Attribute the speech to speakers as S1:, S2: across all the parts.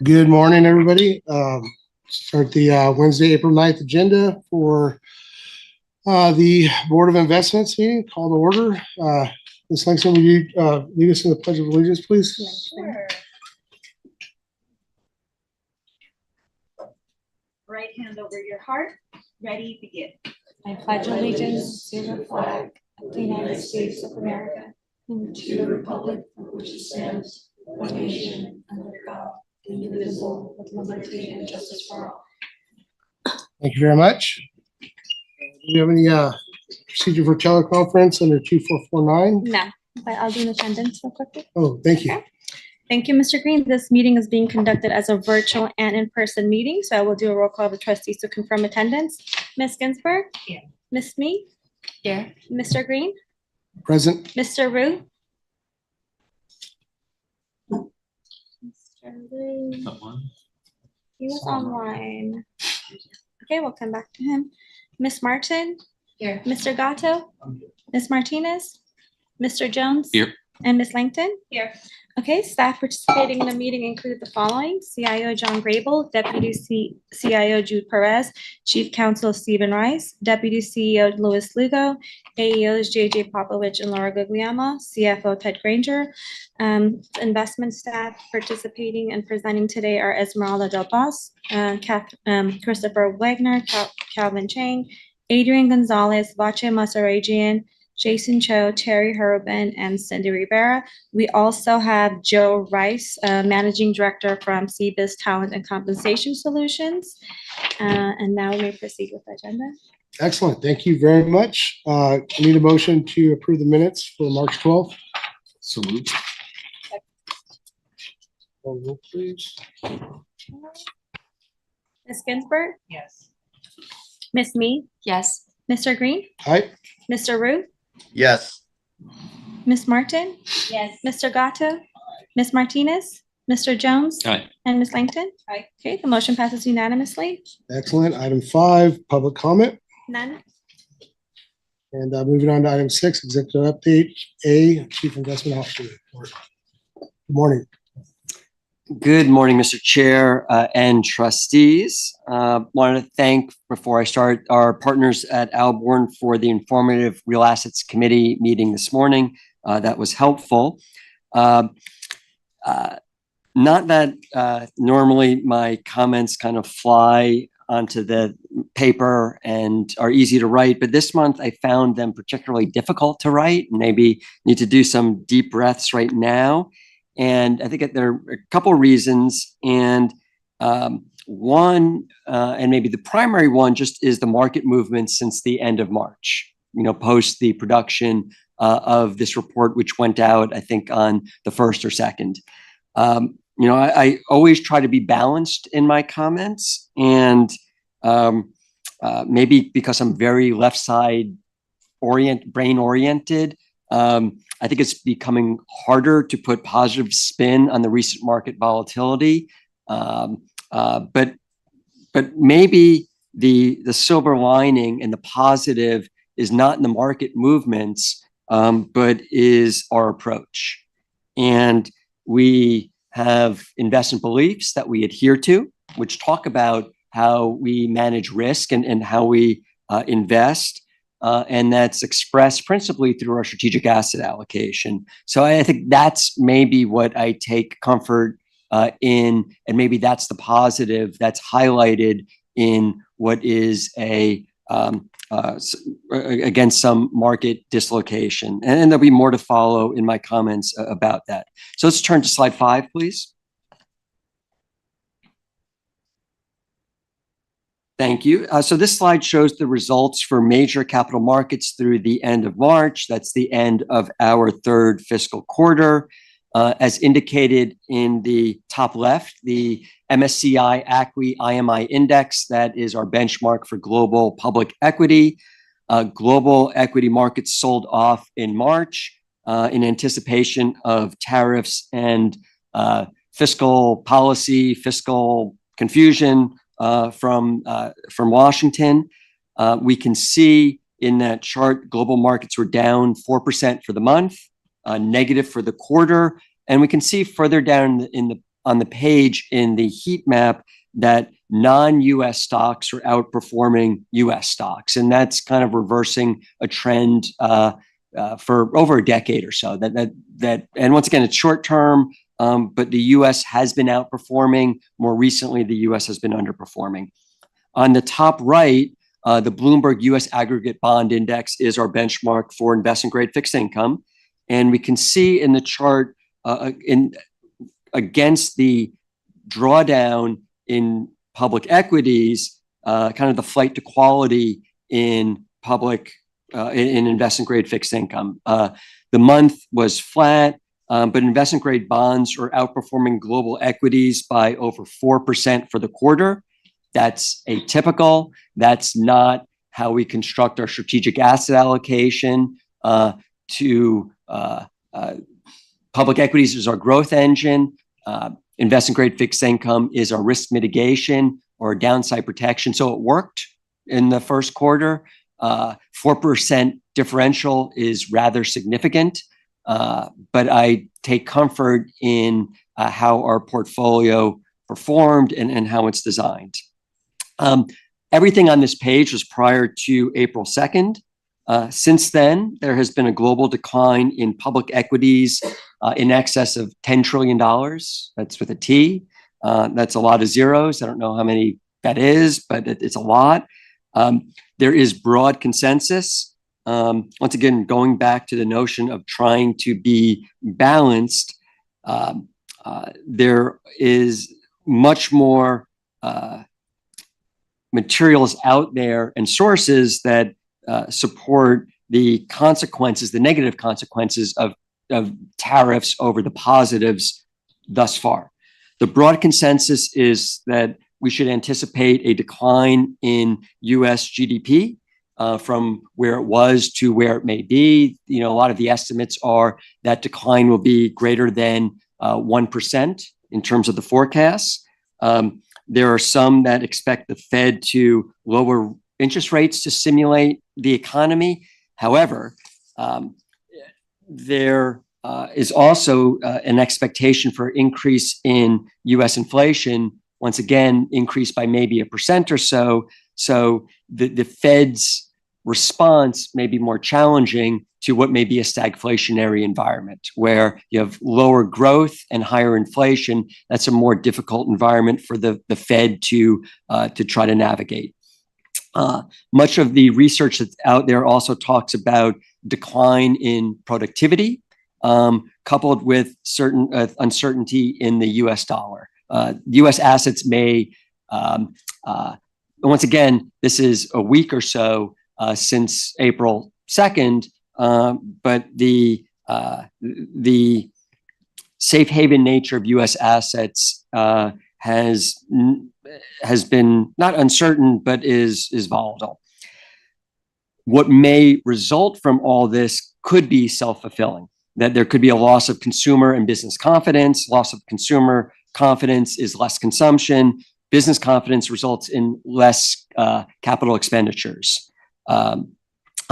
S1: Good morning, everybody. Start the Wednesday, April 9th agenda for the Board of Investments meeting. Call to order. Ms. Langston, will you lead us in the Pledge of Allegiance, please?
S2: Sure. Right hand over your heart. Ready, begin.
S3: I pledge allegiance to the flag of the United States of America and to the republic for which it stands, one nation, under God, indivisible, with liberty and justice for all.
S1: Thank you very much. Do you have any procedure for teleconference under 2449?
S3: No, but I'll do an attendance real quickly.
S1: Oh, thank you.
S3: Okay. Thank you, Mr. Green. This meeting is being conducted as a virtual and in-person meeting, so I will do a roll call of the trustees to confirm attendance. Ms. Ginsburg?
S2: Here.
S3: Ms. Mee?
S2: Here.
S3: Mr. Green?
S1: Present.
S3: Mr. Rue? Mr. Rue. He was online. Okay, we'll come back to him. Miss Martin?
S2: Here.
S3: Mr. Gatto? Ms. Martinez? Mr. Jones?
S4: Here.
S3: And Ms. Langton?
S2: Here.
S3: Okay, staff participating in the meeting include the following: CIO John Grable, Deputy CIO Jude Perez, Chief Counsel Stephen Rice, Deputy CEO Louis Lugo, AEOs JJ Popovich and Laura Guglielmo, CFO Ted Granger. Investment staff participating and presenting today are Esmeralda Del Bos, Christopher Wagner, Calvin Chang, Adrian Gonzalez, Vache Masarajian, Jason Cho, Terry Herobin, and Cindy Rivera. We also have Joe Rice, Managing Director from CBIZ Talent and Compensation Solutions. And now we may proceed with the agenda.
S1: Excellent. Thank you very much. I need a motion to approve the minutes for March 12th.
S4: So moved.
S1: Call roll, please.
S3: Ms. Ginsburg,
S2: Yes.
S3: Ms. Mee,
S2: Yes.
S3: Mr. Green,
S1: Aye.
S3: Mr. Rue,
S4: Yes.
S3: Ms. Martin,
S2: Yes.
S3: Mr. Gatto, Ms. Martinez, Mr. Jones,
S4: Aye.
S3: and Ms. Langton.
S2: Aye.
S3: Okay, the motion passes unanimously.
S1: Excellent. Item 5, public comment.
S3: None.
S1: And moving on to item 6, executive update. A, Chief Investment Officer report. Good morning.
S5: Good morning, Mr. Chair and trustees. Wanted to thank, before I start, our partners at Alborn for the informative Real Assets Committee meeting this morning. That was helpful. Not that normally my comments kind of fly onto the paper and are easy to write, but this month I found them particularly difficult to write. Maybe need to do some deep breaths right now. And I think there are a couple reasons. And one, and maybe the primary one, just is the market movement since the end of March, post the production of this report, which went out, I think, on the 1st or 2nd. I always try to be balanced in my comments. And maybe because I'm very left side brain oriented, I think it's becoming harder to put positive spin on the recent market volatility. But maybe the silver lining and the positive is not in the market movements, but is our approach. And we have investment beliefs that we adhere to, which talk about how we manage risk and how we invest. And that's expressed principally through our strategic asset allocation. So I think that's maybe what I take comfort in, and maybe that's the positive that's highlighted in what is against some market dislocation. And there'll be more to follow in my comments about that. So let's turn to slide 5, please. Thank you. So this slide shows the results for major capital markets through the end of March. That's the end of our 3rd fiscal quarter. As indicated in the top left, the MSCI ACWI IMI index, that is our benchmark for global public equity. Global equity markets sold off in March in anticipation of tariffs and fiscal policy, fiscal confusion from Washington. We can see in that chart, global markets were down 4% for the month, negative for the quarter. And we can see further down in the on the page in the heat map that non-US stocks are outperforming US stocks. And that's kind of reversing a trend for over a decade or so. And once again, it's short term, but the US has been outperforming. More recently, the US has been underperforming. On the top right, the Bloomberg US Aggregate Bond Index is our benchmark for investment grade fixed income. And we can see in the chart against the drawdown in public equities, kind of the flight to quality in in investment grade fixed income. The month was flat, but investment grade bonds are outperforming global equities by over 4% for the quarter. That's atypical. That's not how we construct our strategic asset allocation. Public equities is our growth engine. Investment grade fixed income is our risk mitigation or downside protection. So it worked in the first quarter. 4% differential is rather significant, but I take comfort in how our portfolio performed and how it's designed. Everything on this page was prior to April 2nd. Since then, there has been a global decline in public equities in excess of $10 trillion. That's with a T. That's a lot of zeros. I don't know how many that is, but it's a lot. There is broad consensus. Once again, going back to the notion of trying to be balanced, there is much more materials out there and sources that support the consequences, the negative consequences of tariffs over the positives thus far. The broad consensus is that we should anticipate a decline in US GDP from where it was to where it may be. You know, a lot of the estimates are that decline will be greater than 1% in terms of the forecasts. There are some that expect the Fed to lower interest rates to stimulate the economy. However, there is also an expectation for increase in US inflation, once again, increased by maybe 1% or so. So the Fed's response may be more challenging to what may be a stagflationary environment where you have lower growth and higher inflation. That's a more difficult environment for the Fed to try to navigate. Much of the research that's out there also talks about decline in productivity, coupled with certain uncertainty in the US dollar. US assets may, once again, this is a week or so since April 2nd, but the safe haven nature of US assets has been not uncertain, but is volatile. What may result from all this could be self-fulfilling, that there could be a loss of consumer and business confidence. Loss of consumer confidence is less consumption. Business confidence results in less capital expenditures. And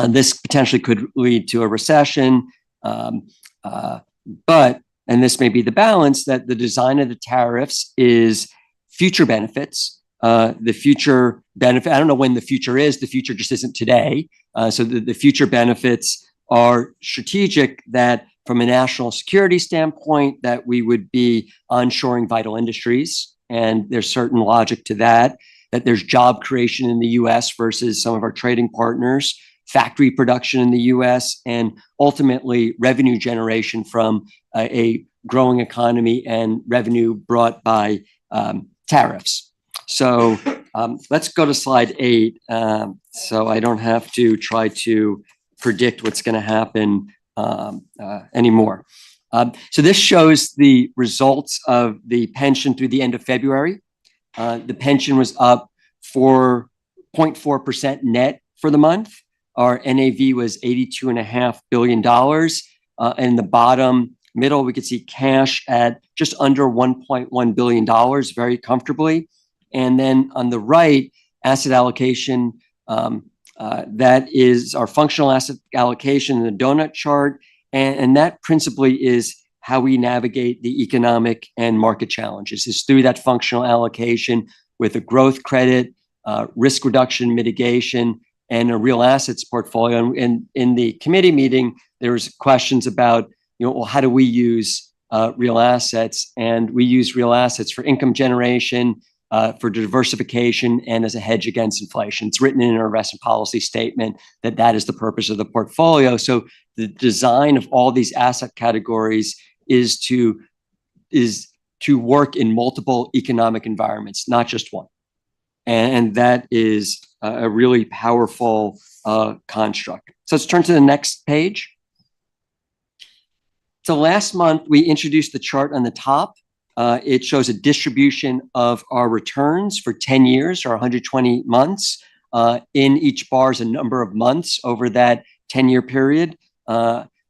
S5: this potentially could lead to a recession. But, and this may be the balance, that the design of the tariffs is future benefits. The future benefit, I don't know when the future is, the future just isn't today. So the future benefits are strategic, that from a national security standpoint, that we would be onshoring vital industries. And there's certain logic to that, that there's job creation in the US versus some of our trading partners, factory production in the US, and ultimately revenue generation from a growing economy and revenue brought by tariffs. So let's go to slide 8, so I don't have to try to predict what's going to happen anymore. So this shows the results of the pension through the end of February. The pension was up 4.4% net for the month. Our NAV was $82.5 billion. In the bottom middle, we could see cash at just under $1.1 billion, very comfortably. And then on the right, asset allocation, that is our functional asset allocation in the donut chart. And that principally is how we navigate the economic and market challenges is through that functional allocation with a growth credit, risk reduction mitigation, and a real assets portfolio. And in the committee meeting, there was questions about, well, how do we use real assets? And we use real assets for income generation, for diversification, and as a hedge against inflation. It's written in our investment policy statement that that is the purpose of the portfolio. So the design of all these asset categories is to work in multiple economic environments, not just one. And that is a really powerful construct. So let's turn to the next page. So last month, we introduced the chart on the top. It shows a distribution of our returns for 10 years or 120 months. In each bar is a number of months over that 10-year period,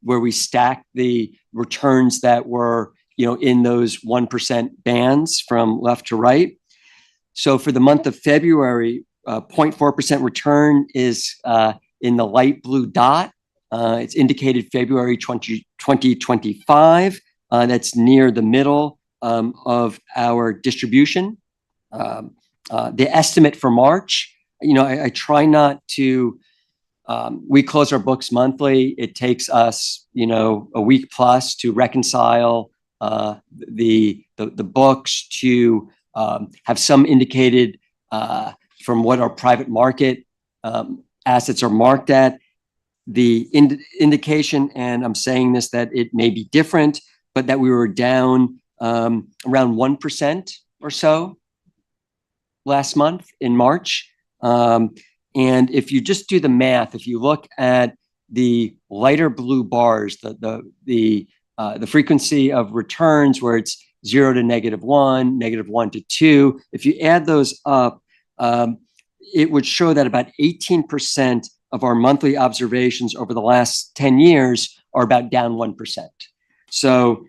S5: where we stack the returns that were in those 1% bands from left to right. So for the month of February, 0.4% return is in the light blue dot. It's indicated February 2025. That's near the middle of our distribution. The estimate for March, I try not to, we close our books monthly. It takes us, a week plus to reconcile the books, to have some indicated from what our private market assets are marked at. The indication, and I'm saying this, that it may be different, but that we were down around 1% or so last month in March. And if you just do the math, if you look at the lighter blue bars, the frequency of returns where it's 0 to -1, -1 to 2, if you add those up, it would show that about 18% of our monthly observations over the last 10 years are about down 1%. So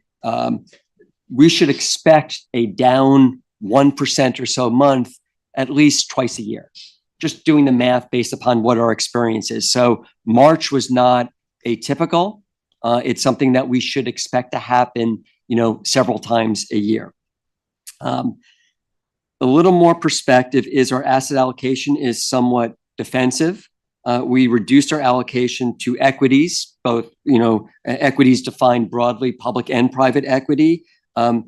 S5: we should expect a down 1% or so month at least twice a year, just doing the math based upon what our experience is. So March was not atypical. It's something that we should expect to happen, several times a year. A little more perspective is our asset allocation is somewhat defensive. We reduced our allocation to equities, both, equities defined broadly, public and private equity. And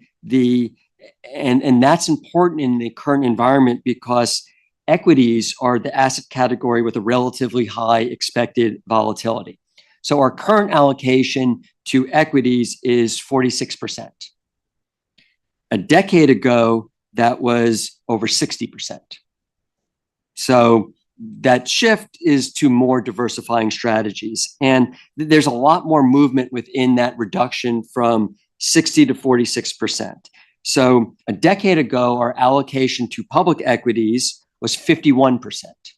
S5: that's important in the current environment because equities are the asset category with a relatively high expected volatility. So our current allocation to equities is 46%. A decade ago, that was over 60%. So that shift is to more diversifying strategies. And there's a lot more movement within that reduction from 60 to 46%. So a decade ago, our allocation to public equities was 51%.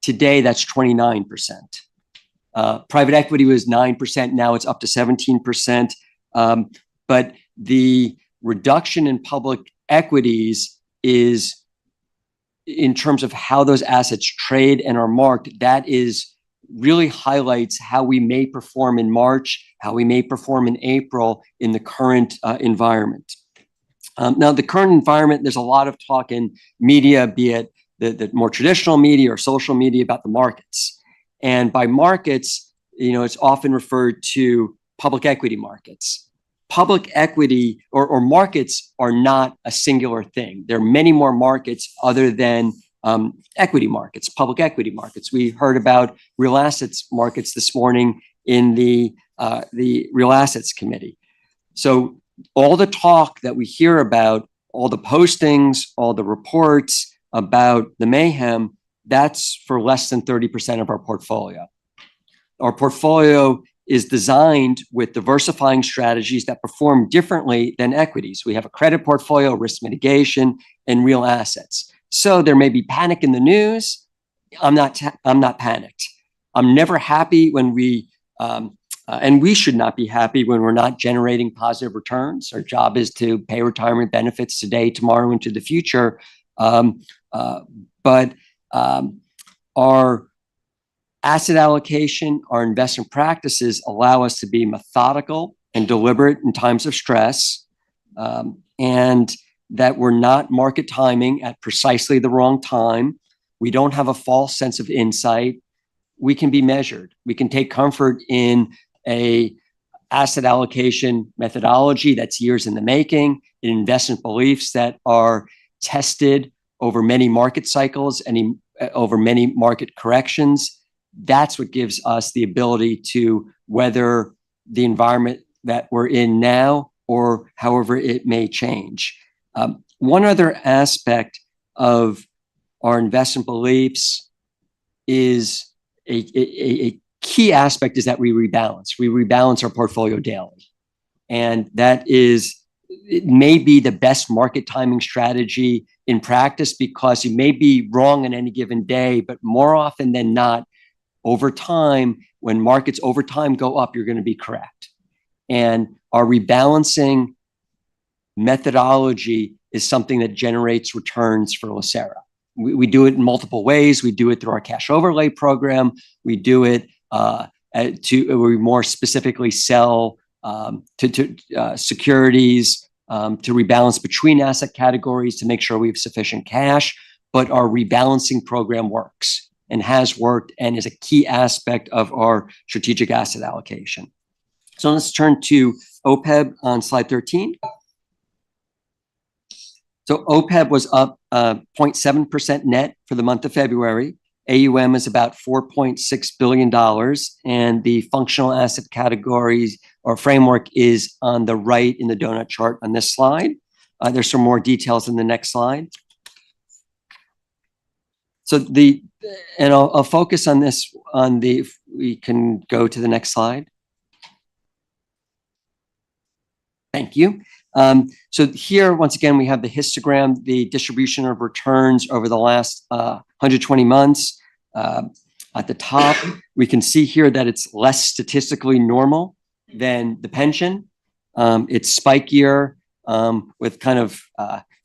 S5: Today, that's 29%. Private equity was 9%. Now it's up to 17%. But the reduction in public equities is, in terms of how those assets trade and are marked, that is really highlights how we may perform in March, how we may perform in April in the current environment. Now, the current environment, there's a lot of talk in media, be it the more traditional media or social media, about the markets. And by markets, it's often referred to public equity markets. Public equity or markets are not a singular thing. There are many more markets other than equity markets, public equity markets. We heard about real assets markets this morning in the Real Assets Committee. So all the talk that we hear about, all the postings, all the reports about the mayhem, that's for less than 30% of our portfolio. Our portfolio is designed with diversifying strategies that perform differently than equities. We have a credit portfolio, risk mitigation, and real assets. So there may be panic in the news. I'm not panicked. I'm never happy when and we should not be happy when we're not generating positive returns. Our job is to pay retirement benefits today, tomorrow, into the future. But our asset allocation, our investment practices allow us to be methodical and deliberate in times of stress, and that we're not market timing at precisely the wrong time. We don't have a false sense of insight. We can be measured. We can take comfort in a asset allocation methodology that's years in the making, in investment beliefs that are tested over many market cycles and over many market corrections. That's what gives us the ability to weather the environment that we're in now, or however it may change. One other aspect of our investment beliefs is a key aspect is that we rebalance. We rebalance our portfolio daily. And that is, it may be the best market timing strategy in practice because you may be wrong on any given day, but more often than not, over time, when markets over time go up, you're going to be correct. And our rebalancing methodology is something that generates returns for LACERA. We do it in multiple ways. We do it through our cash overlay program. We do it we more specifically sell to securities to rebalance between asset categories to make sure we have sufficient cash. But our rebalancing program works and has worked and is a key aspect of our strategic asset allocation. So let's turn to OPEB on slide 13. So OPEB was up 0.7% net for the month of February. AUM is about $4.6 billion, and the functional asset categories or framework is on the right in the donut chart on this slide. There's some more details in the next slide. So I'll focus on this we can go to the next slide. Thank you. So here, once again, we have the histogram, the distribution of returns over the last 120 months. At the top, we can see here that it's less statistically normal than the pension. It's spikier with kind of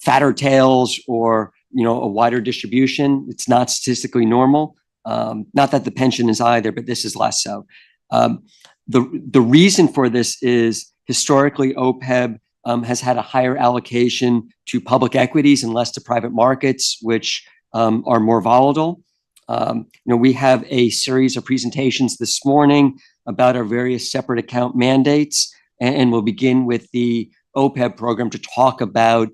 S5: fatter tails or a wider distribution. It's not statistically normal. Not that the pension is either, but this is less so. The reason for this is historically OPEB has had a higher allocation to public equities and less to private markets, which are more volatile. We have a series of presentations this morning about our various separate account mandates, and we'll begin with the OPEB program to talk about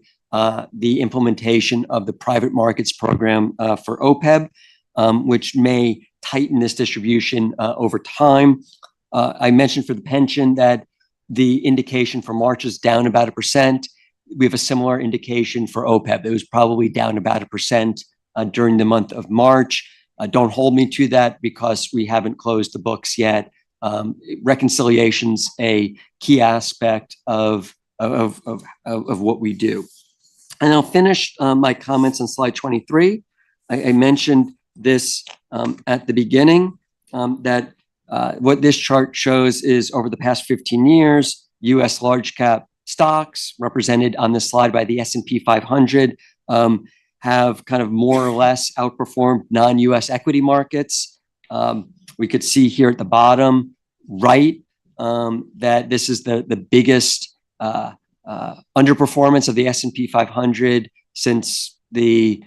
S5: the implementation of the private markets program for OPEB, which may tighten this distribution over time. I mentioned for the pension that the indication for March is down about 1%. We have a similar indication for OPEB. It was probably down about 1% during the month of March. Don't hold me to that because we haven't closed the books yet. Reconciliation's a key aspect of what we do. And I'll finish my comments on slide 23. I mentioned this at the beginning, that what this chart shows is over the past 15 years, U.S. large cap stocks represented on this slide by the S&P 500 have kind of more or less outperformed non-U.S. equity markets. We could see here at the bottom right that this is the biggest underperformance of the S&P 500 since the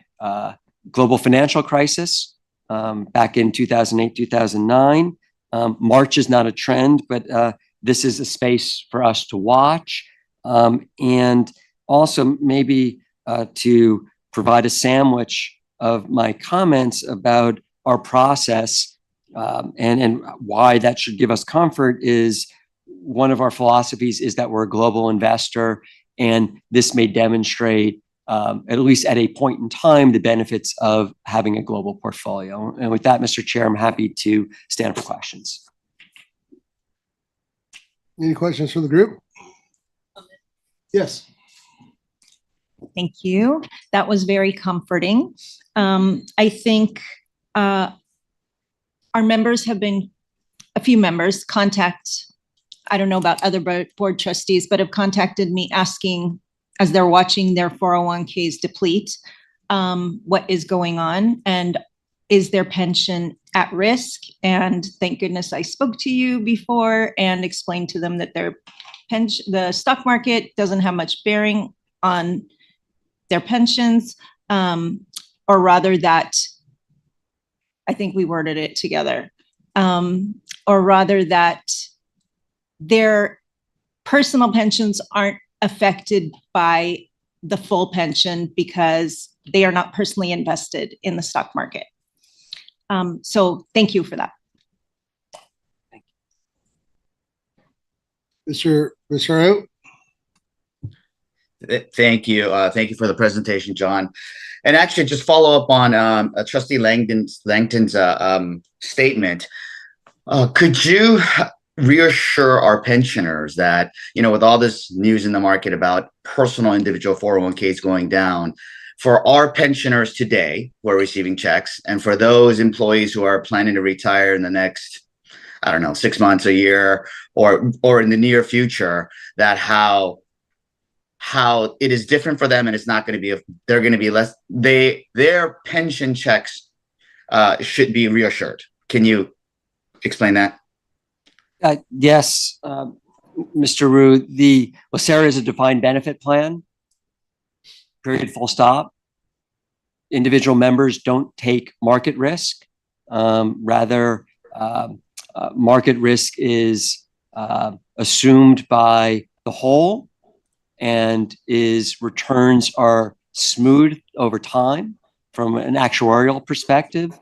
S5: global financial crisis back in 2008, 2009. March is not a trend, but this is a space for us to watch. And also maybe to provide a sandwich of my comments about our process and why that should give us comfort is one of our philosophies is that we're a global investor, and this may demonstrate, at least at a point in time, the benefits of having a global portfolio. And with that, Mr. Chair, I'm happy to stand for questions.
S1: Any questions for the group? Yes.
S6: Thank you. That was very comforting. I think our members have been, a few members I don't know about other board trustees, but have contacted me asking, as they're watching their 401ks deplete, what is going on and is their pension at risk? And thank goodness I spoke to you before and explained to them that their the stock market doesn't have much bearing on their pensions, or rather that, I think we worded it together, or rather that their personal pensions aren't affected by the full pension because they are not personally invested in the stock market. So thank you for that.
S1: Mr. Oat?
S4: Thank you. Thank you for the presentation, John. And actually, just follow up on Trustee Langton's statement. Could you reassure our pensioners that, with all this news in the market about personal individual 401ks going down, for our pensioners today who are receiving checks, and for those employees who are planning to retire in the next, 6 months, a year, or in the near future, that how it is different for them, and it's not going to be, they're going to be less, their pension checks should be reassured. Can you explain that?
S5: Yes, Mr. Rue, the LACERA is a defined benefit plan, period, full stop. Individual members don't take market risk. Rather, market risk is assumed by the whole, and returns are smoothed over time from an actuarial perspective.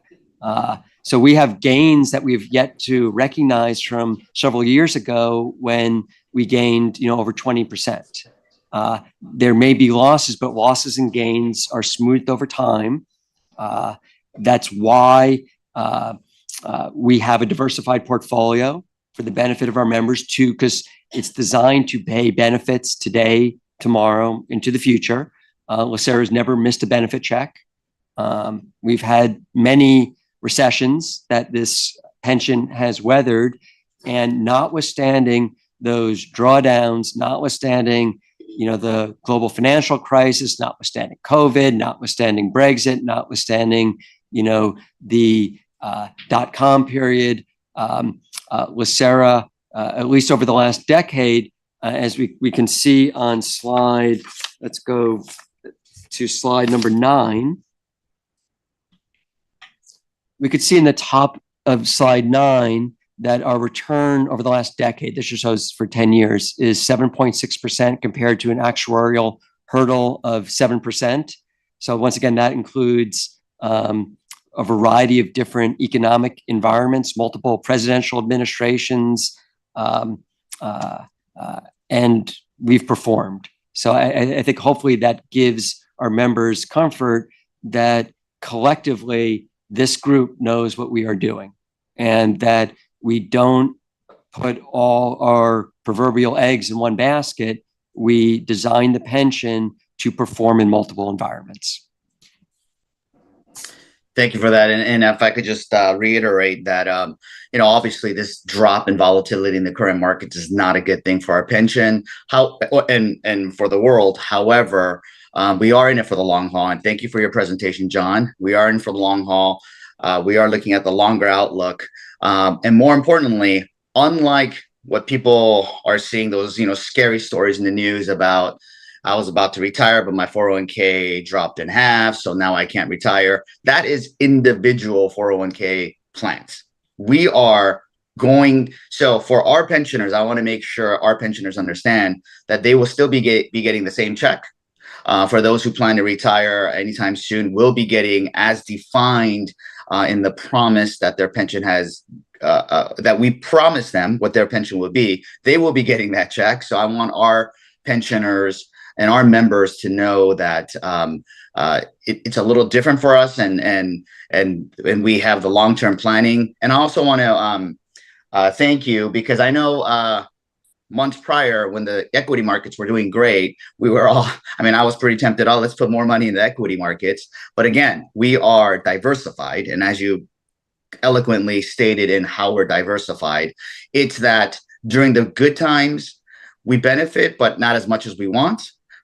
S5: So we have gains that we've yet to recognize from several years ago when we gained, over 20%. There may be losses, but losses and gains are smoothed over time. That's why we have a diversified portfolio for the benefit of our members too, because it's designed to pay benefits today, tomorrow, into the future. LACERA has never missed a benefit check. We've had many recessions that this pension has weathered, and notwithstanding those drawdowns, notwithstanding the global financial crisis, notwithstanding COVID, notwithstanding Brexit, notwithstanding the .com period, LACERA, at least over the last decade, as we can see on slide, let's go to slide number 9. We could see in the top of slide 9 that our return over the last decade, this just shows for 10 years, is 7.6% compared to an actuarial hurdle of 7%. So once again, that includes a variety of different economic environments, multiple presidential administrations, and we've performed. So I think hopefully that gives our members comfort that collectively this group knows what we are doing, and that we don't put all our proverbial eggs in one basket. We design the pension to perform in multiple environments.
S4: Thank you for that. And if I could just reiterate that, obviously this drop in volatility in the current markets is not a good thing for our pension, and for the world. However, we are in it for the long haul. And thank you for your presentation, John. We are in for the long haul. We are looking at the longer outlook. And more importantly, unlike what people are seeing, those, scary stories in the news about, I was about to retire, but my 401k dropped in half, so now I can't retire. That is individual 401k plans. We are so for our pensioners, I want to make sure our pensioners understand that they will still be getting the same check. For those who plan to retire anytime soon, will be getting as defined in the promise that their pension has, that we promise them what their pension will be. They will be getting that check. So I want our pensioners and our members to know that it's a little different for us, and we have the long-term planning. And I also want to thank you, because I know months prior, when the equity markets were doing great, we were all, I was pretty tempted, let's put more money in the equity markets. But again, we are diversified. And as you eloquently stated in how we're diversified, it's that during the good times, we benefit, but not as much as we want.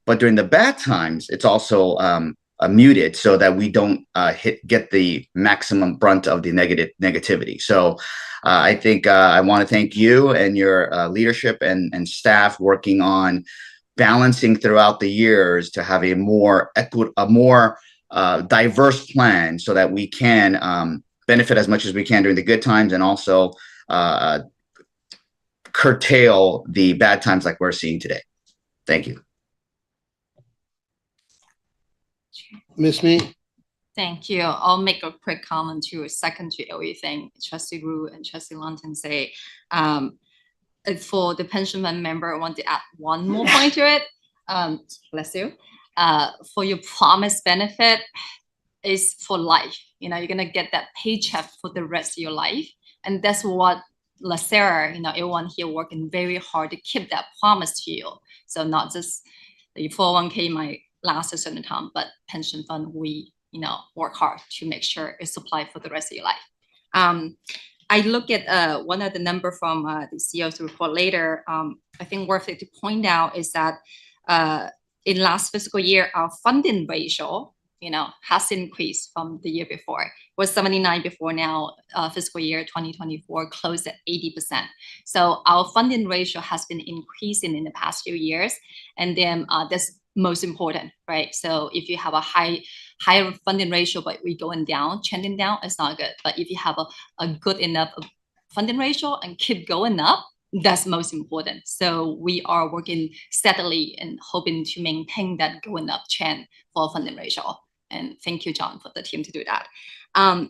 S4: But during the bad times, it's also muted so that we don't get the maximum brunt of the negativity. So I think I want to thank you and your leadership and staff working on balancing throughout the years to have a more diverse plan so that we can benefit as much as we can during the good times and also curtail the bad times like we're seeing today. Thank you.
S1: Ms. Mee?
S7: Thank you. I'll make a quick comment to second to everything Trustee Wu and Trustee Longton say. For the pension fund member, I want to add one more point to it. Bless you. For your promised benefit is for life. You know, you're gonna get that paycheck for the rest of your life, and that's what LACERA, you know, everyone here working very hard to keep that promise to you. So not just the 401k might last a certain time, but pension fund, we, you know, work hard to make sure it's supplied for the rest of your life. I look at one of the number from the CEO's report later. I think worth it to point out is that in last fiscal year, our funding ratio, you know, has increased from the year before. It was 79 before, now fiscal year 2024 closed at 80%. So our funding ratio has been increasing in the past few years, and then that's most important, right? So if you have a higher funding ratio, but we going down, trending down, it's not good. But if you have a good enough funding ratio and keep going up, that's most important. So we are working steadily and hoping to maintain that going up trend for funding ratio. And thank you, John, for the team to do that.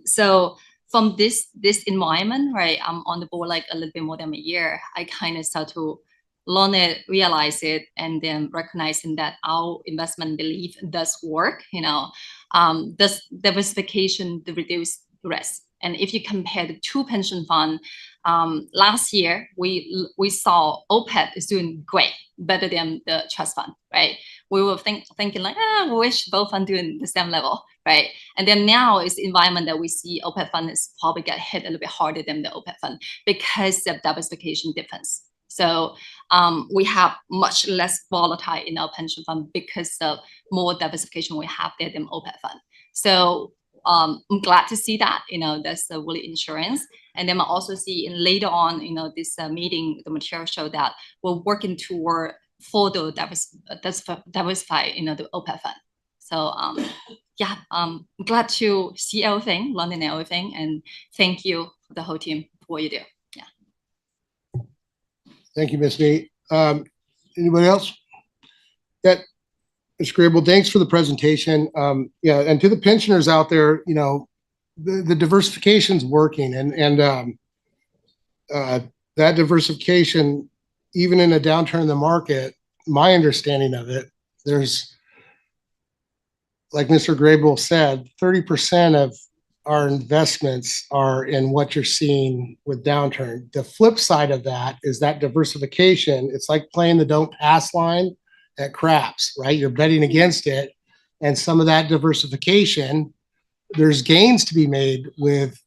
S7: So from this environment, right, I'm on the board like a little bit more than a year. I kind of start to learn it, realize it, and then recognizing that our investment belief does work. You know, this diversification to reduce risk. And if you compare the two pension funds, last year we saw OPEB is doing great, better than the trust fund, right? We were thinking like, I wish both funds doing the same level, right? And then now it's the environment that we see OPEB fund is probably get hit a little bit harder than the OPEB fund because of diversification difference. So we have much less volatile in our pension fund because of more diversification we have there than OPEB fund. So I'm glad to see that, you know, that's the really insurance. And then I also see in later on, you know, this meeting, the material show that we're working toward for the diversify, you know, the OPEB fund. So yeah, I'm glad to see everything, learning everything, and thank you for the whole team for what you do. Yeah.
S1: Thank you, Ms. Mee. Anybody else? Yeah, Mr. Grable, thanks for the presentation. Yeah, and to the pensioners out there, you know, the diversification's working, and that diversification, even in a downturn in the market, my understanding of it, there's, like Mr. Grable said, 30% of our investments are in what you're seeing with downturn. The flip side of that is that diversification. It's like playing the don't pass line at craps, right? You're betting against it, and some of that diversification, there's gains to be made with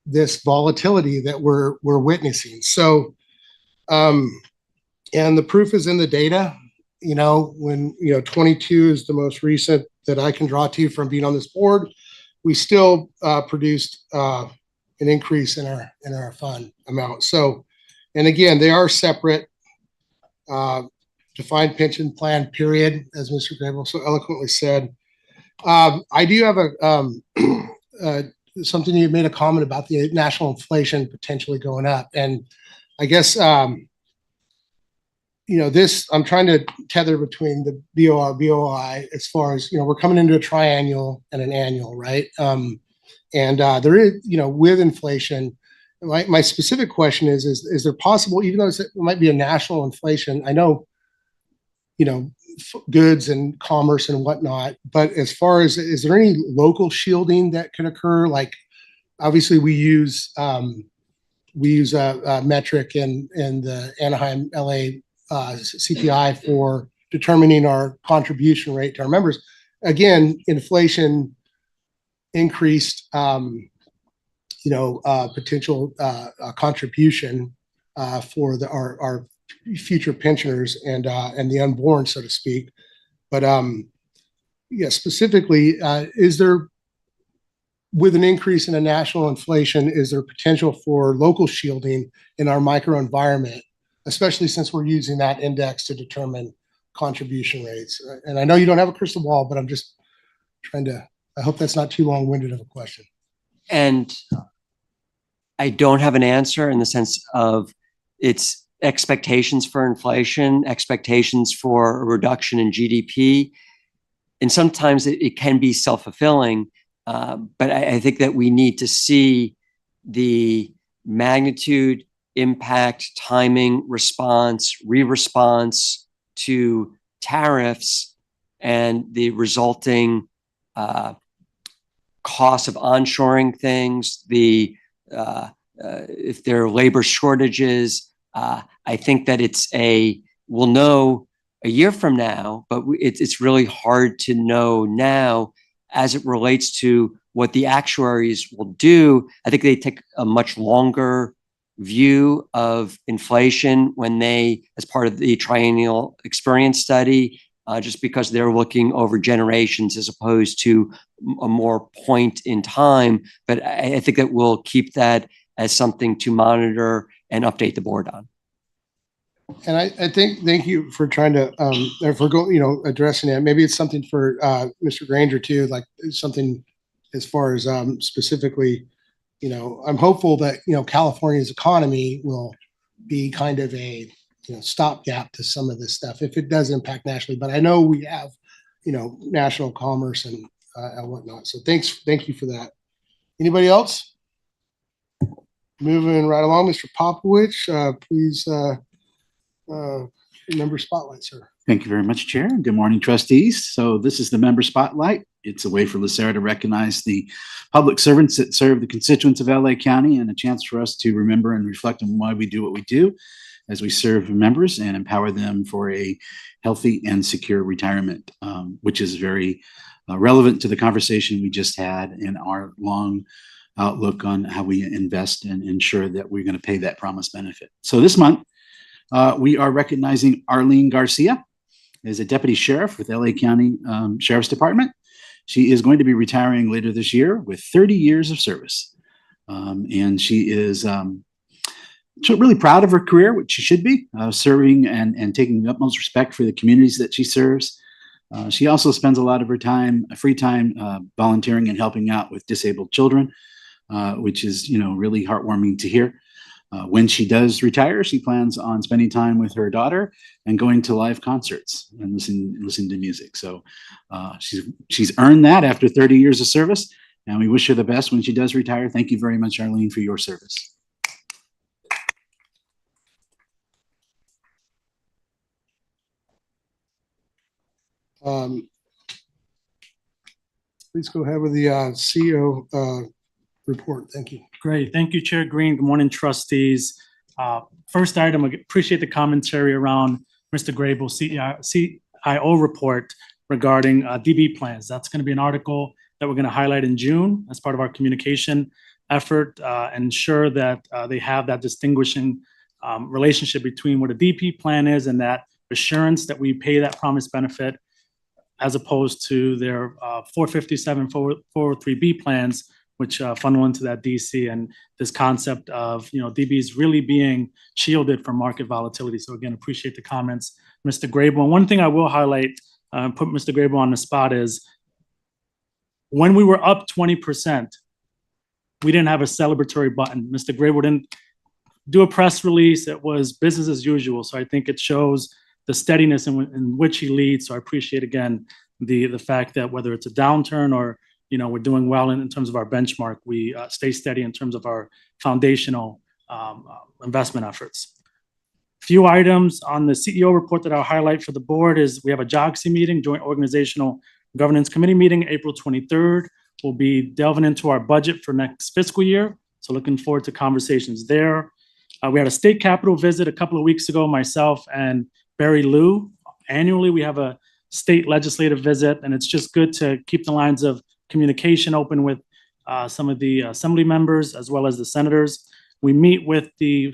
S1: this volatility that we're witnessing. So, and the proof is in the data. You know, when, you know, 22 is the most recent that I can draw to from being on this board, we still produced an increase in our fund amount. So, and again, they are separate defined pension plan period, as Mr. Grable so eloquently said. I do have something you made a comment about the national inflation potentially going up, and I guess you know, this, I'm trying to tether between the BOR, BOI as far as, you know, we're coming into a triennial and an annual, right? And there is, you know, with inflation, my specific question is there possible, even though it might be a national inflation, I know, you know, goods and commerce and whatnot, but as far as, is there any local shielding that can occur? Like, obviously we use a metric in the Anaheim, LA CPI for determining our contribution rate to our members. Again, inflation increased, you know, potential contribution for our future pensioners and the unborn, so to speak. But you specifically, is there, with an increase in a national inflation, is there potential for local shielding in our microenvironment, especially since we're using that index to determine contribution rates? And I know you don't have a crystal ball, but I'm just trying to, I hope that's not too long-winded of a question.
S5: And I don't have an answer in the sense of its expectations for inflation, expectations for a reduction in GDP. And sometimes it can be self-fulfilling, but I think that we need to see the magnitude, impact, timing, response, re-response to tariffs and the resulting cost of onshoring things, if there are labor shortages. I think that we'll know a year from now, but it's really hard to know now as it relates to what the actuaries will do. I think they take a much longer view of inflation when as part of the triennial experience study, just because they're looking over generations as opposed to a more point in time. But I think that we'll keep that as something to monitor and update the board on.
S1: And I think, thank you for trying to, addressing it. Maybe it's something for Mr. Granger too, like something as far as specifically, I'm hopeful that, California's economy will be kind of a, stopgap to some of this stuff if it does impact nationally. But I know we have, national commerce and whatnot. So thank you for that. Anybody else? Moving right along, Mr. Popovich, please, member spotlight, sir.
S8: Thank you very much, Chair. Good morning, trustees. So this is the member spotlight. It's a way for LACERA to recognize the public servants that serve the constituents of LA County, and a chance for us to remember and reflect on why we do what we do as we serve members and empower them for a healthy and secure retirement, which is very relevant to the conversation we just had in our long outlook on how we invest and ensure that we're going to pay that promised benefit. So this month, we are recognizing Arlene Garcia as a deputy sheriff with LA County Sheriff's Department. She is going to be retiring later this year with 30 years of service. And she is really proud of her career, which she should be, serving and taking the utmost respect for the communities that she serves. She also spends a lot of her free time, volunteering and helping out with disabled children, which is, really heartwarming to hear. When she does retire, she plans on spending time with her daughter and going to live concerts and listening to music. So she's earned that after 30 years of service, and we wish her the best when she does retire. Thank you very much, Arlene, for your service.
S1: Please go ahead with the CEO report. Thank you.
S9: Great. Thank you, Chair Green. Good morning, trustees. First item, I appreciate the commentary around Mr. Grable's CIO report regarding DB plans. That's going to be an article that we're going to highlight in June as part of our communication effort, ensure that they have that distinguishing relationship between what a DP plan is and that assurance that we pay that promised benefit, as opposed to their 457, 403B plans, which funnel into that DC, and this concept of, DBs really being shielded from market volatility. So again, appreciate the comments, Mr. Grable. And one thing I will highlight, put Mr. Grable on the spot, is when we were up 20%, we didn't have a celebratory button. Mr. Grable didn't do a press release. It was business as usual. So I think it shows the steadiness in which he leads. So I appreciate, again, the fact that whether it's a downturn or we're doing well in terms of our benchmark, we stay steady in terms of our foundational investment efforts. Few items on the CEO report that I'll highlight for the board is we have a JOGC meeting, Joint Organizational Governance Committee meeting, April 23rd. We'll be delving into our budget for next fiscal year. So looking forward to conversations there. We had a state capitol visit a couple of weeks ago, myself and Barry Liu. Annually, we have a state legislative visit, and it's just good to keep the lines of communication open with some of the assembly members as well as the senators. We meet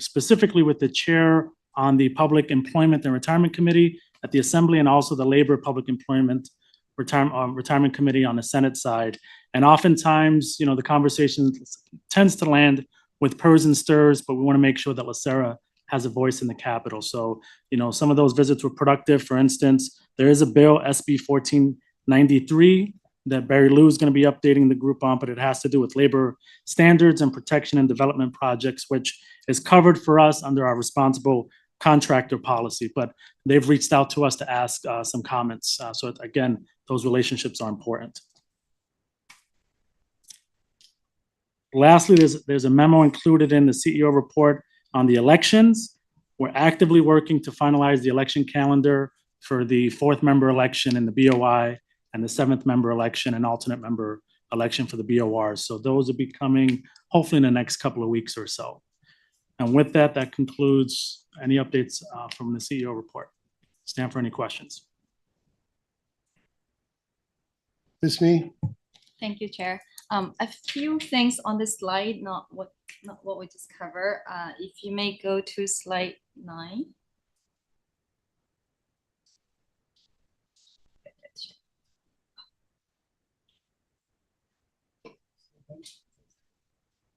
S9: specifically with the chair on the Public Employment and Retirement Committee at the Assembly, and also the Labor, Public Employment, retirement committee on the Senate side. And oftentimes, the conversation tends to land with pers and stirs, but we want to make sure that LACERA has a voice in the Capitol. So, some of those visits were productive. For instance, there is a bill, SB 1493, that Barry Lou is going to be updating the group on, but it has to do with labor standards and protection and development projects, which is covered for us under our responsible contractor policy. But they've reached out to us to ask some comments. So again, those relationships are important. Lastly, there's a memo included in the CEO report on the elections. We're actively working to finalize the election calendar for the 4th member election in the BOI and the 7th member election and alternate member election for the BOR. So those will be coming hopefully in the next couple of weeks or so. And with that, that concludes any updates from the CEO report. Stand for any questions.
S1: Ms. Me?
S7: Thank you, Chair. A few things on this slide, not what we just covered. If you may go to slide 9.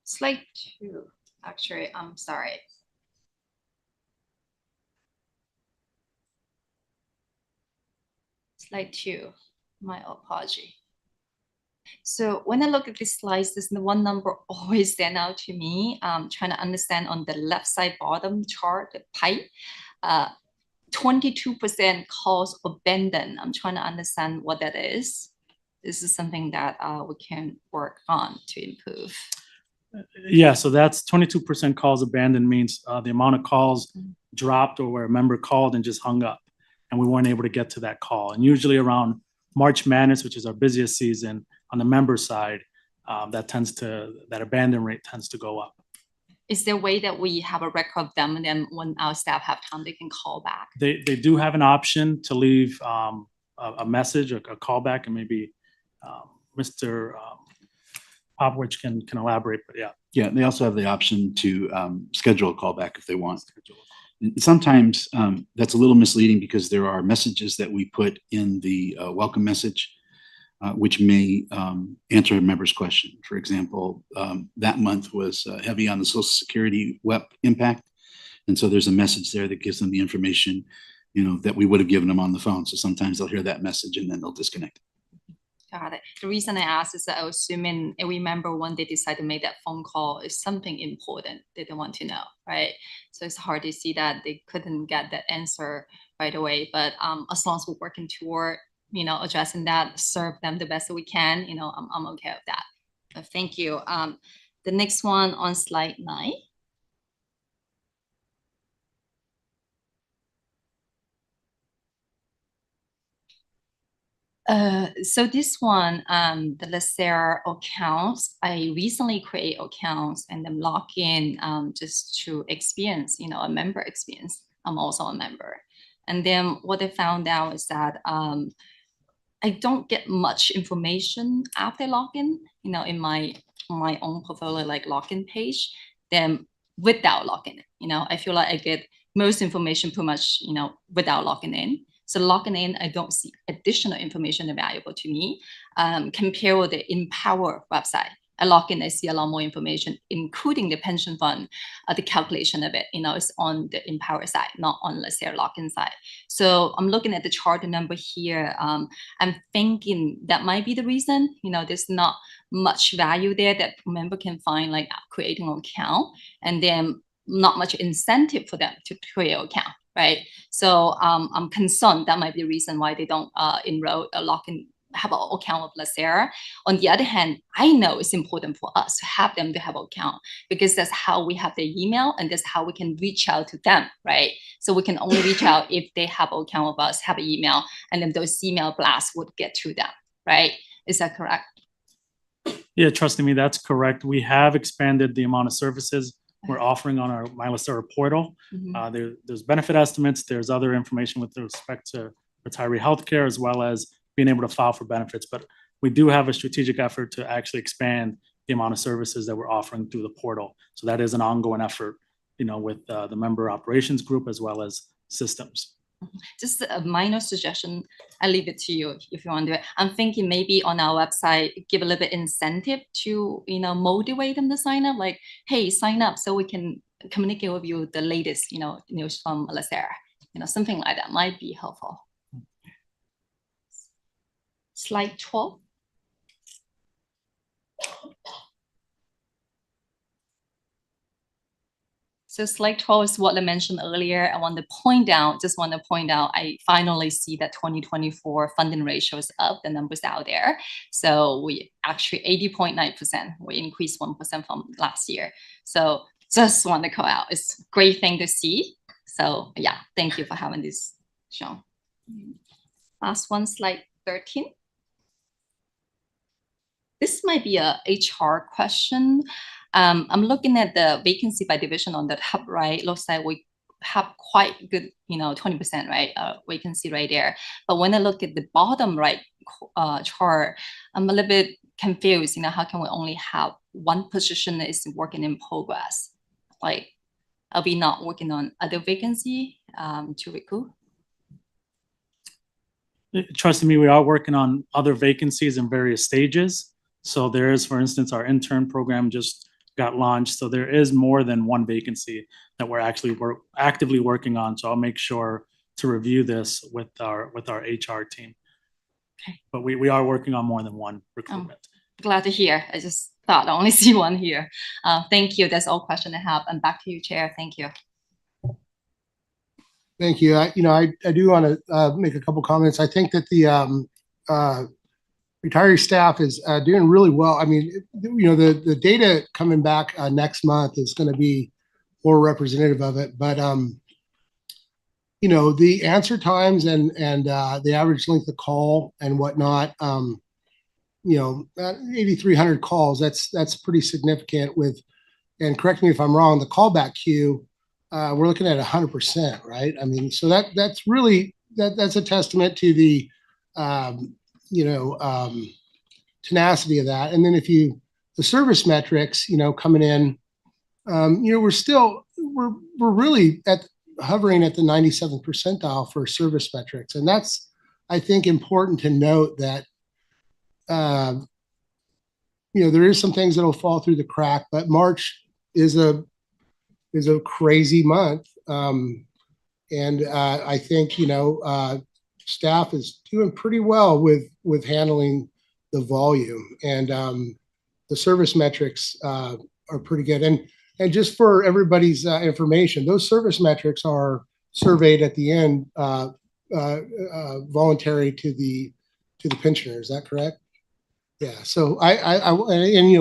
S7: Slide 2, actually, I'm sorry. Slide 2, my apology. So when I look at these slides, there's the one number always stand out to me. Trying to understand on the left side bottom chart, the pie, 22% calls abandoned. I'm trying to understand what that is. This is something that we can work on to improve.
S9: Yeah, so that's 22% calls abandoned means the amount of calls dropped or where a member called and just hung up and we weren't able to get to that call. And usually around March Madness, which is our busiest season on the member side, that abandon rate tends to go up.
S7: Is there a way that we have a record of them and then when our staff have time, they can call back?
S9: They do have an option to leave a message, a callback, and maybe Mr. Popovich can elaborate, but yeah.
S8: Yeah, they also have the option to schedule a callback if they want. Sometimes that's a little misleading because there are messages that we put in the welcome message, which may answer a member's question. For example, that month was heavy on the Social Security WEP impact. And so there's a message there that gives them the information, that we would have given them on the phone. So sometimes they'll hear that message and then they'll disconnect.
S7: Got it. The reason I asked is that I was assuming every member, when they decide to make that phone call, is something important that they want to know, right? So it's hard to see that they couldn't get that answer right away. But as long as we're working toward, addressing that, serve them the best that we can, I'm okay with that. But thank you. The next one on slide 9. So this one, the LACERA accounts, I recently create accounts and then log in just to experience, a member experience. I'm also a member. And then what I found out is that I don't get much information after login, in my own portfolio, like login page, then without logging in, I feel like I get most information pretty much, without logging in. So logging in, I don't see additional information available to me compared with the Empower website. I log in, I see a lot more information, including the pension fund, the calculation of it, is on the Empower side, not on, let's say, a login side. So I'm looking at the chart number here. I'm thinking that might be the reason, there's not much value there that a member can find, like creating an account, and then not much incentive for them to create an account. Right. So I'm concerned that might be the reason why they don't enroll a login, have an account of LACERA. On the other hand, I know it's important for us to have them to have an account because that's how we have their email and that's how we can reach out to them. Right. So we can only reach out if they have an account of us, have an email, and then those email blasts would get to them. Right. Is that correct?
S9: Yeah, trusting me, that's correct. We have expanded the amount of services we're offering on our LACERA portal. There's benefit estimates. There's other information with respect to retiree healthcare, as well as being able to file for benefits. But we do have a strategic effort to actually expand the amount of services that we're offering through the portal. So that is an ongoing effort, with the member operations group as well as systems.
S7: Just a minor suggestion. I leave it to you if you want to do it. I'm thinking maybe on our website, give a little bit incentive to, motivate them to sign up. Like, hey, sign up so we can communicate with you the latest, news from LACERA. Something like that might be helpful. Slide 12. So slide 12 is what I mentioned earlier. I want to point out, I finally see that 2024 funding ratio is up, the numbers out there. So we actually 80.9%, we increased 1% from last year. So just want to call out, it's a great thing to see. So yeah, thank you for having this shown. Last one, slide 13. This might be a HR question. I'm looking at the vacancy by division on the top right. Looks like we have quite good, 20%, right, vacancy right there. But when I look at the bottom right chart, I'm a little bit confused. How can we only have one position that is working in progress? Like, are we not working on other vacancy to recruit?
S9: Trust me, we are working on other vacancies in various stages. So there is, for instance, our intern program just got launched. So there is more than one vacancy that we're actually actively working on. So I'll make sure to review this with our HR team.
S7: Okay.
S9: But we are working on more than one recruitment.
S7: Glad to hear. I just thought I only see one here. Thank you. That's all question I have. And back to you, Chair. Thank you.
S1: Thank you. I do want to make a couple comments. I think that the retiree staff is doing really well. I mean, the data coming back next month is going to be more representative of it. But the answer times and the average length of call and whatnot, 8,300 calls. That's pretty significant. And correct me if I'm wrong, the callback queue, we're looking at 100%, right? I mean, so that's really that's a testament to the tenacity of that. And then the service metrics, coming in, we're really hovering at the 97th percentile for service metrics. And that's, I think, important to note that, there is some things that'll fall through the crack, but March is a crazy month. And I think, staff is doing pretty well with handling the volume, and the service metrics are pretty good. And just for everybody's information, those service metrics are surveyed at the end, voluntary to the pensioner. Is that correct? Yeah. So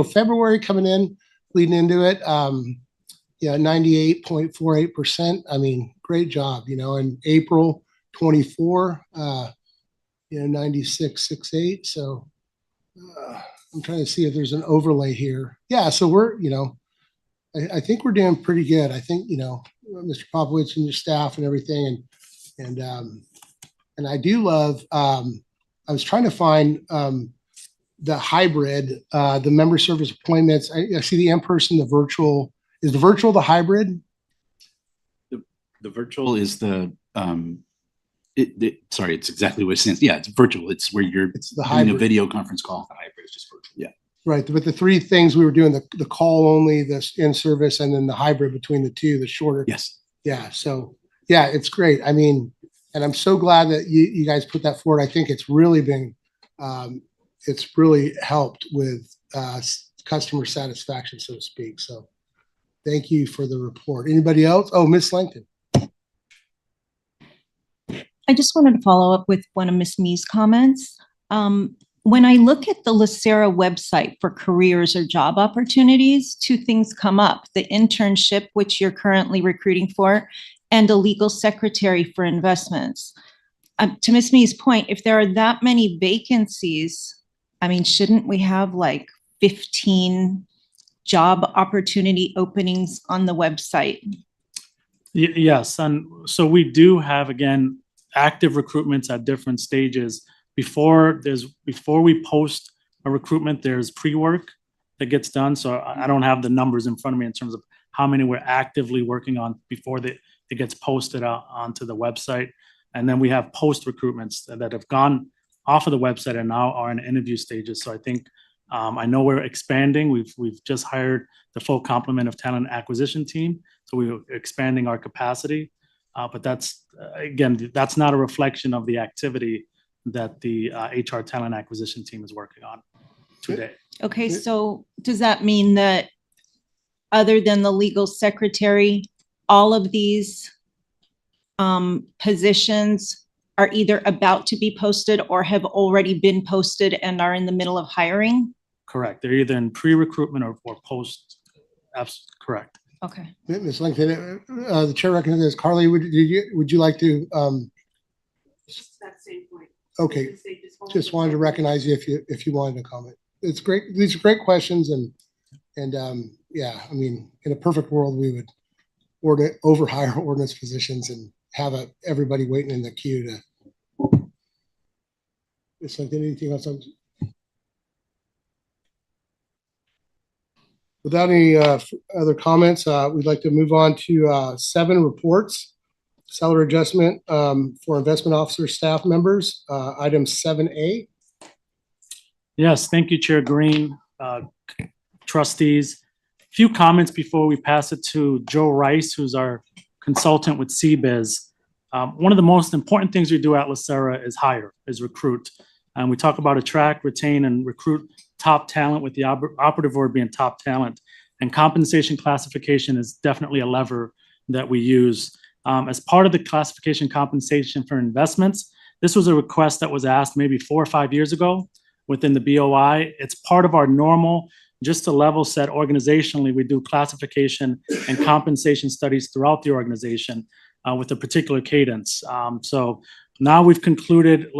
S1: February coming in, leading into it, 98.48%. I mean, great job. In April 24, 96.68. So I'm trying to see if there's an overlay here. Yeah. So we're, I think we're doing pretty good. I think, Mr. Popovich and your staff and everything. And I do love, I was trying to find the hybrid, the member service appointments. I see the in-person, the virtual. Is the virtual the hybrid?
S8: The virtual is sorry, it's exactly what it stands. Yeah, it's virtual. It's where you're doing a video conference call. The hybrid is just virtual. Yeah. Right.
S1: But the three things we were doing, the call only, the in-service, and then the hybrid between the two, the shorter.
S8: Yes.
S1: Yeah. So yeah, it's great. I mean, and I'm so glad that you guys put that forward. I think it's really been, it's really helped with customer satisfaction, so to speak. So thank you for the report. Anybody else? Oh, Ms. Langton.
S6: I just wanted to follow up with one of Ms. Mee's comments. When I look at the LACERA website for careers or job opportunities, two things come up: the internship, which you're currently recruiting for, and a legal secretary for investments. To Ms. Mee's point, if there are that many vacancies, I mean, shouldn't we have like 15 job opportunity openings on the website?
S9: Yes. And so we do have, again, active recruitments at different stages. Before we post a recruitment, there's pre-work that gets done. So I don't have the numbers in front of me in terms of how many we're actively working on before it gets posted out onto the website. And then we have post recruitments that have gone off of the website and now are in interview stages. So I think I know we're expanding. We've just hired the full complement of talent acquisition team. So we're expanding our capacity. But that's, again, that's not a reflection of the activity that the HR talent acquisition team is working on today.
S6: Okay, so does that mean that other than the legal secretary, all of these positions are either about to be posted or have already been posted and are in the middle of hiring?
S9: Correct. They're either in pre-recruitment or post. Correct.
S6: Okay.
S1: Ms. Lincoln, the chair recognizes Carly. Would you like to?
S10: That same point.
S1: Okay, just wanted to recognize you if you wanted to comment. It's great. These are great questions, and yeah, I mean, in a perfect world, we would overhire ordinance positions and have everybody waiting in the queue to. Ms. Lincoln, anything else? Without any other comments, we'd like to move on to 7 reports. Salary adjustment for investment officer staff members, item 7A.
S9: Yes, thank you, Chair Green, trustees. A few comments before we pass it to Joe Rice, who's our consultant with CBIZ. One of the most important things we do at LACERA is hire, is recruit. And we talk about attract, retain, and recruit top talent, with the operative word being top talent. And compensation classification is definitely a lever that we use. As part of the classification compensation for investments, this was a request that was asked maybe 4 or 5 years ago within the BOI. It's part of our normal, just to level set organizationally, we do classification and compensation studies throughout the organization with a particular cadence. So now we've concluded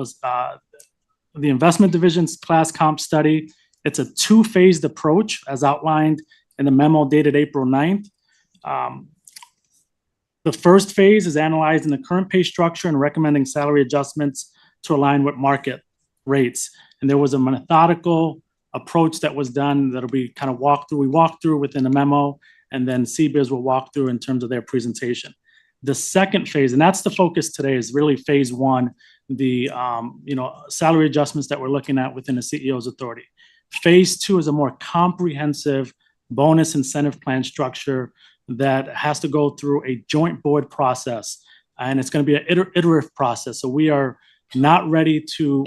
S9: the investment division's class comp study. It's a 2-phased approach as outlined in the memo dated April 9th. The first phase is analyzing the current pay structure and recommending salary adjustments to align with market rates. And there was a methodical approach that was done that'll be kind of walked through. We walked through within the memo, and then CBIZ will walk through in terms of their presentation. The second phase, and that's the focus today, is really phase 1, the salary adjustments that we're looking at within the CEO's authority. Phase 2 is a more comprehensive bonus incentive plan structure that has to go through a joint board process, and it's going to be an iterative process. So we are not ready to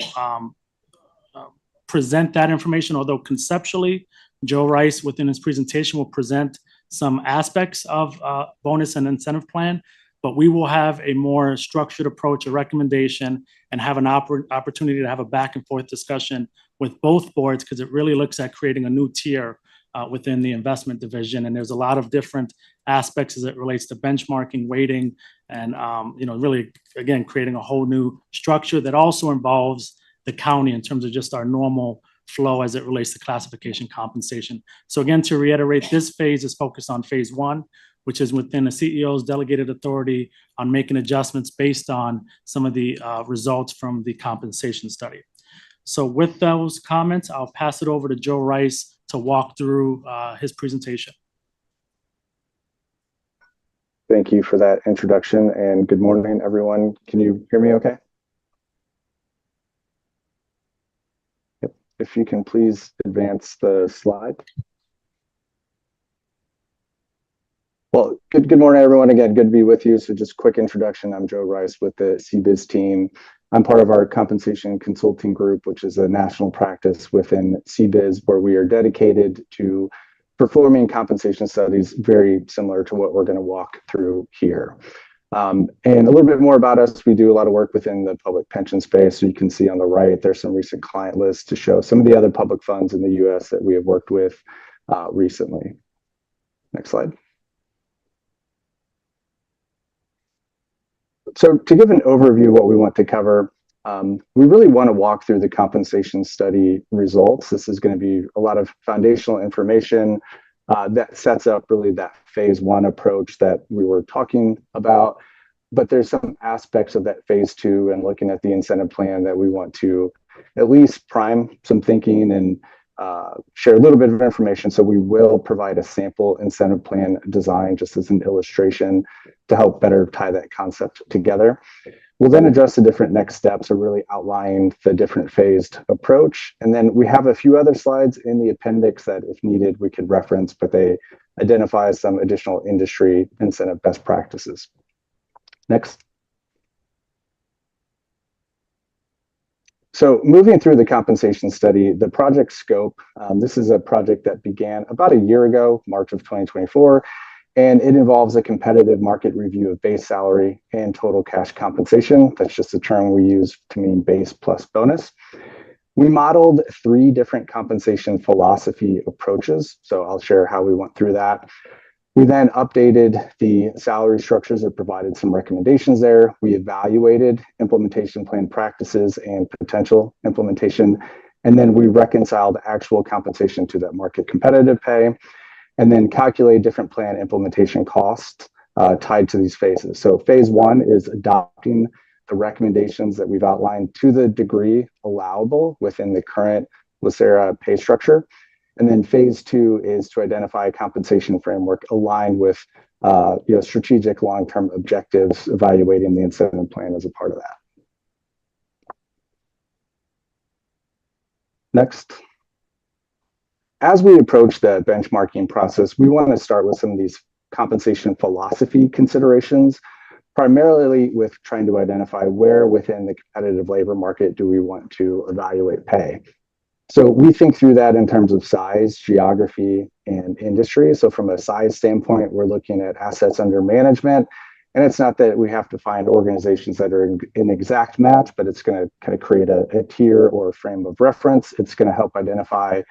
S9: present that information, although conceptually, Joe Rice within his presentation will present some aspects of bonus and incentive plan, but we will have a more structured approach, a recommendation, and have an opportunity to have a back and forth discussion with both boards, because it really looks at creating a new tier within the investment division. And there's a lot of different aspects as it relates to benchmarking, weighting, and really, again, creating a whole new structure that also involves the county in terms of just our normal flow as it relates to classification compensation. So again, to reiterate, this phase is focused on phase 1, which is within the CEO's delegated authority on making adjustments based on some of the results from the compensation study. So with those comments, I'll pass it over to Joe Rice to walk through his presentation.
S11: Thank you for that introduction, and good morning, everyone. Can you hear me okay? Yep. If you can please advance the slide. Well, good morning, everyone. Again, good to be with you. So just quick introduction. I'm Joe Rice with the CBIZ team. I'm part of our compensation consulting group, which is a national practice within CBIZ, where we are dedicated to performing compensation studies very similar to what we're going to walk through here. And a little bit more about us, we do a lot of work within the public pension space. So you can see on the right, there's some recent client lists to show some of the other public funds in the US that we have worked with recently. Next slide. So to give an overview of what we want to cover, we really want to walk through the compensation study results. This is going to be a lot of foundational information that sets up really that phase 1 approach that we were talking about. But there's some aspects of that phase 2 and looking at the incentive plan that we want to at least prime some thinking and share a little bit of information. So we will provide a sample incentive plan design just as an illustration to help better tie that concept together. We'll then address the different next steps or really outline the different phased approach. And then we have a few other slides in the appendix that if needed, we could reference, but they identify some additional industry incentive best practices. Next. So moving through the compensation study, the project scope, this is a project that began about a year ago, March of 2024, and it involves a competitive market review of base salary and total cash compensation. That's just a term we use to mean base plus bonus. We modeled 3 different compensation philosophy approaches. So I'll share how we went through that. We then updated the salary structures or provided some recommendations there. We evaluated implementation plan practices and potential implementation. And then we reconciled actual compensation to that market competitive pay, and then calculate different plan implementation costs tied to these phases. So phase 1 is adopting the recommendations that we've outlined to the degree allowable within the current LACERA pay structure. And then phase 2 is to identify a compensation framework aligned with strategic long-term objectives, evaluating the incentive plan as a part of that. Next. As we approach the benchmarking process, we want to start with some of these compensation philosophy considerations, primarily with trying to identify where within the competitive labor market do we want to evaluate pay. So we think through that in terms of size, geography, and industry. So from a size standpoint, we're looking at assets under management. And it's not that we have to find organizations that are an exact match, but it's going to kind of create a tier or a frame of reference. It's going to help identify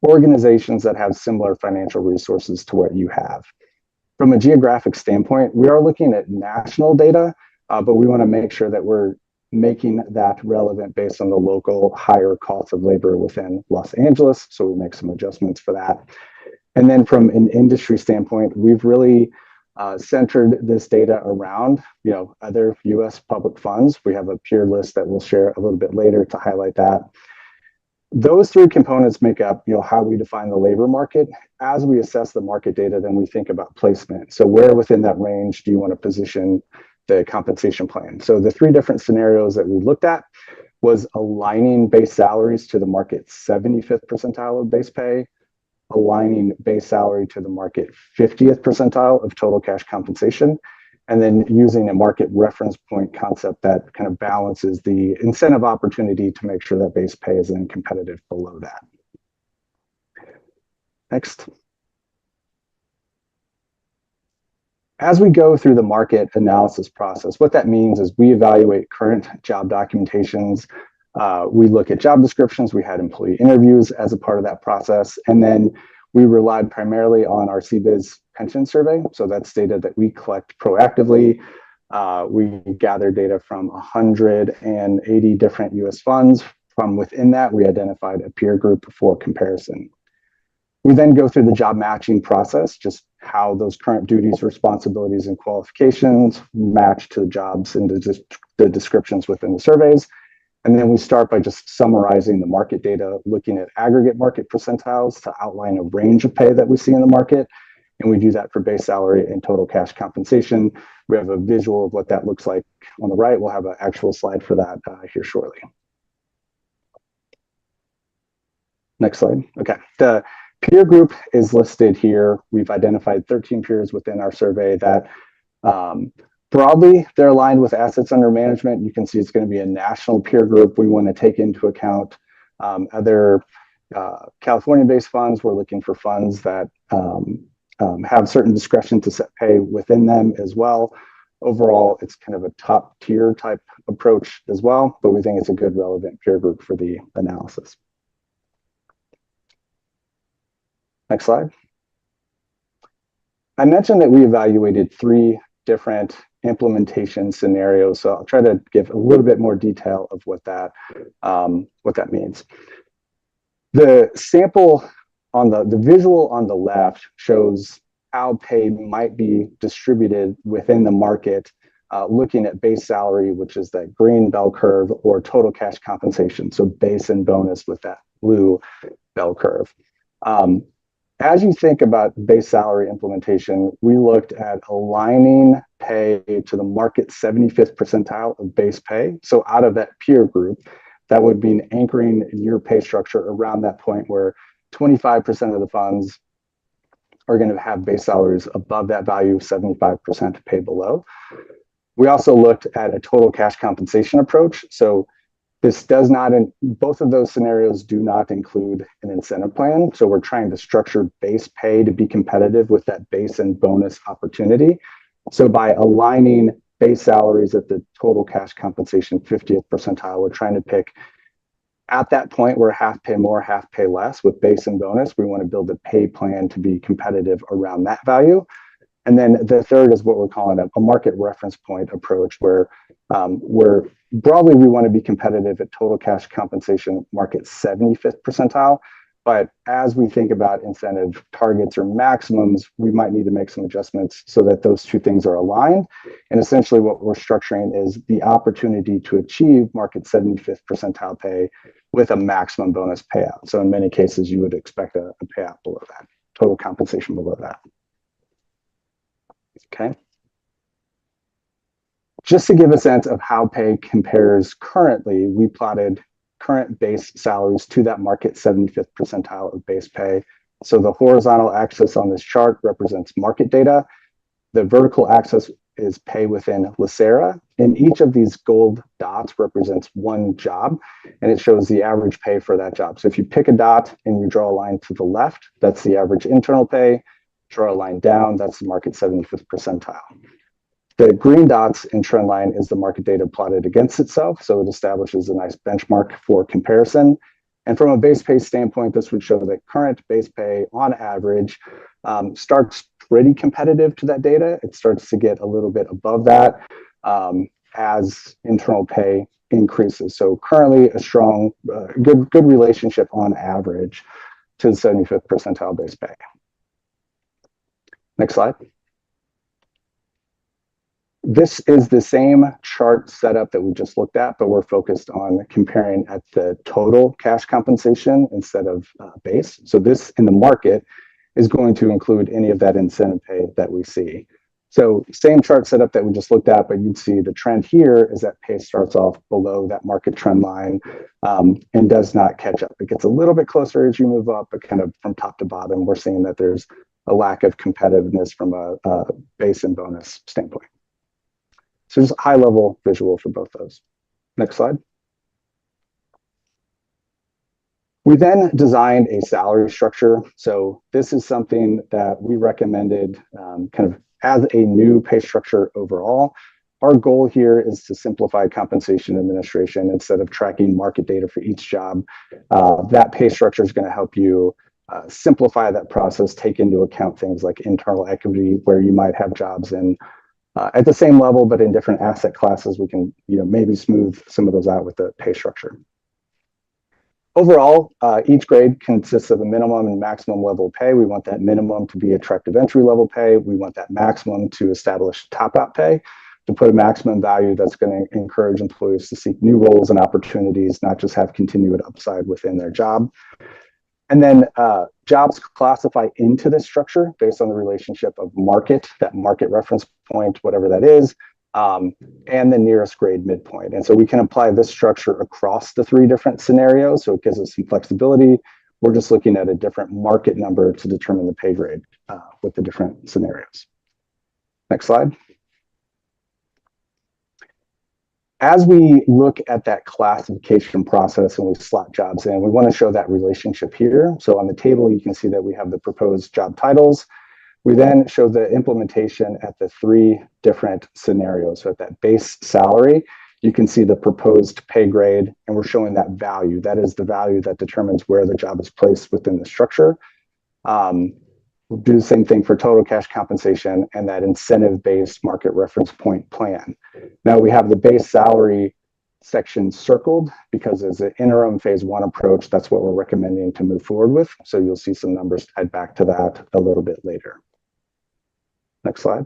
S11: organizations that have similar financial resources to what you have. From a geographic standpoint, we are looking at national data, but we want to make sure that we're making that relevant based on the local higher cost of labor within Los Angeles. So we make some adjustments for that. And then from an industry standpoint, we've really centered this data around, other U.S. public funds. We have a peer list that we'll share a little bit later to highlight that. Those 3 components make up, how we define the labor market. As we assess the market data, then we think about placement. So where within that range do you want to position the compensation plan? So the 3 different scenarios that we looked at was aligning base salaries to the market's 75th percentile of base pay, aligning base salary to the market 50th percentile of total cash compensation, and then using a market reference point concept that kind of balances the incentive opportunity to make sure that base pay is then competitive below that. Next. As we go through the market analysis process, what that means is we evaluate current job documentations. We look at job descriptions. We had employee interviews as a part of that process. And then we relied primarily on our CBIZ pension survey. So that's data that we collect proactively. We gather data from 180 different US funds. From within that, we identified a peer group for comparison. We then go through the job matching process, just how those current duties, responsibilities, and qualifications match to the jobs and the descriptions within the surveys. And then we start by just summarizing the market data, looking at aggregate market percentiles to outline a range of pay that we see in the market. And we do that for base salary and total cash compensation. We have a visual of what that looks like on the right. We'll have an actual slide for that here shortly. Next slide. Okay. The peer group is listed here. We've identified 13 peers within our survey that broadly, they're aligned with assets under management. You can see it's going to be a national peer group. We want to take into account other California-based funds. We're looking for funds that have certain discretion to set pay within them as well. Overall, it's kind of a top tier type approach as well, but we think it's a good relevant peer group for the analysis. Next slide. I mentioned that we evaluated 3 different implementation scenarios. So I'll try to give a little bit more detail of what that means. The sample on the visual on the left shows how pay might be distributed within the market, looking at base salary, which is that green bell curve, or total cash compensation, so base and bonus with that blue bell curve. As you think about base salary implementation, we looked at aligning pay to the market 75th percentile of base pay. So out of that peer group, that would mean anchoring your pay structure around that point where 25% of the funds are going to have base salaries above that value, 75% pay below. We also looked at a total cash compensation approach. So this does not, in both of those scenarios, do not include an incentive plan. So we're trying to structure base pay to be competitive with that base and bonus opportunity. So by aligning base salaries at the total cash compensation 50th percentile, we're trying to pick at that point where half pay more, half pay less with base and bonus. We want to build a pay plan to be competitive around that value. And then the third is what we're calling a market reference point approach, where broadly we want to be competitive at total cash compensation market 75th percentile. But as we think about incentive targets or maximums, we might need to make some adjustments so that those two things are aligned. And essentially what we're structuring is the opportunity to achieve market 75th percentile pay with a maximum bonus payout. So in many cases, you would expect a payout below that, total compensation below that. Okay. Just to give a sense of how pay compares currently, we plotted current base salaries to that market 75th percentile of base pay. So the horizontal axis on this chart represents market data. The vertical axis is pay within LACERA. And each of these gold dots represents one job, and it shows the average pay for that job. So if you pick a dot and you draw a line to the left, that's the average internal pay. Draw a line down, that's the market 75th percentile. The green dots in trend line is the market data plotted against itself, so it establishes a nice benchmark for comparison. And from a base pay standpoint, this would show that current base pay on average starts pretty competitive to that data. It starts to get a little bit above that as internal pay increases. So currently a strong, good relationship on average to the 75th percentile base pay. Next slide. This is the same chart setup that we just looked at, but we're focused on comparing at the total cash compensation instead of base. So this in the market is going to include any of that incentive pay that we see. So same chart setup that we just looked at, but you'd see the trend here is that pay starts off below that market trend line and does not catch up. It gets a little bit closer as you move up, but kind of from top to bottom, we're seeing that there's a lack of competitiveness from a base and bonus standpoint. So just high level visual for both those. Next slide. We then designed a salary structure. So this is something that we recommended kind of as a new pay structure overall. Our goal here is to simplify compensation administration instead of tracking market data for each job. That pay structure is going to help you simplify that process, take into account things like internal equity, where you might have jobs in at the same level, but in different asset classes. We can maybe smooth some of those out with the pay structure. Overall, each grade consists of a minimum and maximum level pay. We want that minimum to be attractive entry level pay. We want that maximum to establish top out pay, to put a maximum value that's going to encourage employees to seek new roles and opportunities, not just have continued upside within their job. And then jobs classify into this structure based on the relationship of market, that market reference point, whatever that is, and the nearest grade midpoint. And so we can apply this structure across the three different scenarios. So it gives us some flexibility. We're just looking at a different market number to determine the pay grade with the different scenarios. Next slide. As we look at that classification process and we slot jobs in, we want to show that relationship here. So on the table, you can see that we have the proposed job titles. We then show the implementation at the three different scenarios. So at that base salary, you can see the proposed pay grade, and we're showing that value. That is the value that determines where the job is placed within the structure. We'll do the same thing for total cash compensation and that incentive-based market reference point plan. Now we have the base salary section circled because as an interim phase one approach, that's what we're recommending to move forward with. So you'll see some numbers tied back to that a little bit later. Next slide.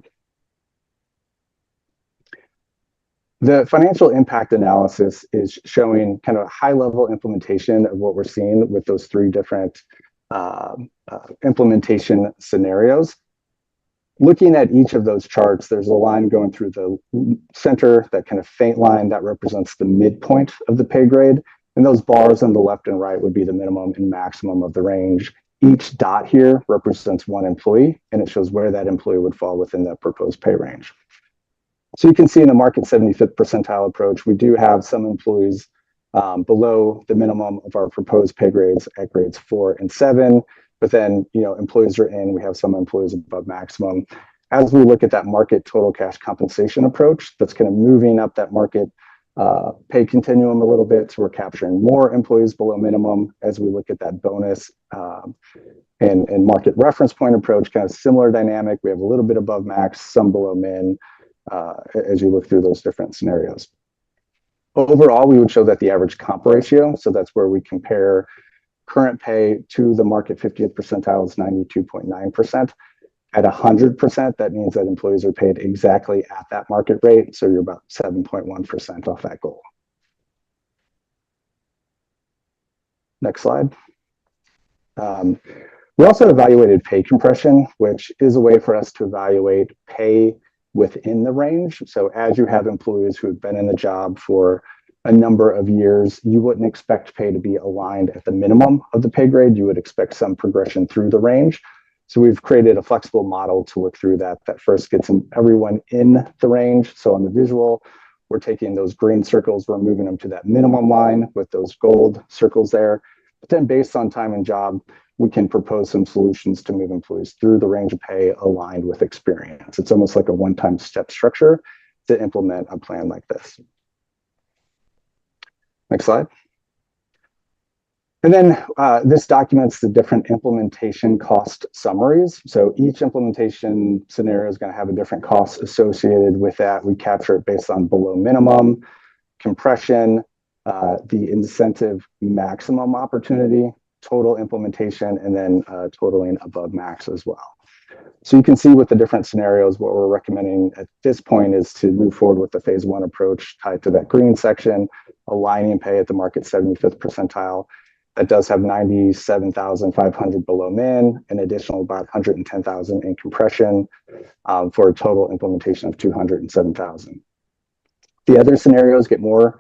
S11: The financial impact analysis is showing kind of a high-level implementation of what we're seeing with those three different implementation scenarios. looking at each of those charts, there's a line going through the center, that kind of faint line that represents the midpoint of the pay grade. And those bars on the left and right would be the minimum and maximum of the range. Each dot here represents one employee, and it shows where that employee would fall within that proposed pay range. So you can see in the market 75th percentile approach, we do have some employees below the minimum of our proposed pay grades at grades 4 and 7. But then, employees are in, we have some employees above maximum. As we look at that market total cash compensation approach, that's kind of moving up that market pay continuum a little bit. So we're capturing more employees below minimum as we look at that bonus and market reference point approach, kind of similar dynamic. We have a little bit above max, some below min as you look through those different scenarios. Overall, we would show that the average comp ratio, so that's where we compare current pay to the market 50th percentile, is 92.9%. At 100%, that means that employees are paid exactly at that market rate. So you're about 7.1% off that goal. Next slide. We also evaluated pay compression, which is a way for us to evaluate pay within the range. So as you have employees who have been in the job for a number of years, you wouldn't expect pay to be aligned at the minimum of the pay grade. You would expect some progression through the range. So we've created a flexible model to work through that first gets everyone in the range. So on the visual, we're taking those green circles, we're moving them to that minimum line with those gold circles there. But then based on time and job, we can propose some solutions to move employees through the range of pay aligned with experience. It's almost like a one-time step structure to implement a plan like this. Next slide. And then this documents the different implementation cost summaries. So each implementation scenario is going to have a different cost associated with that. We capture it based on below minimum, compression, the incentive maximum opportunity, total implementation, and then totaling above max as well. So you can see with the different scenarios, what we're recommending at this point is to move forward with the phase 1 approach tied to that green section, aligning pay at the market 75th percentile. That does have 97,500 below min, an additional about 110,000 in compression for a total implementation of 207,000. The other scenarios get more,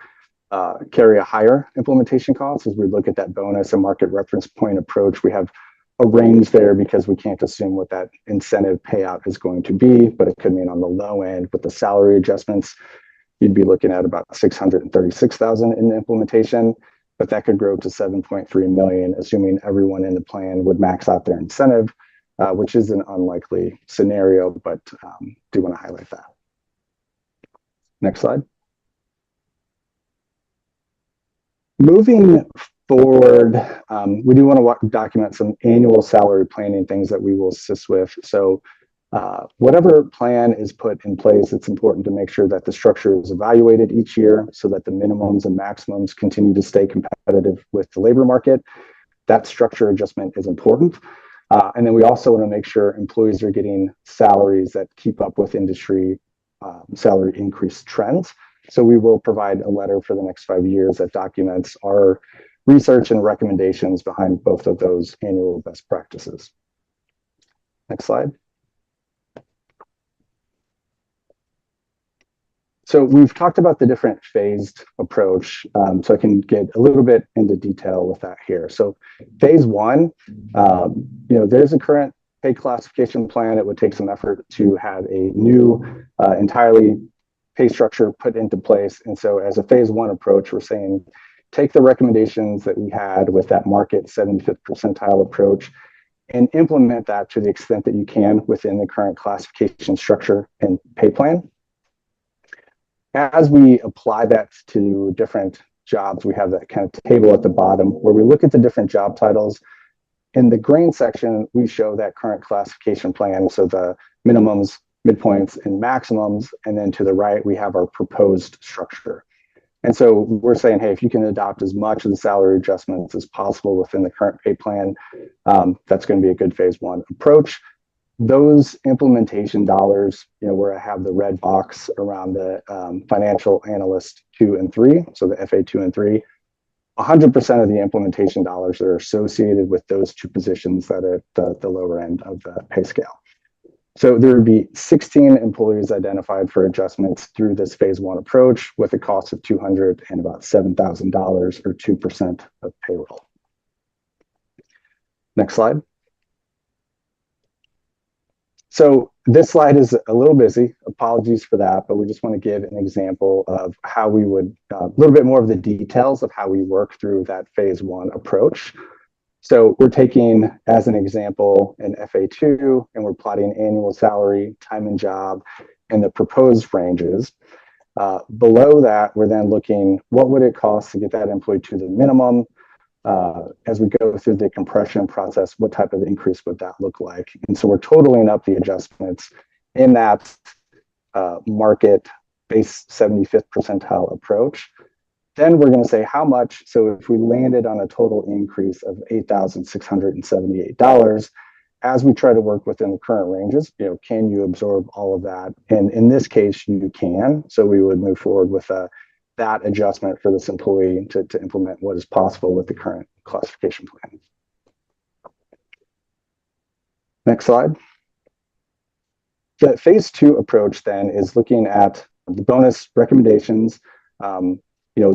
S11: carry a higher implementation cost. As we look at that bonus and market reference point approach, we have a range there because we can't assume what that incentive payout is going to be, but it could mean on the low end with the salary adjustments, you'd be looking at about 636,000 in the implementation, but that could grow to 7.3 million, assuming everyone in the plan would max out their incentive, which is an unlikely scenario, but do want to highlight that. Next slide. Moving forward, we do want to document some annual salary planning things that we will assist with. So whatever plan is put in place, it's important to make sure that the structure is evaluated each year so that the minimums and maximums continue to stay competitive with the labor market. That structure adjustment is important. And then we also want to make sure employees are getting salaries that keep up with industry salary increase trends. So we will provide a letter for the next 5 years that documents our research and recommendations behind both of those annual best practices. Next slide. So we've talked about the different phased approach, so I can get a little bit into detail with that here. So phase 1, there's a current pay classification plan. It would take some effort to have a new entirely pay structure put into place. And so as a phase 1 approach, we're saying, take the recommendations that we had with that market 75th percentile approach and implement that to the extent that you can within the current classification structure and pay plan. As we apply that to different jobs, we have that kind of table at the bottom where we look at the different job titles. In the green section, we show that current classification plan, so the minimums, midpoints, and maximums, and then to the right, we have our proposed structure. And so we're saying, hey, if you can adopt as much of the salary adjustments as possible within the current pay plan, that's going to be a good phase 1 approach. Those implementation dollars, where I have the red box around the financial analyst 2 and 3, so the FA 2 and 3, 100% of the implementation dollars are associated with those 2 positions that are at the lower end of the pay scale. So there would be 16 employees identified for adjustments through this phase one approach with a cost of $200 and about $7,000 or 2% of payroll. Next slide. So this slide is a little busy. Apologies for that, but we just want to give an example of how we would, a little bit more of the details of how we work through that phase one approach. So we're taking, as an example, an FA2, and we're plotting annual salary, time and job, and the proposed ranges. Below that, we're then looking, what would it cost to get that employee to the minimum? As we go through the compression process, what type of increase would that look like? And so we're totaling up the adjustments in that market base 75th percentile approach. Then we're going to say how much. So if we landed on a total increase of $8,678, as we try to work within the current ranges, can you absorb all of that? And in this case, you can. So we would move forward with that adjustment for this employee to implement what is possible with the current classification plan. Next slide. The phase two approach then is looking at the bonus recommendations.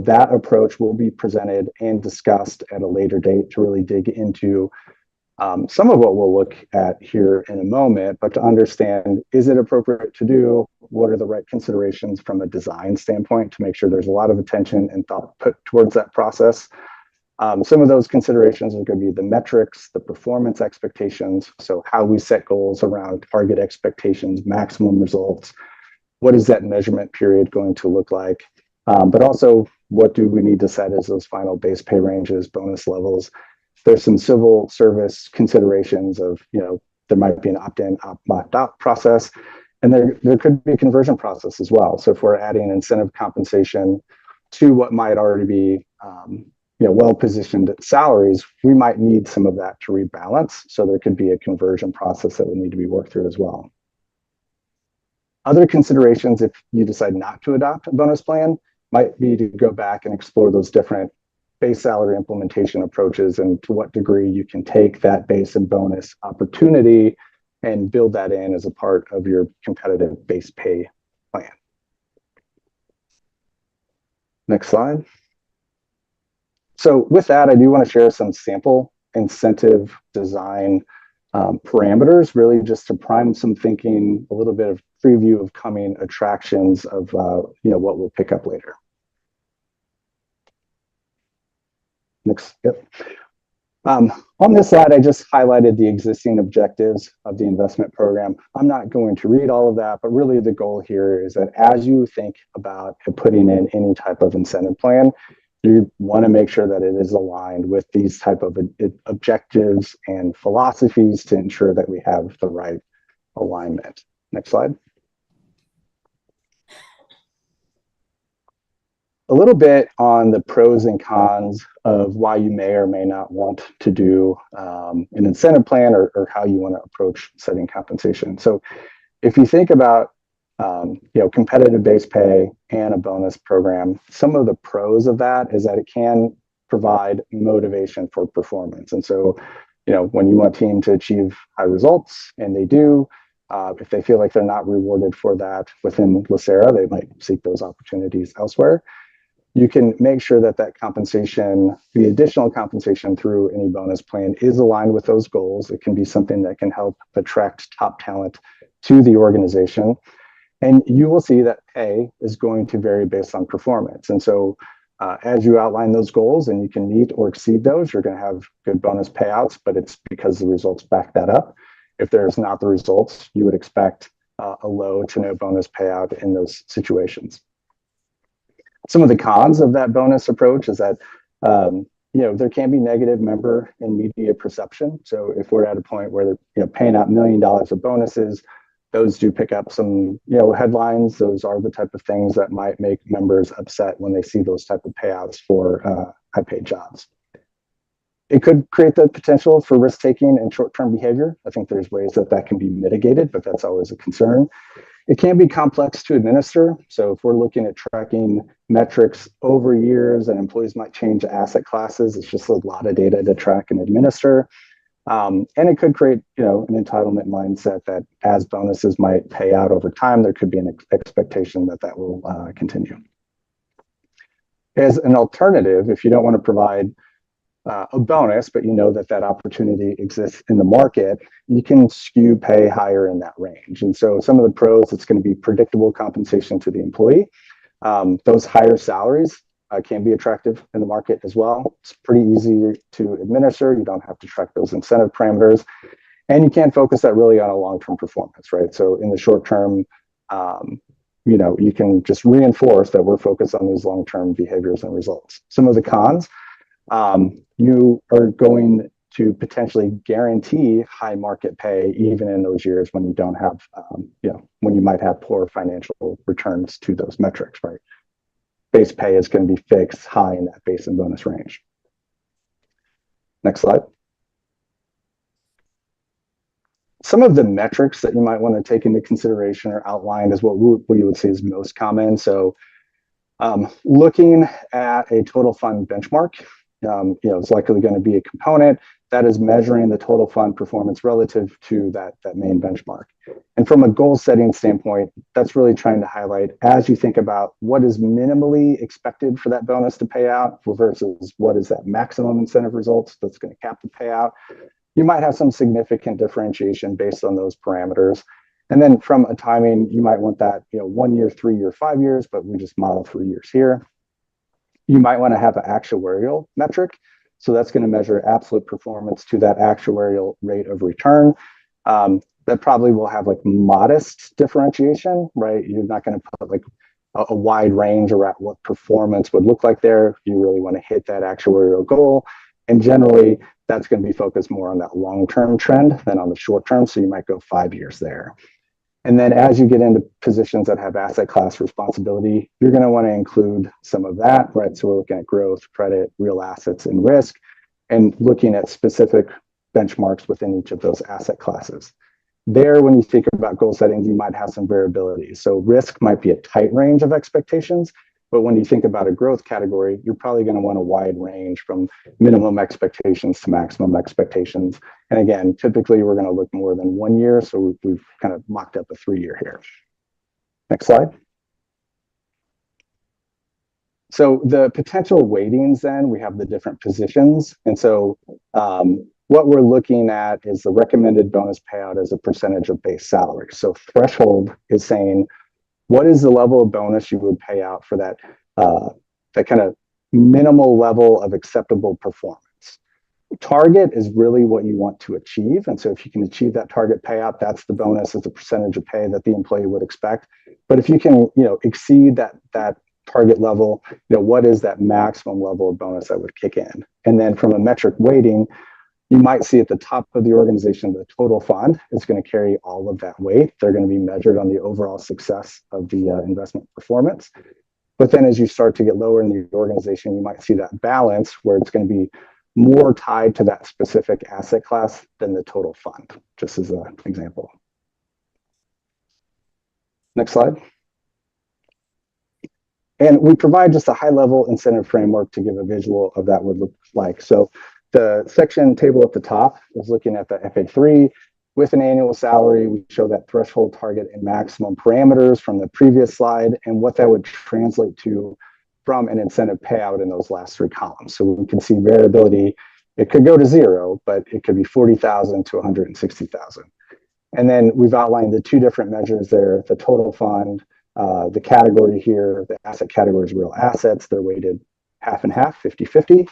S11: That approach will be presented and discussed at a later date to really dig into some of what we'll look at here in a moment, but to understand, is it appropriate to do? What are the right considerations from a design standpoint to make sure there's a lot of attention and thought put towards that process? Some of those considerations are going to be the metrics, the performance expectations, so how we set goals around target expectations, maximum results. What is that measurement period going to look like? But also, what do we need to set as those final base pay ranges, bonus levels? There's some civil service considerations of, there might be an opt-in, opt-out process, and there could be a conversion process as well. So if we're adding incentive compensation to what might already be, well-positioned salaries, we might need some of that to rebalance. So there could be a conversion process that would need to be worked through as well. Other considerations, if you decide not to adopt a bonus plan, might be to go back and explore those different base salary implementation approaches and to what degree you can take that base and bonus opportunity and build that in as a part of your competitive base pay plan. Next slide. So with that, I do want to share some sample incentive design parameters, really just to prime some thinking, a little bit of preview of coming attractions of what we'll pick up later. Next, yep. On this slide, I just highlighted the existing objectives of the investment program. I'm not going to read all of that, but really the goal here is that as you think about putting in any type of incentive plan, you want to make sure that it is aligned with these type of objectives and philosophies to ensure that we have the right alignment. Next slide. A little bit on the pros and cons of why you may or may not want to do an incentive plan or how you want to approach setting compensation. So if you think about competitive base pay and a bonus program, some of the pros of that is that it can provide motivation for performance. And so, when you want a team to achieve high results, and they do, if they feel like they're not rewarded for that within LACERA, they might seek those opportunities elsewhere. You can make sure that that compensation, the additional compensation through any bonus plan, is aligned with those goals. It can be something that can help attract top talent to the organization. And you will see that pay is going to vary based on performance. And so as you outline those goals and you can meet or exceed those, you're going to have good bonus payouts, but it's because the results back that up. If there's not the results, you would expect a low to no bonus payout in those situations. Some of the cons of that bonus approach is that there can be negative member and media perception. So if we're at a point where they're paying out $1 million of bonuses, those do pick up some headlines. Those are the type of things that might make members upset when they see those type of payouts for high-paid jobs. It could create the potential for risk-taking and short-term behavior. I think there's ways that can be mitigated, but that's always a concern. It can be complex to administer. So if we're looking at tracking metrics over years and employees might change asset classes, it's just a lot of data to track and administer. And it could create, an entitlement mindset that as bonuses might pay out over time, there could be an expectation that that will continue. As an alternative, if you don't want to provide a bonus, but you know that that opportunity exists in the market, you can skew pay higher in that range. And so some of the pros, it's going to be predictable compensation to the employee. Those higher salaries can be attractive in the market as well. It's pretty easy to administer. You don't have to track those incentive parameters. And you can focus that really on a long-term performance, right? So in the short term, you can just reinforce that we're focused on these long-term behaviors and results. Some of the cons, you are going to potentially guarantee high market pay even in those years when you don't have, when you might have poor financial returns to those metrics, right? Base pay is going to be fixed high in that base and bonus range. Next slide. Some of the metrics that you might want to take into consideration are outlined as what you would say is most common. So looking at a total fund benchmark, it's likely going to be a component that is measuring the total fund performance relative to that main benchmark. And from a goal setting standpoint, that's really trying to highlight as you think about what is minimally expected for that bonus to pay out versus what is that maximum incentive results that's going to cap the payout. You might have some significant differentiation based on those parameters. And then from a timing, you might want that 1 year, 3 year, 5 years, but we just model 3 years here. You might want to have an actuarial metric. So that's going to measure absolute performance to that actuarial rate of return. That probably will have like modest differentiation, right? You're not going to put like a wide range around what performance would look like there. You really want to hit that actuarial goal. And generally, that's going to be focused more on that long-term trend than on the short term. So you might go 5 years there. And then as you get into positions that have asset class responsibility, you're going to want to include some of that, right? So we're looking at growth, credit, real assets, and risk, and looking at specific benchmarks within each of those asset classes. There, when you think about goal setting, you might have some variability. So risk might be a tight range of expectations, but when you think about a growth category, you're probably going to want a wide range from minimum expectations to maximum expectations. And again, typically we're going to look more than 1 year. So we've kind of mocked up a 3 year here. Next slide. So the potential weightings then, we have the different positions. And so what we're looking at is the recommended bonus payout as a percentage of base salary. So threshold is saying, what is the level of bonus you would pay out for that, that kind of minimal level of acceptable performance? Target is really what you want to achieve. And so if you can achieve that target payout, that's the bonus as a percentage of pay that the employee would expect. But if you can, exceed that target level, what is that maximum level of bonus that would kick in? And then from a metric weighting, you might see at the top of the organization, the total fund is going to carry all of that weight. They're going to be measured on the overall success of the investment performance. But then as you start to get lower in the organization, you might see that balance where it's going to be more tied to that specific asset class than the total fund, just as an example. Next slide. And we provide just a high-level incentive framework to give a visual of that would look like. So the section table at the top is looking at the FA3 with an annual salary. We show that threshold, target, and maximum parameters from the previous slide and what that would translate to from an incentive payout in those last 3 columns. So we can see variability. It could go to 0, but it could be 40,000 to 160,000. And then we've outlined the 2 different measures there, the total fund, the category here, the asset category is real assets. They're weighted half and half, 50-50.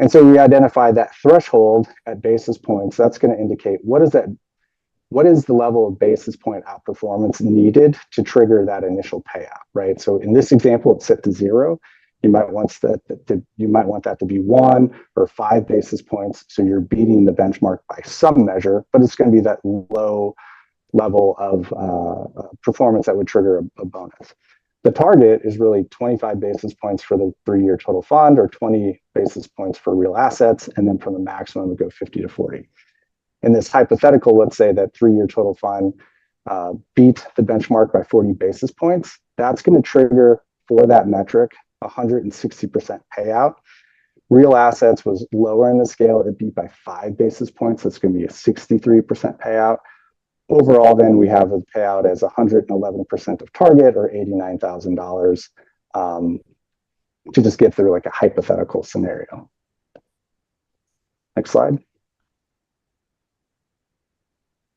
S11: And so we identify that threshold at basis points. That's going to indicate what is the level of basis point outperformance needed to trigger that initial payout, right? So in this example, it's set to 0. You might want that to be 1 or 5 basis points. So you're beating the benchmark by some measure, but it's going to be that low level of performance that would trigger a bonus. The target is really 25 basis points for the 3-year total fund or 20 basis points for real assets. And then from the maximum, we go 50 to 40. In this hypothetical, let's say that 3-year total fund beat the benchmark by 40 basis points. That's going to trigger for that metric 160% payout. Real assets was lower in the scale. It beat by 5 basis points. That's going to be a 63% payout. Overall, then we have a payout as 111% of target, or $89,000, to just get through like a hypothetical scenario. Next slide.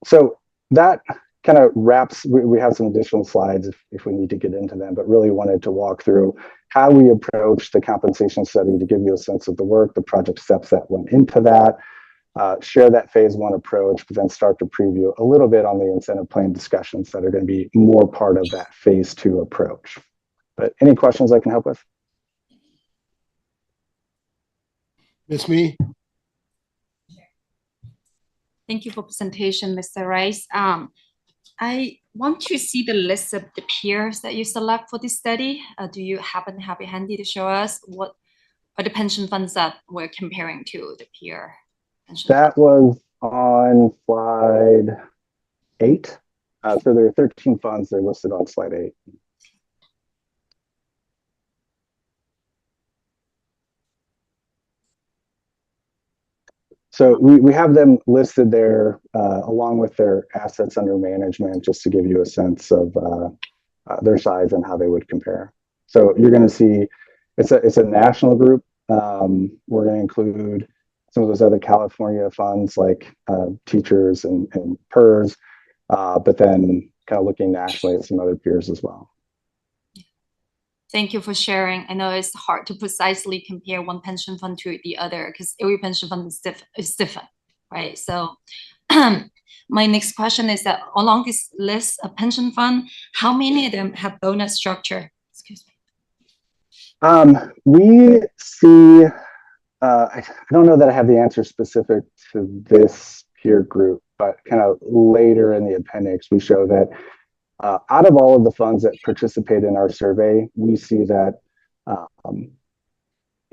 S11: So that kind of wraps, we have some additional slides if we need to get into them, but really wanted to walk through how we approach the compensation study to give you a sense of the work, the project steps that went into that, share that phase 1 approach, but then start to preview a little bit on the incentive plan discussions that are going to be more part of that phase 2 approach. But any questions I can help with?
S1: Miss me?
S7: Thank you for presentation, Mr. Rice. I want to see the list of the peers that you select for this study. Do you happen to have it handy to show us what are the pension funds that we're comparing to the peer pension
S11: That was on slide 8. So there are 13 funds. They're listed on slide 8. So we have them listed there along with their assets under management, just to give you a sense of their size and how they would compare. So you're going to see it's a national group. We're going to include some of those other California funds like teachers and PERS, but then kind of looking nationally at some other peers as well.
S7: Thank you for sharing. I know it's hard to precisely compare one pension fund to the other because every pension fund is different, right? So my next question is that along this list of pension fund, how many of them have bonus structure? Excuse me.
S11: We see, I don't know that I have the answer specific to this peer group, but kind of later in the appendix, we show that out of all of the funds that participate in our survey, we see that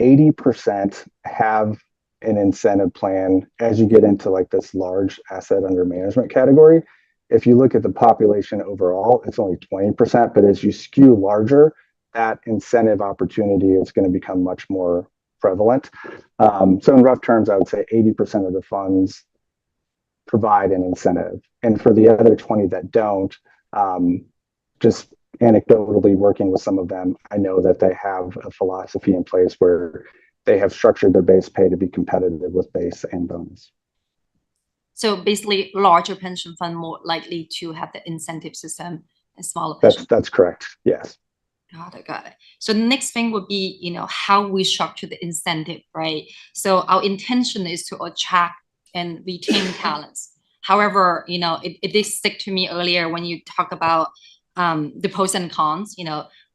S11: 80% have an incentive plan as you get into like this large asset under management category. If you look at the population overall, it's only 20%, but as you skew larger, that incentive opportunity is going to become much more prevalent. So in rough terms, I would say 80% of the funds provide an incentive. And for the other 20 that don't, just anecdotally working with some of them, I know that they have a philosophy in place where they have structured their base pay to be competitive with base and bonus.
S7: So basically, larger pension fund more likely to have the incentive system, and smaller pension.
S11: That's correct. Yes.
S7: Got it. So the next thing would be, how we structure the incentive, right? So our intention is to attract and retain talents. However, it did stick to me earlier when you talk about the pros and cons.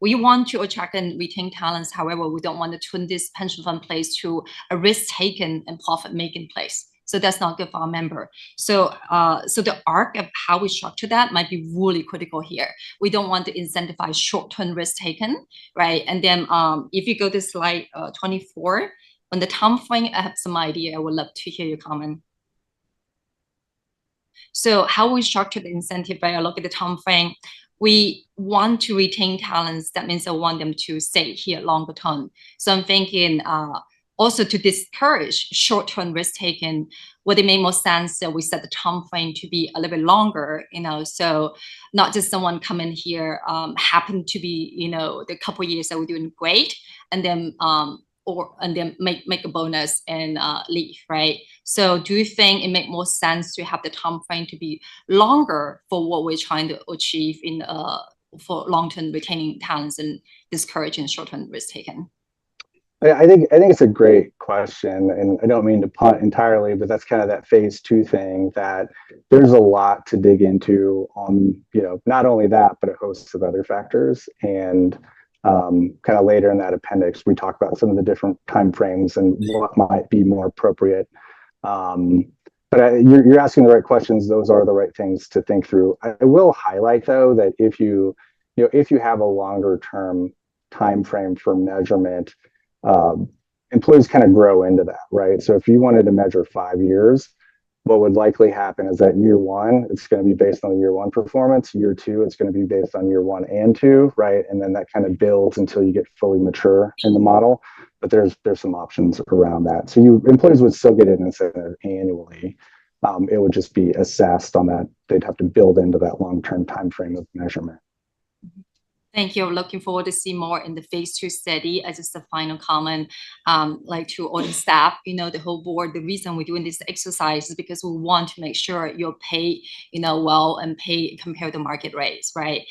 S7: We want to attract and retain talents. However, we don't want to turn this pension fund place to a risk-taken and profit-making place. So that's not good for our member. So the arc of how we structure that might be really critical here. We don't want to incentivize short-term risk taken, right? And then if you go to slide 24, on the time frame, I have some idea. I would love to hear your comment. So how we structure the incentive, right? I look at the time frame. We want to retain talents. That means I want them to stay here longer term. So I'm thinking also to discourage short-term risk taking, would it make more sense that we set the time frame to be a little bit longer, so not just someone come in here, happen to be, the couple of years that we're doing great, and then make a bonus and leave, right? So do you think it make more sense to have the time frame to be longer for what we're trying to achieve for long-term retaining talents and discouraging short-term risk taken?
S11: I think it's a great question, and I don't mean to punt entirely, but that's kind of that phase 2 thing that there's a lot to dig into on, not only that, but a host of other factors. And kind of later in that appendix, we talk about some of the different timeframes and what might be more appropriate. But you're asking the right questions. Those are the right things to think through. I will highlight, though, that if you have a longer term time frame for measurement, employees kind of grow into that, right? So if you wanted to measure 5 years, what would likely happen is that year one, it's going to be based on the year one performance. Year two, it's going to be based on year one and two, right? And then that kind of builds until you get fully mature in the model. But there's some options around that. So employees would still get an incentive annually. It would just be assessed on that. They'd have to build into that long-term time frame of measurement.
S7: Thank you. Looking forward to see more in the phase 2 study. As just a final comment, like to all the staff, the whole board, the reason we're doing this exercise is because we want to make sure you're paid, well and pay compared to market rates, right?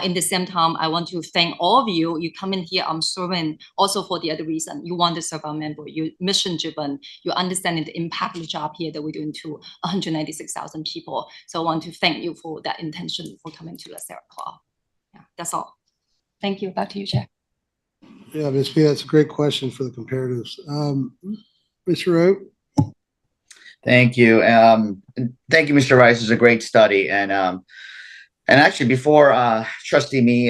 S7: In the same time, I want to thank all of you. You come in here, I'm serving also for the other reason. You want to serve our member, you're mission driven, you're understanding the impact of the job here that we're doing to 196,000 people. So I want to thank you for that intention for coming to LACERA Club. Yeah, that's all. Thank you. Back to you, Chair.
S1: Yeah, Ms. P, that's a great question for the comparatives. Mr. Rowe?
S4: Thank you. Thank you, Mr. Rice. It's a great study. And actually, before Trustee Me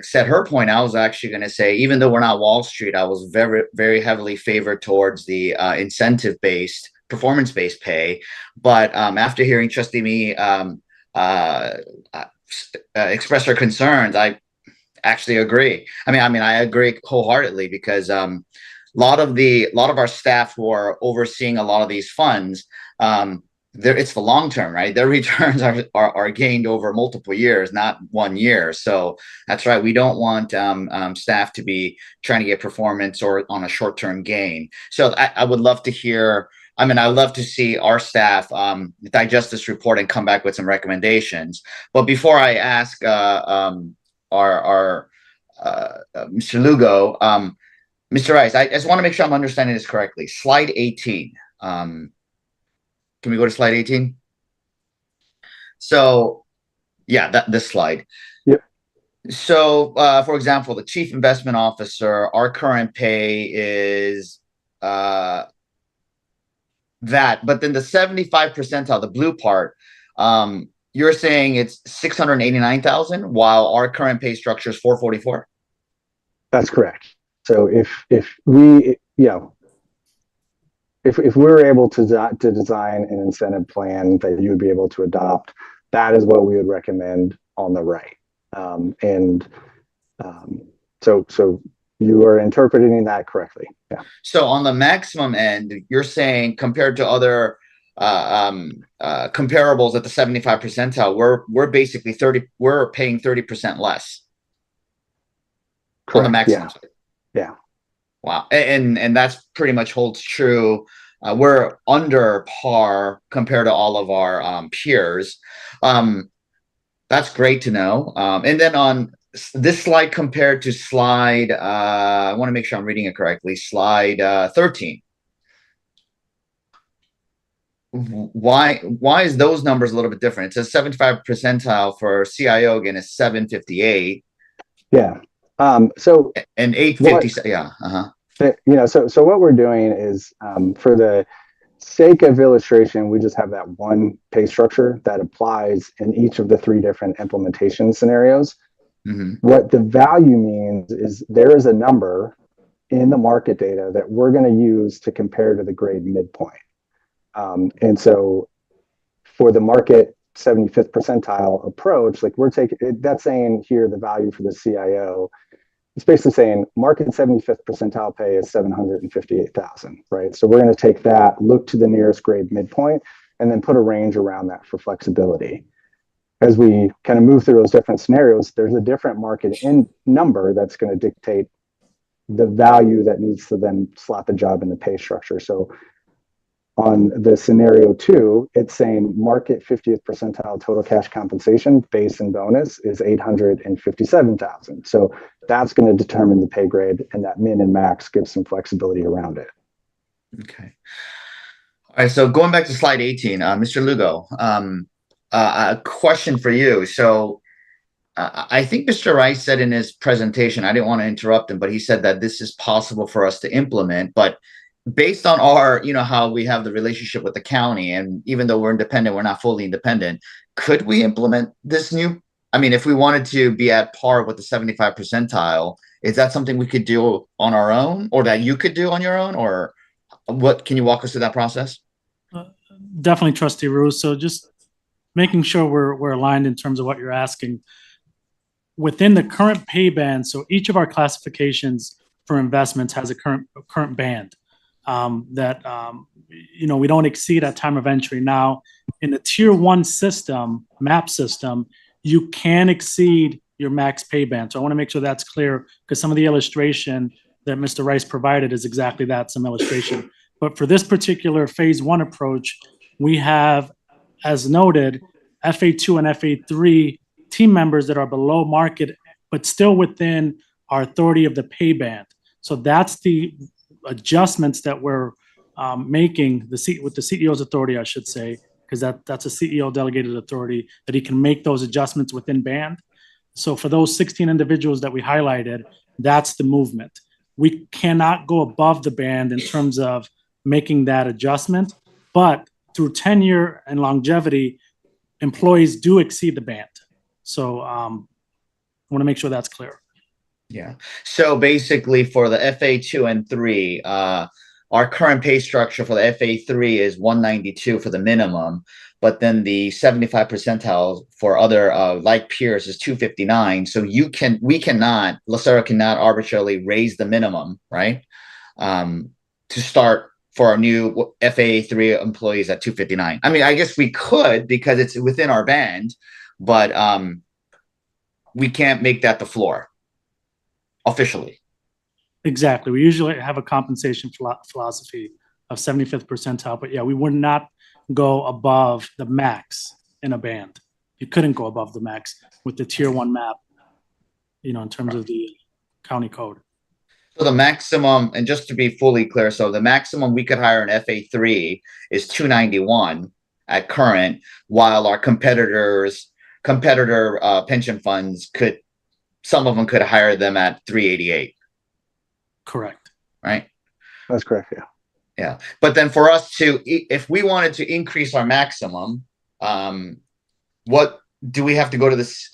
S4: said her point, I was actually going to say, even though we're not Wall Street, I was very, very heavily favored towards the incentive-based, performance-based pay. But after hearing Trustee Me express her concerns, I actually agree. I mean, I agree wholeheartedly because a lot of our staff who are overseeing a lot of these funds, it's the long term, right? Their returns are gained over multiple years, not 1 year. So that's right. We don't want staff to be trying to get performance or on a short term gain. So I would love to hear. I mean, I'd love to see our staff digest this report and come back with some recommendations. But before I ask our Mr. Lugo, Mr. Rice, I just want to make sure I'm understanding this correctly. Slide 18. Can we go to slide 18? So, yeah, this slide.
S11: Yep.
S4: So, for example, the chief investment officer, our current pay is that, but then the 75 percentile, the blue part, you're saying it's 689,000 while our current pay structure is 444.
S11: That's correct. So if we were able to design an incentive plan that you would be able to adopt, that is what we would recommend on the right. So you are interpreting that correctly. Yeah.
S4: So on the maximum end, you're saying compared to other comparables at the 75 percentile, we're basically we're paying 30% less.
S11: Correct.
S4: On the maximum.
S11: Yeah.
S4: Wow. And that's pretty much holds true. We're under par compared to all of our peers. That's great to know. And then on this slide compared to slide, I want to make sure I'm reading it correctly, slide 13. Why is those numbers a little bit different? It says 75 percentile for CIO, again, is 758.
S11: Yeah.
S4: So and 850. Yeah.
S11: So what we're doing is for the sake of illustration, we just have that one pay structure that applies in each of the 3 different implementation scenarios.
S4: Mm-hmm.
S11: What the value means is there is a number in the market data that we're going to use to compare to the grade midpoint. And so for the market 75th percentile approach, like that's saying here the value for the CIO, it's basically saying market 75th percentile pay is 758,000, right? So we're going to take that, look to the nearest grade midpoint, and then put a range around that for flexibility. As we kind of move through those different scenarios, there's a different market number that's going to dictate the value that needs to then slot the job in the pay structure. So on the scenario 2, it's saying market 50th percentile total cash compensation base and bonus is 857,000. So that's going to determine the pay grade, and that min and max gives some flexibility around it.
S4: Okay. All right. So going back to slide 18, Mr. Lugo, a question for you. So I think Mr. Rice said in his presentation, I didn't want to interrupt him, but he said that this is possible for us to implement, but based on our, how we have the relationship with the county, and even though we're independent, we're not fully independent, could we implement this new? I mean, if we wanted to be at par with the 75 percentile, is that something we could do on our own, or that you could do on your own, or what? Can you walk us through that process?
S9: Definitely, Trustee Russo. Just making sure we're aligned in terms of what you're asking. Within the current pay band, so each of our classifications for investments has a current band that we don't exceed at time of entry. Now, in the tier 1 system, map system, you can exceed your max pay band. So I want to make sure that's clear, because some of the illustration that Mr. Rice provided is exactly that, some illustration. But for this particular phase 1 approach, we have, as noted, FA2 and FA3 team members that are below market, but still within our authority of the pay band. So that's the adjustments that we're making with the CEO's authority, I should say, because that's a CEO delegated authority that he can make those adjustments within band. So for those 16 individuals that we highlighted, that's the movement. We cannot go above the band in terms of making that adjustment, but through tenure and longevity, employees do exceed the band. So I want to make sure that's clear.
S4: Yeah. So basically for the FA2 and 3, our current pay structure for the FA3 is 192 for the minimum, but then the 75 percentile for other like peers is 259. So LACERA cannot arbitrarily raise the minimum, right? To start for our new FA3 employees at 259. I mean, I guess we could because it's within our band, but we can't make that the floor officially.
S9: Exactly. We usually have a compensation philosophy of 75th percentile, but yeah, we would not go above the max in a band. You couldn't go above the max with the tier 1 map, in terms of the county code.
S4: So the maximum, and just to be fully clear, so the maximum we could hire an FA3 is 291 at current, while our competitor pension funds some of them could hire them at 388.
S9: Correct.
S4: Right?
S11: That's correct, yeah.
S4: Yeah. But then for us if we wanted to increase our maximum, what do we have to go to this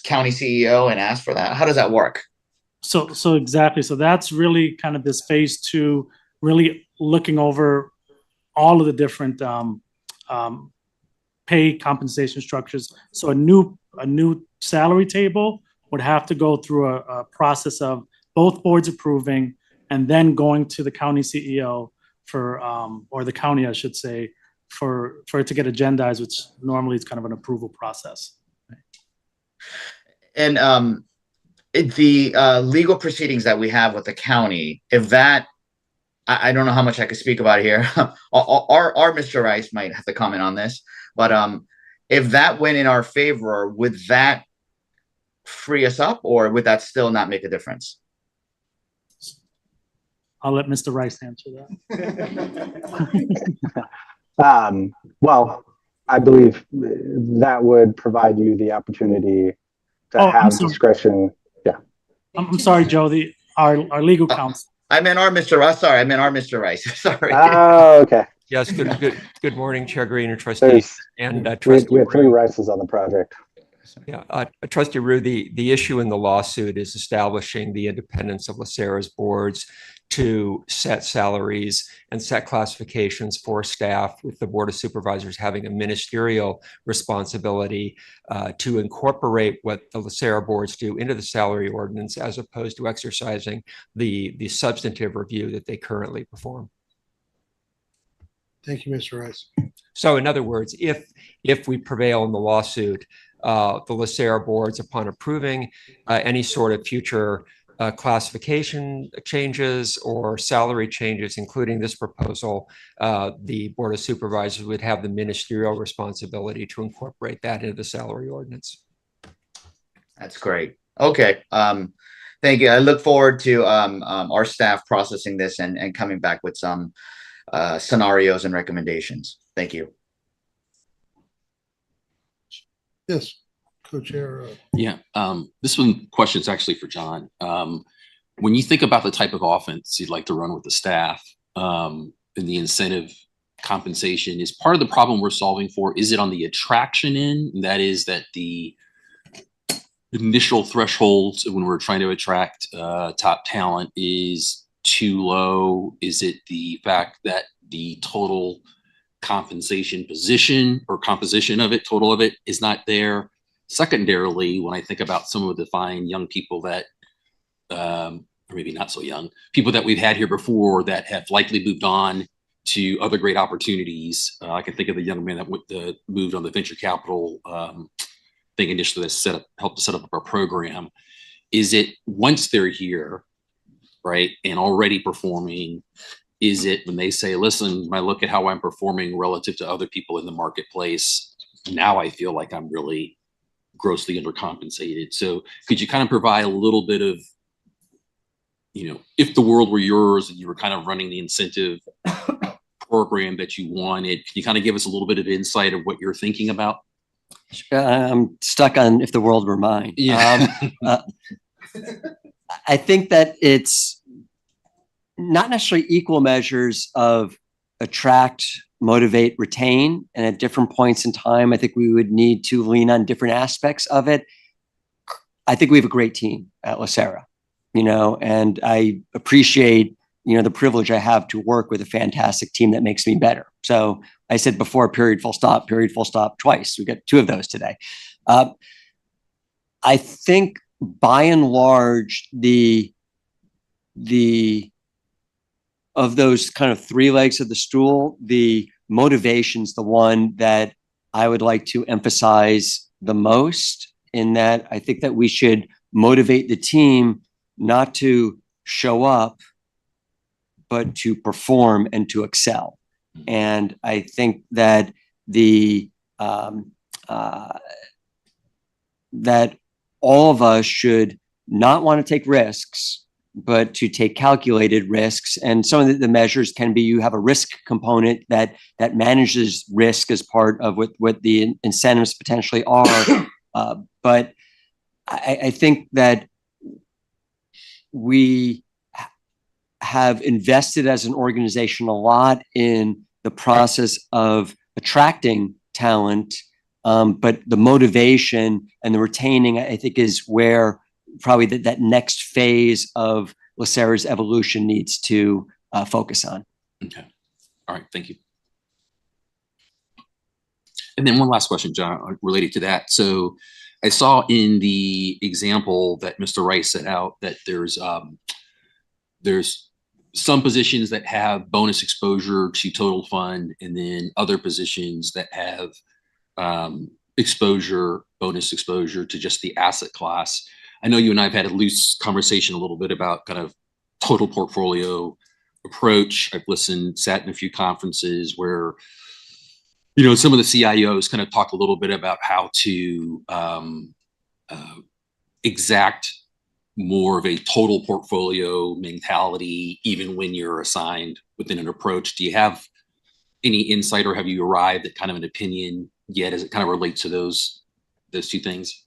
S4: county CEO and ask for that? How does that work?
S9: So exactly. So that's really kind of this phase 2, really looking over all of the different pay compensation structures. So a new salary table would have to go through a process of both boards approving and then going to the county CEO or the county, I should say, for it to get agendized, which normally is kind of an approval process.
S4: And the legal proceedings that we have with the county, if that, I don't know how much I could speak about here. Our Mr. Rice might have to comment on this, but if that went in our favor, would that free us up, or would that still not make a difference?
S9: I'll let Mr. Rice answer
S11: that. Well, I believe that would provide you the opportunity to have discretion. Yeah.
S9: I'm sorry, Joe, our legal counsel.
S4: I meant our Mr. Rice. Sorry, I meant our Mr. Rice. Sorry.
S11: Oh, okay.
S12: Yes, good morning, Chair Green and trustees. And
S11: Trustee we have 3 Rices on the project.
S12: Yeah, Trustee Rue, the issue in the lawsuit is establishing the independence of LACERA's boards to set salaries and set classifications for staff, with the Board of Supervisors having a ministerial responsibility to incorporate what the LACERA boards do into the salary ordinance, as opposed to exercising the substantive review that they currently perform.
S1: Thank you, Mr. Rice.
S12: So in other words, if we prevail in the lawsuit, the LACERA boards, upon approving any sort of future classification changes or salary changes, including this proposal, the Board of Supervisors would have the ministerial responsibility to incorporate that into the salary ordinance.
S4: That's great. Okay. Thank you. I look forward to our staff processing this and coming back with some scenarios and recommendations. Thank you.
S1: Yes, Co-Chair.
S13: Yeah, this question is actually for John. When you think about the type of offense you'd like to run with the staff, and the incentive compensation, is part of the problem we're solving for, is it on the attraction end? That is, that the initial thresholds when we're trying to attract top talent is too low? Is it the fact that the total compensation position or composition of it, total of it, is not there. Secondarily, when I think about some of the fine young people that, or maybe not so young, people that we've had here before that have likely moved on to other great opportunities. I can think of the young man that moved on the venture capital thing initially that helped to set up our program. Is it once they're here, right, and already performing, is it when they say, listen, when I look at how I'm performing relative to other people in the marketplace, now I feel like I'm really grossly undercompensated. So could you kind of provide a little bit of, you know, if the world were yours and you were kind of running the incentive program that you wanted, can you kind of give us a little bit of insight of what you're thinking about?
S5: I'm stuck on if the world were mine.
S13: Yeah.
S5: I think that it's not necessarily equal measures of attract, motivate, retain. And at different points in time, I think we would need to lean on different aspects of it. I think we have a great team at LACERA, you know, and I appreciate, you know, the privilege I have to work with a fantastic team that makes me better. So I said before, period, full stop, twice. We got 2 of those today. I think by and large, of those kind of 3 legs of the stool, the motivation's the one that I would like to emphasize the most, in that I think that we should motivate the team not to show up, but to perform and to excel. And I think that that all of us should not want to take risks, but to take calculated risks. And some of the measures can be, you have a risk component that manages risk as part of what the incentives potentially are. But I think that we have invested as an organization a lot in the process of attracting talent, but the motivation and the retaining, I think, is where probably that next phase of LACERA's evolution needs to focus on.
S13: Okay. All right. Thank you. And then one last question, John, related to that. So I saw in the example that Mr. Rice set out that there's some positions that have bonus exposure to total fund, and then other positions that have bonus exposure to just the asset class. I know you and I have had a loose conversation a little bit about kind of total portfolio approach. I've sat in a few conferences where, you know, some of the CIOs kind of talk a little bit about how to exact more of a total portfolio mentality, even when you're assigned within an approach. Do you have any insight, or have you arrived at kind of an opinion yet as it kind of relates to those 2 things?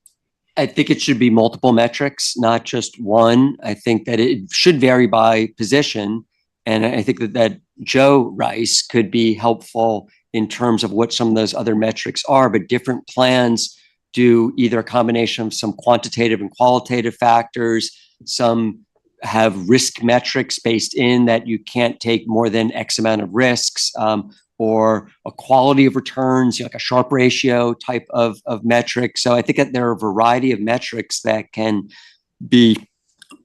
S5: I think it should be multiple metrics, not just one. I think that it should vary by position. And I think that Joe Rice could be helpful in terms of what some of those other metrics are, but different plans do either a combination of some quantitative and qualitative factors. Some have risk metrics based in that you can't take more than X amount of risks, or a quality of returns, you know, like a Sharpe ratio type of metric. So I think that there are a variety of metrics that can be,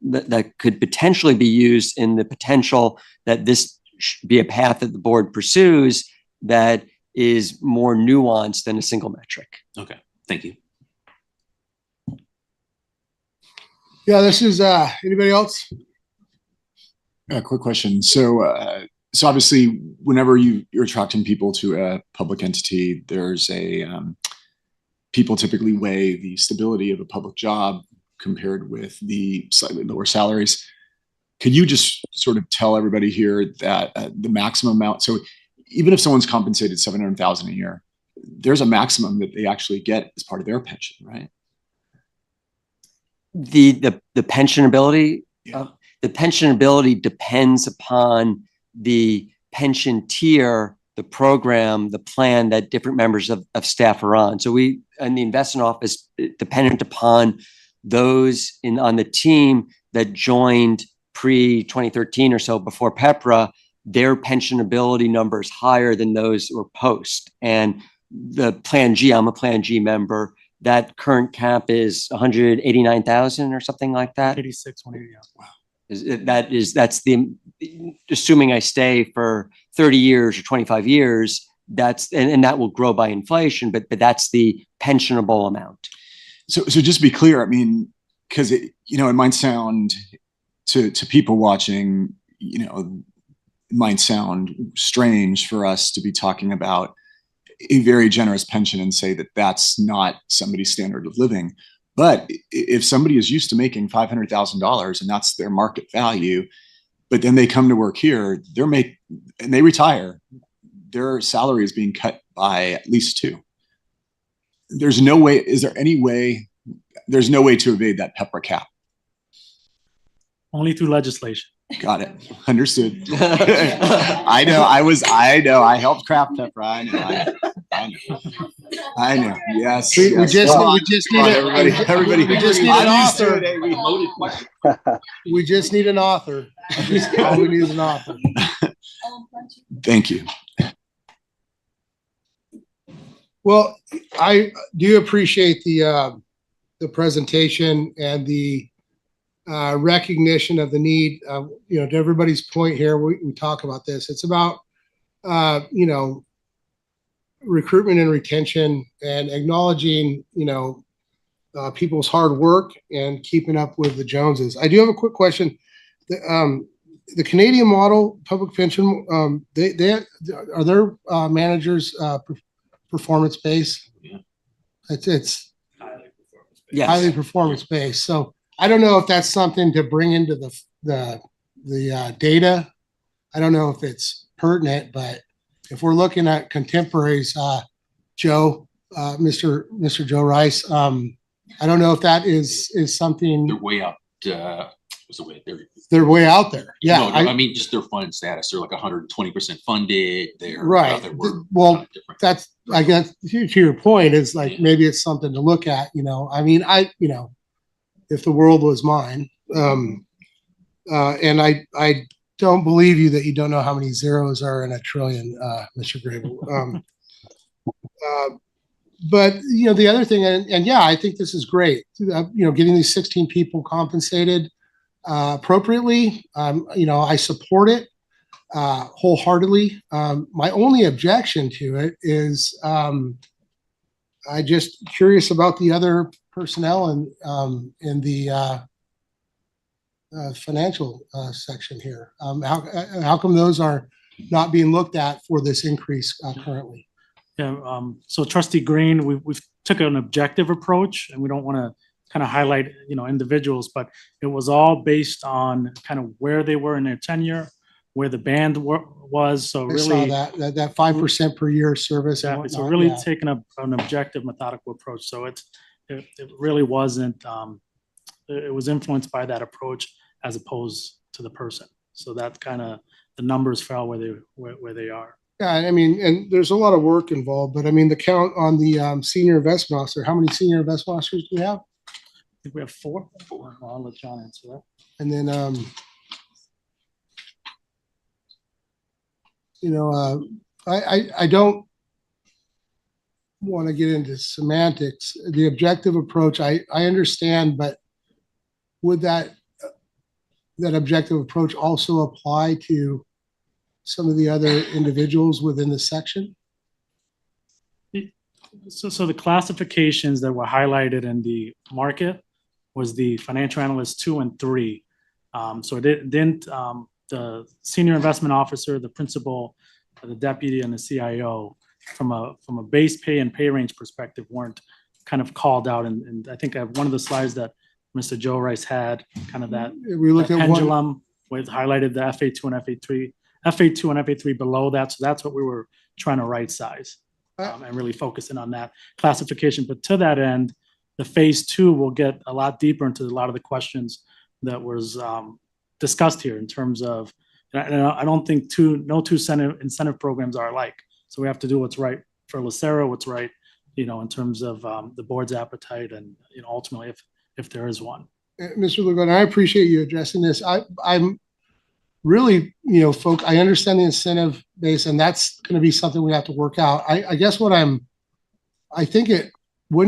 S5: that could potentially be used in the potential that this be a path that the board pursues that is more nuanced than a single metric.
S13: Okay, thank you.
S1: Yeah, this is, anybody else?
S14: A quick question. So obviously, whenever you're attracting people to a public entity, there's people typically weigh the stability of a public job compared with the slightly lower salaries. Could you just sort of tell everybody here that the maximum amount, so even if someone's compensated $700,000 a year, there's a maximum that they actually get as part of their pension, right?
S5: The pensionability,
S14: Yeah.
S5: The pensionability depends upon the pension tier, the program, the plan that different members of staff are on. So we, in the investment office, dependent upon those on the team that joined pre-2013 or so, before PEPRA, their pensionability number is higher than those who are post. And the Plan G, I'm a Plan G member, that current cap is 189,000 or something like that.
S9: 86, 180.
S5: That's the, assuming I stay for 30 years or 25 years, and that will grow by inflation, but that's the pensionable amount.
S14: So just to be clear, I mean, because it might sound to people watching, it might sound strange for us to be talking about a very generous pension and say that that's not somebody's standard of living. But if somebody is used to making $500,000 and that's their market value, but then they come to work here, and they retire, their salary is being cut by at least 2. There's no way. Is there any way? There's no way to evade that PEPRA cap.
S9: Only through legislation.
S14: Got it. Understood. I know. I helped craft PEPRA. I know. Yes.
S1: We
S14: yes.
S1: just
S14: Come on,
S1: need
S14: everybody.
S1: we just need an author. We just need an author. All we need is an author.
S14: Thank you.
S1: Well, I do appreciate the presentation and the recognition of the need. To everybody's point here, we talk about this. It's about recruitment and retention and acknowledging people's hard work and keeping up with the Joneses. I do have a quick question. The Canadian model public pension, they are their managers performance based?
S13: Yeah.
S1: It's
S5: Yes.
S1: highly performance based. So I don't know if that's something to bring into the data. I don't know if it's pertinent, but if we're looking at contemporaries, Mr. Joe Rice, I don't know if that is something.
S13: They're way up. What's the way?
S1: They're way out there. Yeah.
S13: No, I mean, just their fund status. They're like 120% funded. They're
S1: right. Well, that's, I guess, to your point, is like, maybe it's something to look at. I mean, if the world was mine, and I don't believe you that you don't know how many zeros are in a trillion, Mr. Grable. But the other thing, and yeah, I think this is great. Getting these 16 people compensated appropriately. I support it wholeheartedly. My only objection to it is I just curious about the other personnel in the financial section here. How come those are not being looked at for this increase currently?
S9: Yeah. So Trustee Green, we've took an objective approach, and we don't want to kind of highlight individuals, but it was all based on kind of where they were in their tenure, where the band was. So really,
S1: I saw that 5% per year service.
S9: Exactly. So really taking an objective, methodical approach. So it really wasn't. It was influenced by that approach as opposed to the person. So that kind of the numbers fell where they are.
S1: Yeah, I mean, and there's a lot of work involved, but I mean, the count on the senior investment officer. How many senior investment officers do we have?
S9: I think we have 4. Well, I'll let John answer that.
S1: And then, I don't want to get into semantics. The objective approach, I understand, but would that objective approach also apply to some of the other individuals within the section?
S9: So the classifications that were highlighted in the market was the financial analyst 2 and 3. So it didn't the senior investment officer, the principal, the deputy, and the CIO from a base pay and pay range perspective weren't kind of called out. And I think I have one of the slides that Mr. Joe Rice had, kind of that
S1: we look at
S9: pendulum with highlighted the FA2 and FA3. FA2 and FA3 below that. So that's what we were trying to right size and really focusing on that classification. But to that end, the phase 2 will get a lot deeper into a lot of the questions that was discussed here in terms of, and I don't think no two incentive programs are alike. So we have to do what's right for LACERA, what's right, in terms of the board's appetite and, ultimately if there is one.
S1: Mr. Lugo, I appreciate you addressing this. I'm really, folk, I understand the incentive base, and that's going to be something we have to work out. I guess wouldn't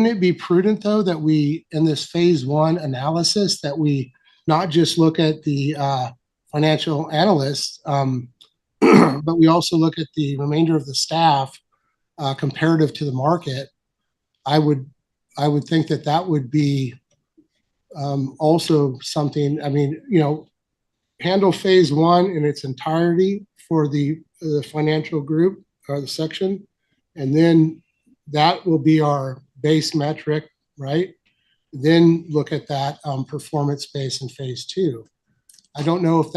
S1: it be prudent though that we, in this phase one analysis, that we not just look at the financial analysts, but we also look at the remainder of the staff comparative to the market. I would think that would be also something. I mean, handle phase one in its entirety for the financial group or the section, and then that will be our base metric, right? Then look at that performance base in phase two. I don't know if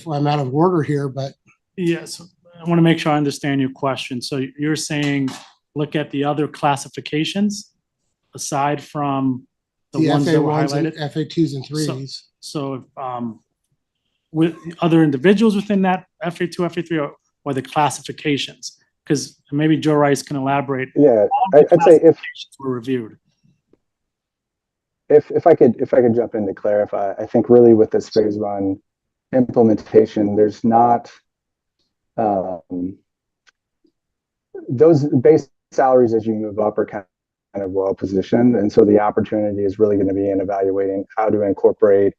S1: I'm out of order here, but
S9: yes, I want to make sure I understand your question. So you're saying look at the other classifications aside from the ones that were highlighted?
S1: FA2s and 3s.
S9: So with other individuals within that FA2, FA3, or the classifications? Because maybe Joe Rice can elaborate.
S11: Yeah, I'd say if
S9: were reviewed.
S11: If I could jump in to clarify, I think really with this phase one implementation, there's not those base salaries as you move up are kind of well positioned, and so the opportunity is really going to be in evaluating how to incorporate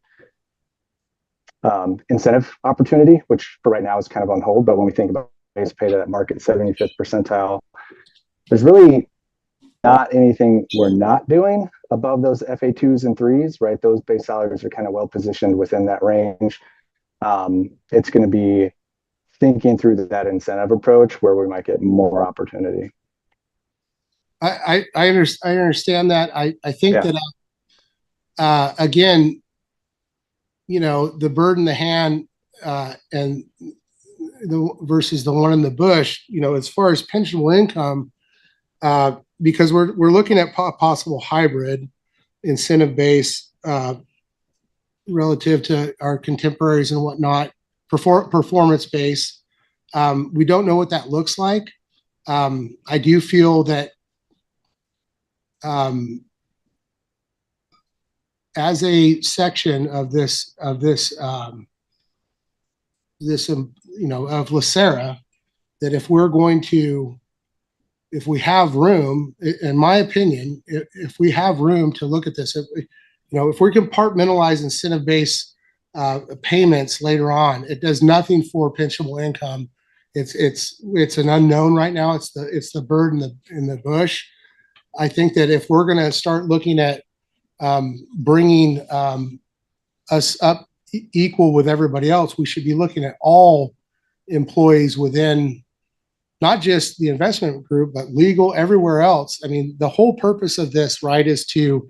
S11: incentive opportunity, which for right now is kind of on hold. But when we think about base pay to that market 75th percentile, there's really not anything we're not doing above those FA2s and 3s, right? Those base salaries are kind of well positioned within that range. It's going to be thinking through that incentive approach where we might get more opportunity.
S1: I understand that. I think that again, the bird in the hand and versus the one in the bush, as far as pensionable income, because we're looking at possible hybrid incentive base relative to our contemporaries and whatnot, performance base. We don't know what that looks like. I do feel that as a section of LACERA, that if we have room, in my opinion, if we have room to look at this, if we compartmentalize incentive-based payments later on, it does nothing for pensionable income. It's an unknown right now. It's the bird in the bush. I think that if we're going to start looking at bringing us up equal with everybody else, we should be looking at all employees within not just the investment group, but legal, everywhere else. I mean, the whole purpose of this, right, is to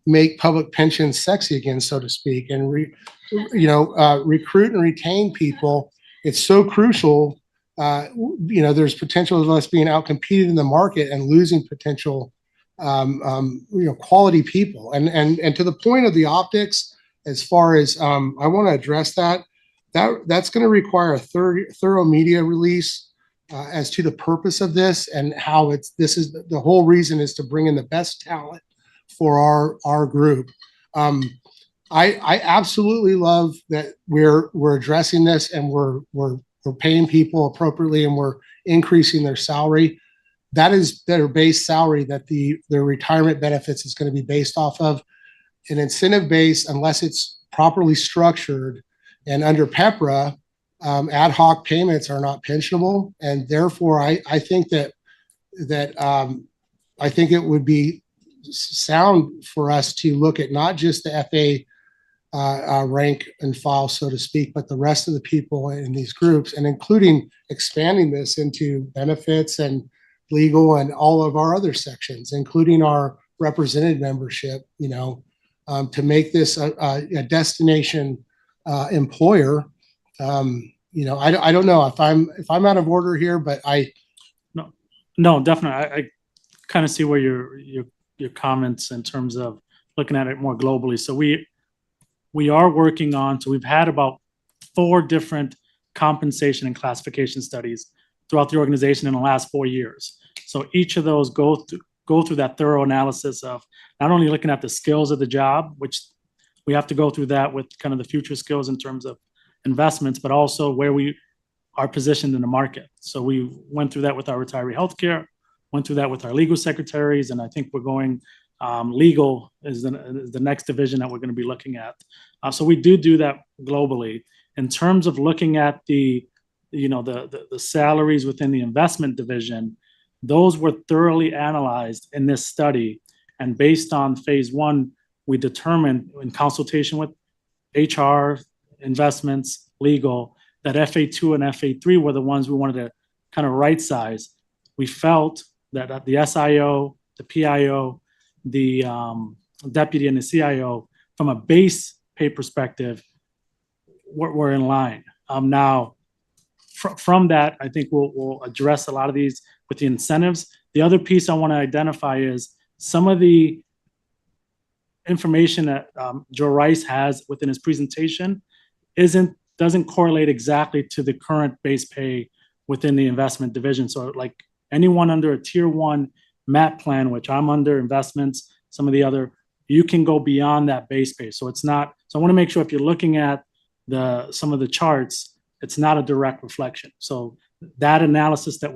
S1: make public pensions sexy again, so to speak, and recruit and retain people. It's so crucial. There's potential of us being outcompeted in the market and losing potential quality people. And to the point of the optics, as far as I want to address that's going to require a thorough media release as to the purpose of this and how the whole reason is to bring in the best talent for our group. I absolutely love that we're addressing this and we're paying people appropriately and we're increasing their salary. That is their base salary that their retirement benefits is going to be based off of. An incentive base, unless it's properly structured and under PEPRA, ad hoc payments are not pensionable, and therefore I think that I think it would be sound for us to look at not just the FA rank and file, so to speak, but the rest of the people in these groups, and including expanding this into benefits and legal and all of our other sections, including our represented membership, to make this a destination employer. I don't know if I'm out of order here, but
S9: No, definitely. I kind of see where your comments in terms of looking at it more globally. So we are working on, so we've had about 4 different compensation and classification studies throughout the organization in the last 4 years. So each of those go through that thorough analysis of not only looking at the skills of the job, which we have to go through that with kind of the future skills in terms of investments, but also where we are positioned in the market. So we went through that with our retiree healthcare, went through that with our legal secretaries, and I think we're going legal is the next division that we're going to be looking at. So we do that globally. In terms of looking at the salaries within the investment division, those were thoroughly analyzed in this study. And based on phase one, we determined in consultation with HR, investments, legal, that FA2 and FA3 were the ones we wanted to kind of right size. We felt that the SIO, the PIO, the deputy and the CIO, from a base pay perspective, we're in line. Now, from that, I think we'll address a lot of these with the incentives. The other piece I want to identify is some of the information that Joe Rice has within his presentation doesn't correlate exactly to the current base pay within the investment division. So like anyone under a tier one MAP plan, which I'm under investments, some of the other, you can go beyond that base pay. So it's not, so I want to make sure if you're looking at some of the charts, it's not a direct reflection. So that analysis that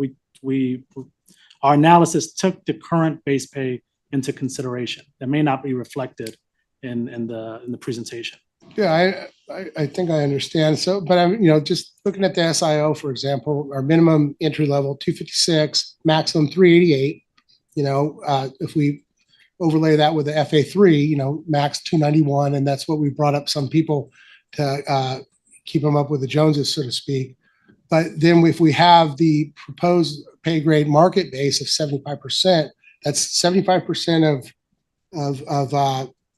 S9: our analysis took the current base pay into consideration. That may not be reflected in the presentation.
S1: Yeah, I think I understand. So, but I'm, just looking at the SIO, for example, our minimum entry level 256, maximum 388. If we overlay that with the FA3, max 291, and that's what we brought up some people to keep them up with the Joneses, so to speak. But then if we have the proposed pay grade market base of 75%, that's 75%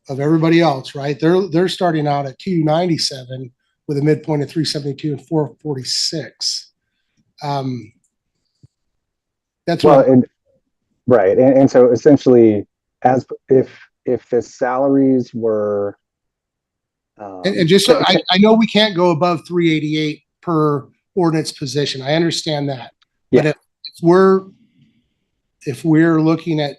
S1: of everybody else, right? They're starting out at 297 with a midpoint of 372 and 446. That's
S11: right. And so essentially, as if the salaries were
S1: and just so I know we can't go above 388 per ordinance position. I understand that.
S11: Yeah.
S1: But if we're looking at,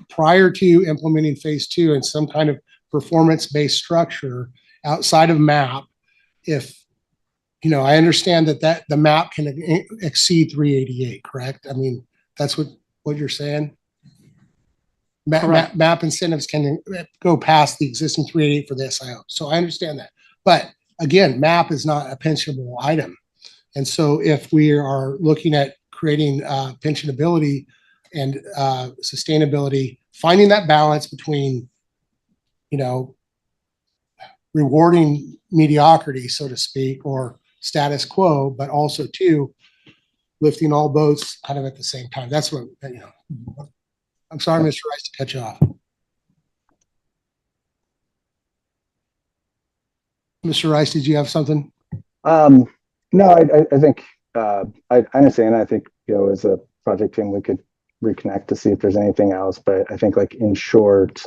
S1: prior to implementing phase two and some kind of performance-based structure outside of MAP, I understand that the MAP can exceed 388, correct? I mean, that's what you're saying? MAP incentives can go past the existing 388 for the SIO. So I understand that. But again, MAP is not a pensionable item. And so if we are looking at creating pensionability and sustainability, finding that balance between, rewarding mediocrity, so to speak, or status quo, but also too, lifting all boats kind of at the same time. That's what, I'm sorry, Mr. Rice, to cut you off. Mr. Rice, did you have something?
S11: No, I think I understand. I think, as a project team, we could reconnect to see if there's anything else. But I think, like, in short,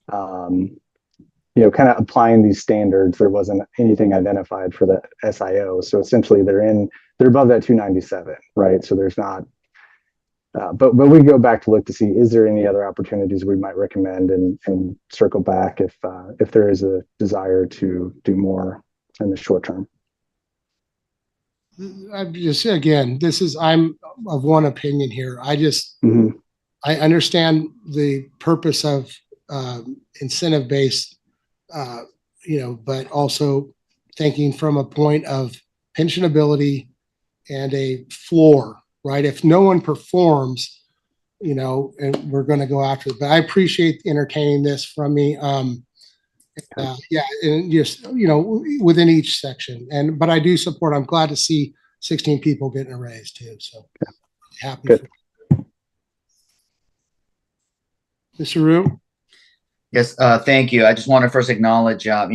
S11: kind of applying these standards, there wasn't anything identified for the SIO. So essentially, they're above that 297, right? So there's not. But we go back to look to see, is there any other opportunities we might recommend, and circle back if there is a desire to do more in the short term.
S1: I'm just, again, I'm of one opinion here. I understand the purpose of incentive-based, but also thinking from a point of pensionability and a floor, right? If no one performs, and we're going to go after it. But I appreciate entertaining this from me. Yeah, and just, within each section. But I do support, I'm glad to see 16 people getting a raise too. So happy.
S11: Good.
S1: Mr. Rue?
S4: Yes, thank you. I just want to first acknowledge, I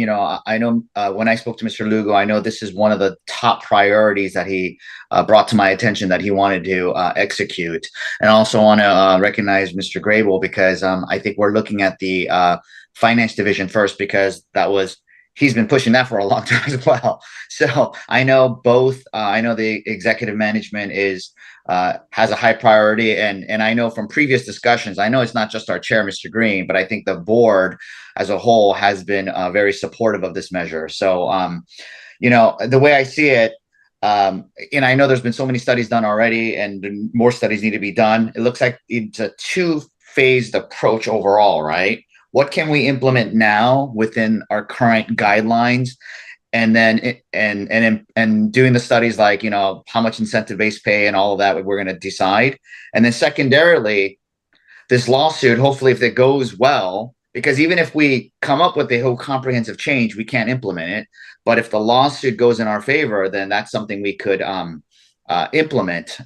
S4: know when I spoke to Mr. Lugo, I know this is one of the top priorities that he brought to my attention that he wanted to execute. And I also want to recognize Mr. Grable, because I think we're looking at the finance division first, because that was he's been pushing that for a long time as well. So I know both. I know the executive management has a high priority, and I know from previous discussions. I know it's not just our chair, Mr. Green, but I think the board as a whole has been very supportive of this measure. So the way I see it. And I know there's been so many studies done already, and more studies need to be done. It looks like it's a two-phased approach overall, right? What can we implement now within our current guidelines, and then and doing the studies like how much incentive-based pay and all of that we're going to decide, and then secondarily, this lawsuit, hopefully, if it goes well, because even if we come up with a whole comprehensive change, we can't implement it. But if the lawsuit goes in our favor, then that's something we could implement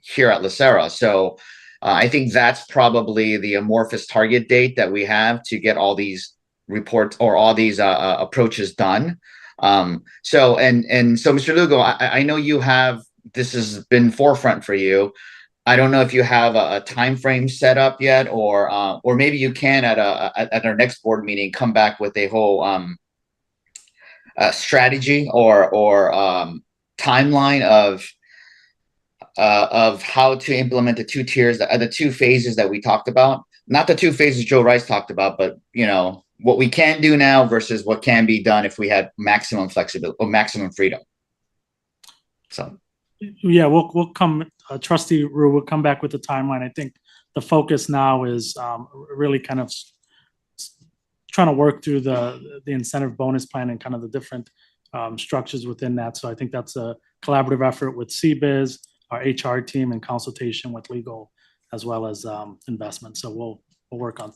S4: here at LACERA. So I think that's probably the amorphous target date that we have to get all these reports or all these approaches done. So Mr. Lugo, I know this has been forefront for you. I don't know if you have a time frame set up yet, or maybe you can at our next board meeting come back with a whole strategy or timeline of how to implement the two tiers, the two phases that we talked about. Not the two phases Joe Rice talked about, but what we can do now versus what can be done if we had maximum flexibility or maximum freedom. So.
S9: Yeah, we'll come, Trustee Rue, we'll come back with the timeline. I think the focus now is really kind of trying to work through the incentive bonus plan and kind of the different structures within that. So I think that's a collaborative effort with CBIZ, our HR team, in consultation with legal as well as investment. So we'll work on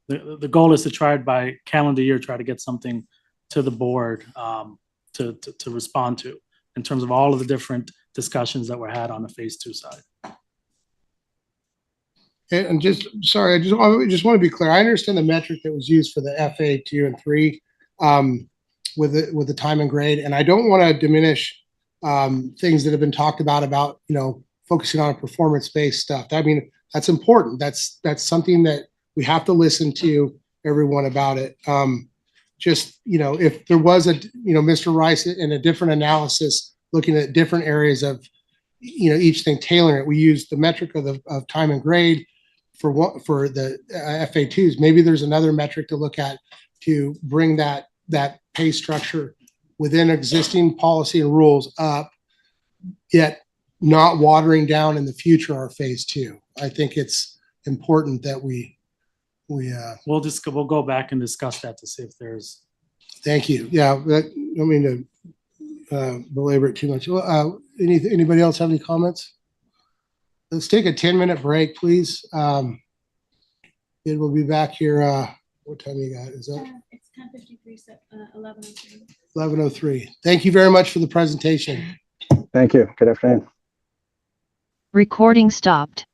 S9: the goal is to try it by calendar year, try to get something to the board to respond to in terms of all of the different discussions that were had on the phase 2 side.
S1: And just, sorry, I just want to be clear. I understand the metric that was used for the FA 2 and 3 with the time and grade. And I don't want to diminish things that have been talked about, focusing on performance-based stuff. I mean, that's important. That's something that we have to listen to everyone about it. If there was Mr. Rice in a different analysis, looking at different areas of, each thing, tailoring it. We use the metric of time and grade for the FA2s. Maybe there's another metric to look at to bring that pay structure within existing policy and rules up, yet not watering down in the future our phase 2. I think it's important that
S9: we'll go back and discuss that to see if there's.
S1: Thank you. Yeah, I don't mean to belabor it too much. Anybody else have any comments? Let's take a 10-minute break, please. It will be back here. What time you got? Is that?
S3: It's 10:53, 11:03.
S1: 11:03. Thank you very much for the presentation.
S11: Thank you. Good afternoon.
S15: Recording stopped.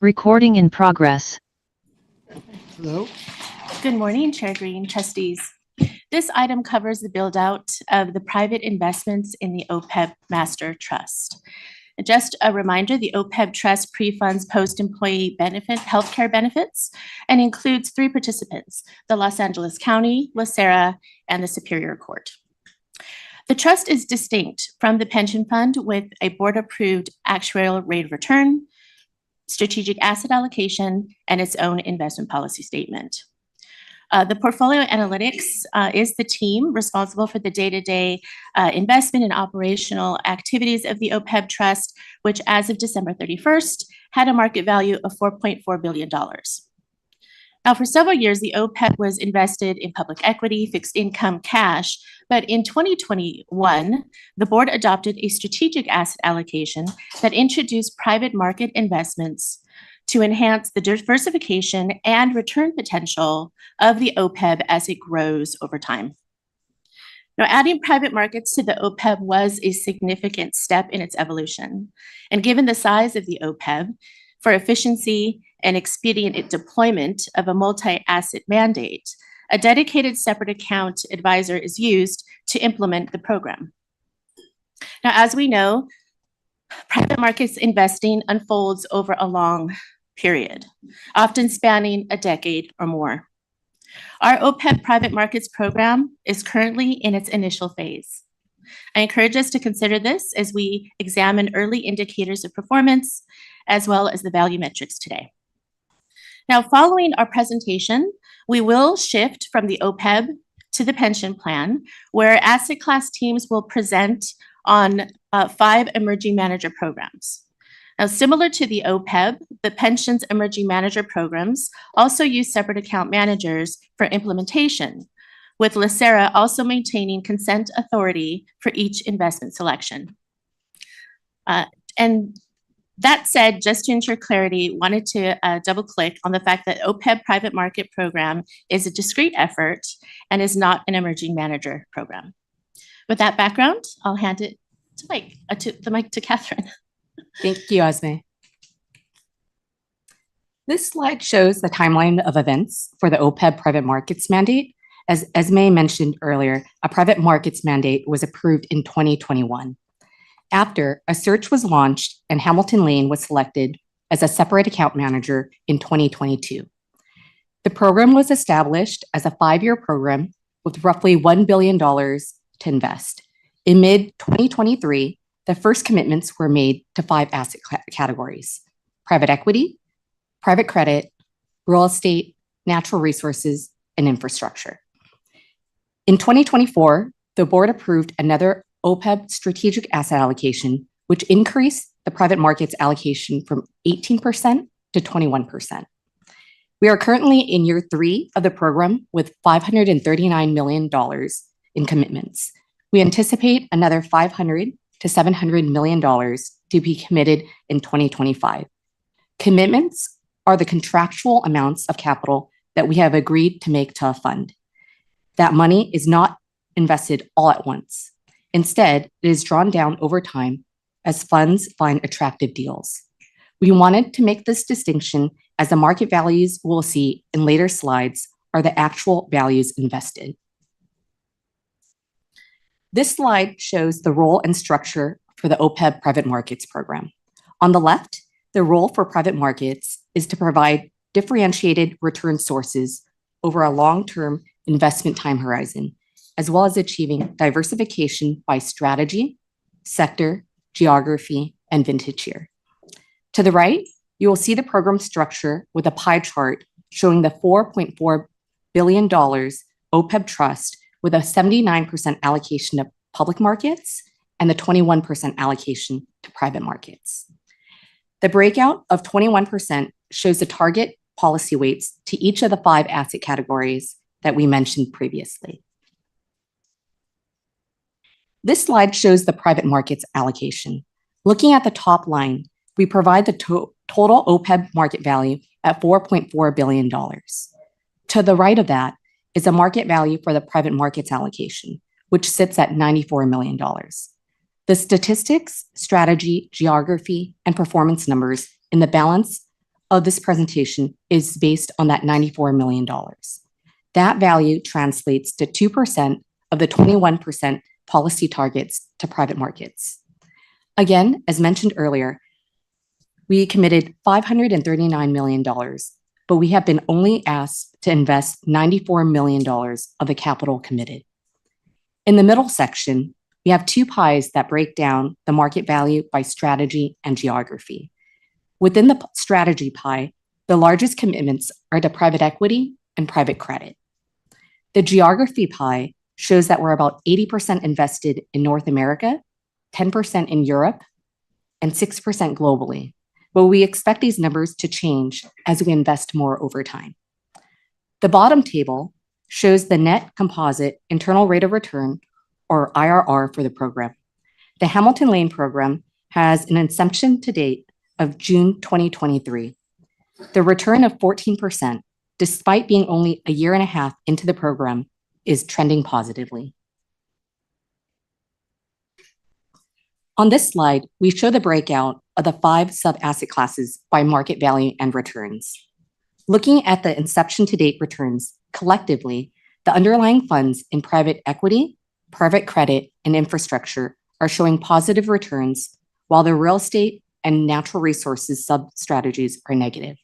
S15: Recording in progress.
S1: Hello.
S16: Good morning, Chair Green, trustees. This item covers the build out of the private investments in the OPEB Master Trust. And just a reminder, the OPEB Trust pre-funds post-employee benefit, healthcare benefits, and includes 3 participants, the Los Angeles County, LACERA, and the Superior Court. The trust is distinct from the pension fund with a board-approved actuarial rate of return, strategic asset allocation, and its own investment policy statement. The portfolio analytics is the team responsible for the day-to-day investment and operational activities of the OPEB Trust, which as of December 31st had a market value of $4.4 billion. Now, for several years, the OPEB was invested in public equity, fixed income, cash, but in 2021, the board adopted a strategic asset allocation that introduced private market investments to enhance the diversification and return potential of the OPEB as it grows over time. Now, adding private markets to the OPEB was a significant step in its evolution. And given the size of the OPEB, for efficiency and expedient deployment of a multi-asset mandate, a dedicated separate account advisor is used to implement the program. Now, as we know, private markets investing unfolds over a long period, often spanning a decade or more. Our OPEB private markets program is currently in its initial phase. I encourage us to consider this as we examine early indicators of performance, as well as the value metrics today. Now, following our presentation, we will shift from the OPEB to the pension plan, where asset class teams will present on 5 emerging manager programs. Now, similar to the OPEB, the pensions emerging manager programs also use separate account managers for implementation, with LACERA also maintaining consent authority for each investment selection. And that said, just to ensure clarity, wanted to double click on the fact that OPEB private market program is a discrete effort and is not an emerging manager program. With that background, I'll hand it to the mic to Catherine.
S17: Thank you, Esme. This slide shows the timeline of events for the OPEB private markets mandate. As Esme mentioned earlier, a private markets mandate was approved in 2021. After, a search was launched and Hamilton Lane was selected as a separate account manager in 2022. The program was established as a 5-year program with roughly $1 billion to invest. In mid-2023, the first commitments were made to 5 asset categories: private equity, private credit, real estate, natural resources, and infrastructure. In 2024, the board approved another OPEB strategic asset allocation, which increased the private markets allocation from 18% to 21%. We are currently in year 3 of the program with $539 million in commitments. We anticipate another $500 to $700 million to be committed in 2025. Commitments are the contractual amounts of capital that we have agreed to make to a fund. That money is not invested all at once. Instead, it is drawn down over time as funds find attractive deals. We wanted to make this distinction as the market values we'll see in later slides are the actual values invested. This slide shows the role and structure for the OPEB private markets program. On the left, the role for private markets is to provide differentiated return sources over a long-term investment time horizon, as well as achieving diversification by strategy, sector, geography, and vintage year. To the right, you will see the program structure with a pie chart showing the $4.4 billion OPEB trust with a 79% allocation of public markets and the 21% allocation to private markets. The breakout of 21% shows the target policy weights to each of the 5 asset categories that we mentioned previously. This slide shows the private markets allocation. Looking at the top line, we provide the total OPEB market value at $4.4 billion. To the right of that is a market value for the private markets allocation, which sits at $94 million. The statistics, strategy, geography, and performance numbers in the balance of this presentation is based on that $94 million. That value translates to 2% of the 21% policy targets to private markets. Again, as mentioned earlier, we committed $539 million, but we have been only asked to invest $94 million of the capital committed. In the middle section, we have two pies that break down the market value by strategy and geography. Within the strategy pie, the largest commitments are to private equity and private credit. The geography pie shows that we're about 80% invested in North America, 10% in Europe, and 6% globally. But we expect these numbers to change as we invest more over time. The bottom table shows the net composite internal rate of return, or IRR, for the program. The Hamilton Lane program has an inception to date of June 2023. The return of 14%, despite being only a year and a half into the program, is trending positively. On this slide, we show the breakout of the 5 sub-asset classes by market value and returns. Looking at the inception to date returns, collectively, the underlying funds in private equity, private credit, and infrastructure are showing positive returns, while the real estate and natural resources sub-strategies are negative.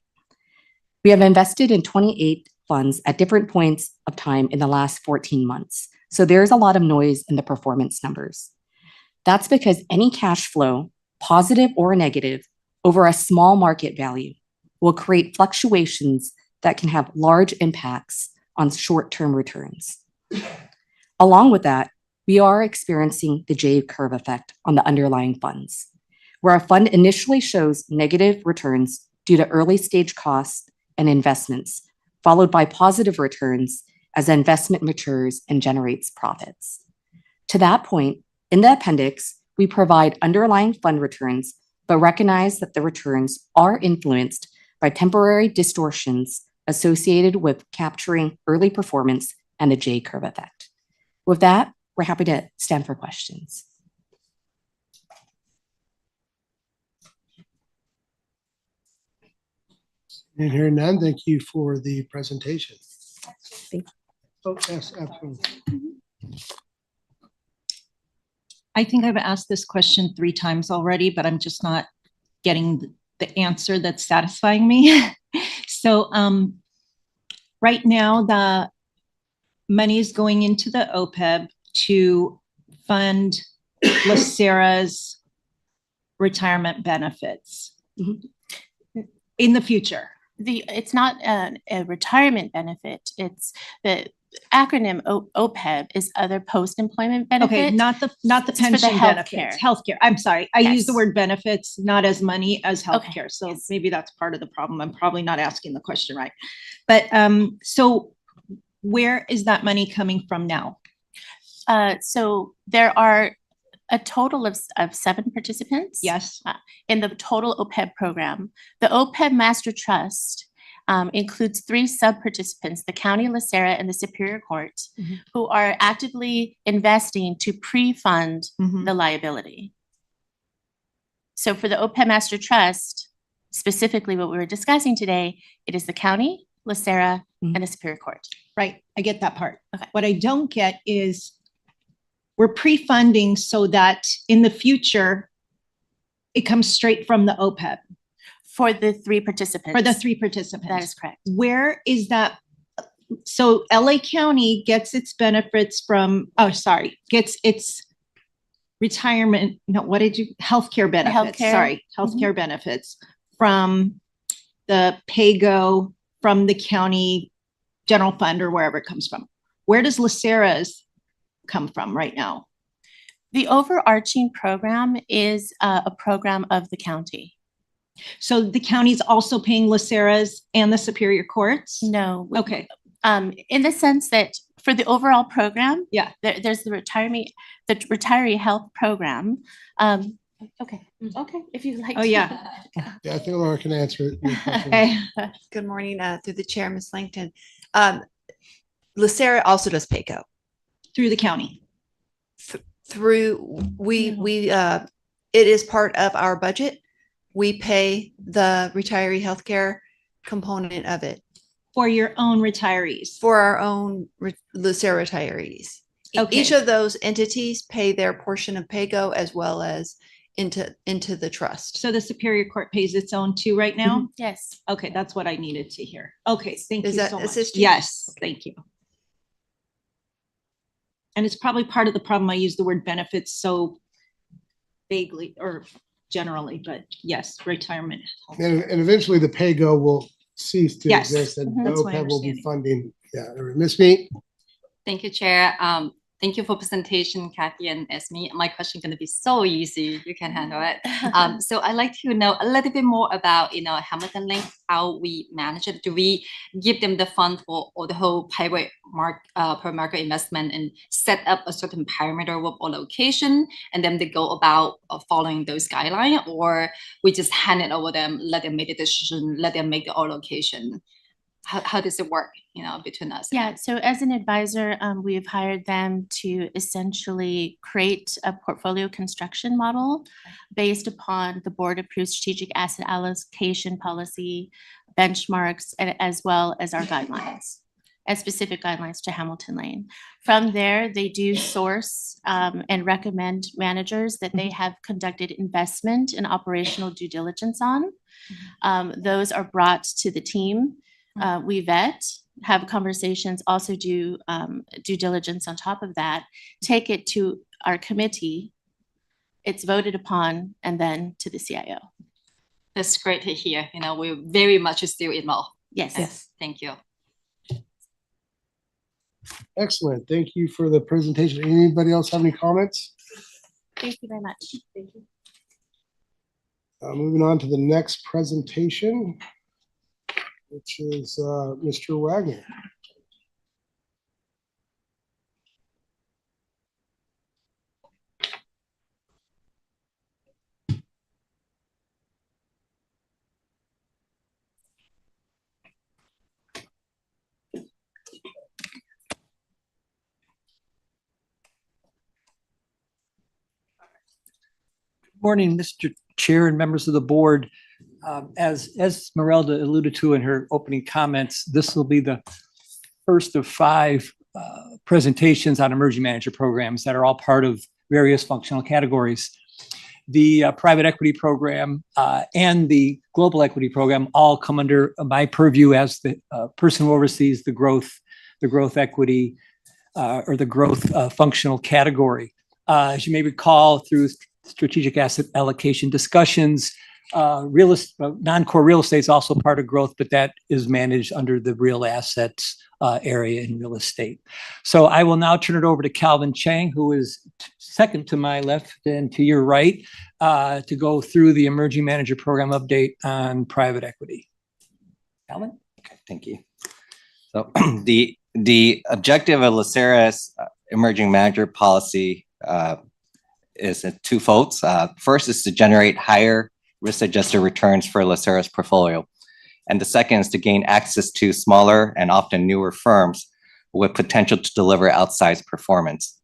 S17: We have invested in 28 funds at different points of time in the last 14 months, so there's a lot of noise in the performance numbers. That's because any cash flow, positive or negative, over a small market value will create fluctuations that can have large impacts on short-term returns. Along with that, we are experiencing the J-curve effect on the underlying funds, where a fund initially shows negative returns due to early stage costs and investments, followed by positive returns as the investment matures and generates profits. To that point, in the appendix, we provide underlying fund returns, but recognize that the returns are influenced by temporary distortions associated with capturing early performance and the J-curve effect. With that, we're happy to stand for questions.
S1: And hearing none, thank you for the presentation.
S17: Thank you.
S1: Oh, yes, absolutely.
S6: I think I've asked this question 3 times already, but I'm just not getting the answer that's satisfying me. So right now, the money is going into the OPEB to fund LACERA's retirement benefits in the future.
S16: It's not a retirement benefit. It's the acronym OPEB is other post-employment benefit.
S6: Okay, not the pension benefits, healthcare. I'm sorry, I use the word benefits, not as money as healthcare. So maybe that's part of the problem. I'm probably not asking the question right. But so where is that money coming from now?
S16: So there are a total of 7 participants.
S6: Yes.
S16: In the total OPEB program. The OPEB Master Trust includes 3 sub-participants, the County, LACERA, and the Superior Court, who are actively investing to pre-fund the liability. So for the OPEB Master Trust, specifically what we were discussing today, it is the County, LACERA, and the Superior Court.
S6: Right, I get that part. Okay. What I don't get is we're pre-funding so that in the future, it comes straight from the OPEB.
S16: For the 3 participants.
S6: For the 3 participants.
S16: That is correct.
S6: Where is that? So LA County gets its benefits from, gets its retirement, healthcare benefits, healthcare benefits from the PAYGO, from the county general fund or wherever it comes from. Where does LACERA's come from right now?
S16: The overarching program is a program of the county.
S6: So the county's also paying LACERA's and the Superior Courts?
S16: No.
S6: Okay.
S16: In the sense that for the overall program,
S6: yeah,
S16: there's the retiree health program. Okay. If you like.
S6: Oh, yeah.
S1: Yeah, I think Laura can answer it.
S18: Okay. Good morning, through the chair, Ms. Langton. LACERA also does PAYGO.
S6: Through the county.
S18: It is part of our budget. we pay the retiree healthcare component of it
S6: For your own retirees.
S18: for our own LACERA retirees.
S6: Okay.
S18: Each of those entities pay their portion of PAYGO as well as into the trust.
S6: So the Superior Court pays its own too right now?
S16: Yes.
S6: Okay, that's what I needed to hear. Okay, thank you
S18: Does that
S6: so much.
S18: assist you?
S6: Yes, thank you. And it's probably part of the problem. I use the word benefits so vaguely or generally, but yes, retirement.
S1: And eventually the pay-go will cease to
S6: Yes.
S1: exist and
S6: Mhm. That's my
S1: OPEB will be
S6: understanding.
S1: funding. Yeah, Ms. Meat?
S7: Thank you, Chair. Thank you for presentation, Kathy and Esme. My question is going to be so easy. You can handle it. So I'd like to know a little bit more about, Hamilton Lane, how we manage it. Do we give them the fund for or the whole private market investment and set up a certain parameter of allocation, and then they go about following those guidelines, or we just hand it over them, let them make the decision, let them make the allocation? How does it work, between us?
S16: Yeah, so as an advisor, we have hired them to essentially create a portfolio construction model based upon the board approved strategic asset allocation policy benchmarks, and as well as our guidelines, as specific guidelines to Hamilton Lane. From there, they do source and recommend managers that they have conducted investment and operational due diligence on. Those are brought to the team. We vet, have conversations, also do due diligence on top of that, take it to our committee, it's voted upon, and then to the CIO.
S7: That's great to hear. We're very much still involved.
S16: Yes.
S7: Yes. Thank you.
S1: Excellent. Thank you for the presentation. Anybody else have any comments?
S16: Thank you very much. Thank you.
S1: Moving on to the next presentation, which is Mr. Wagner.
S19: Morning, Mr. Chair and members of the board. As Esmeralda alluded to in her opening comments, this will be the first of 5 presentations on emerging manager programs that are all part of various functional categories. The private equity program and the global equity program all come under my purview as the person who oversees the growth equity or the growth functional category. As you may recall, through strategic asset allocation discussions, non-core real estate is also part of growth, but that is managed under the real assets area in real estate. So I will now turn it over to Calvin Chang, who is second to my left and to your right, to go through the emerging manager program update on private equity. Calvin?
S20: Okay, thank you. So the objective of LACERA's emerging manager policy is twofold. First is to generate higher risk-adjusted returns for LACERA's portfolio. And the second is to gain access to smaller and often newer firms with potential to deliver outsized performance.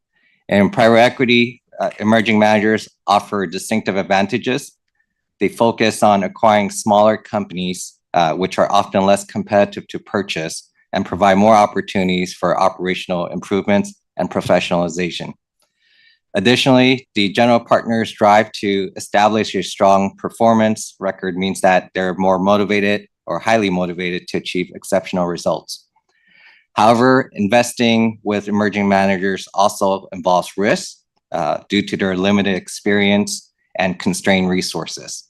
S20: And in private equity, emerging managers offer distinctive advantages. They focus on acquiring smaller companies, which are often less competitive to purchase, and provide more opportunities for operational improvements and professionalization. Additionally, the general partners' drive to establish a strong performance record means that they're more motivated or highly motivated to achieve exceptional results. However, investing with emerging managers also involves risk due to their limited experience and constrained resources.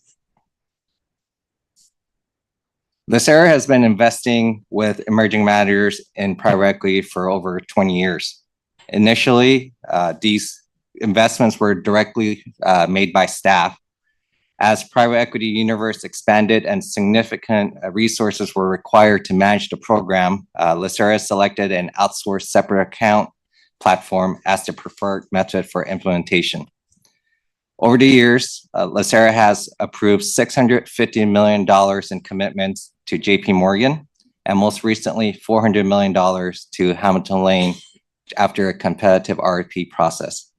S20: LACERA has been investing with emerging managers in private equity for over 20 years. Initially, these investments were directly made by staff. As private equity universe expanded and significant resources were required to manage the program, LACERA selected an outsourced separate account platform as the preferred method for implementation. Over the years, LACERA has approved $650 million in commitments to JP Morgan, and most recently $400 million to Hamilton Lane after a competitive RFP process.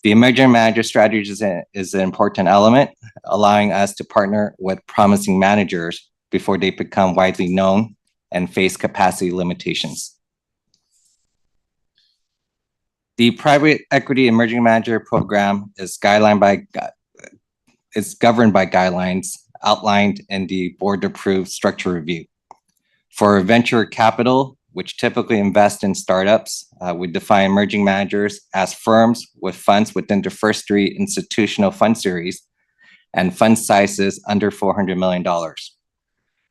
S20: The emerging manager strategy is an important element, allowing us to partner with promising managers before they become widely known and face capacity limitations. The private equity emerging manager program is governed by guidelines outlined in the board-approved structure review. For venture capital, which typically invest in startups, we define emerging managers as firms with funds within the first 3 institutional fund series and fund sizes under $400 million.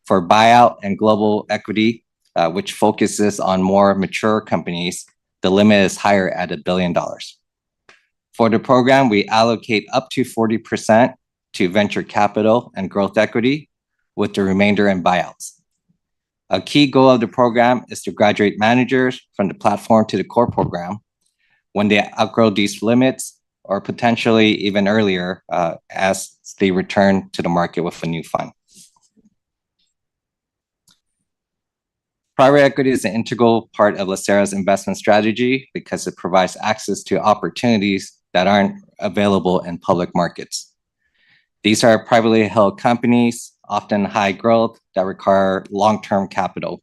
S20: For buyout and global equity, which focuses on more mature companies, the limit is higher at $1 billion. For the program, we allocate up to 40% to venture capital and growth equity, with the remainder in buyouts. A key goal of the program is to graduate managers from the platform to the core program when they outgrow these limits, or potentially even earlier as they return to the market with a new fund. Private equity is an integral part of LACERA's investment strategy because it provides access to opportunities that aren't available in public markets. These are privately held companies, often high growth, that require long-term capital.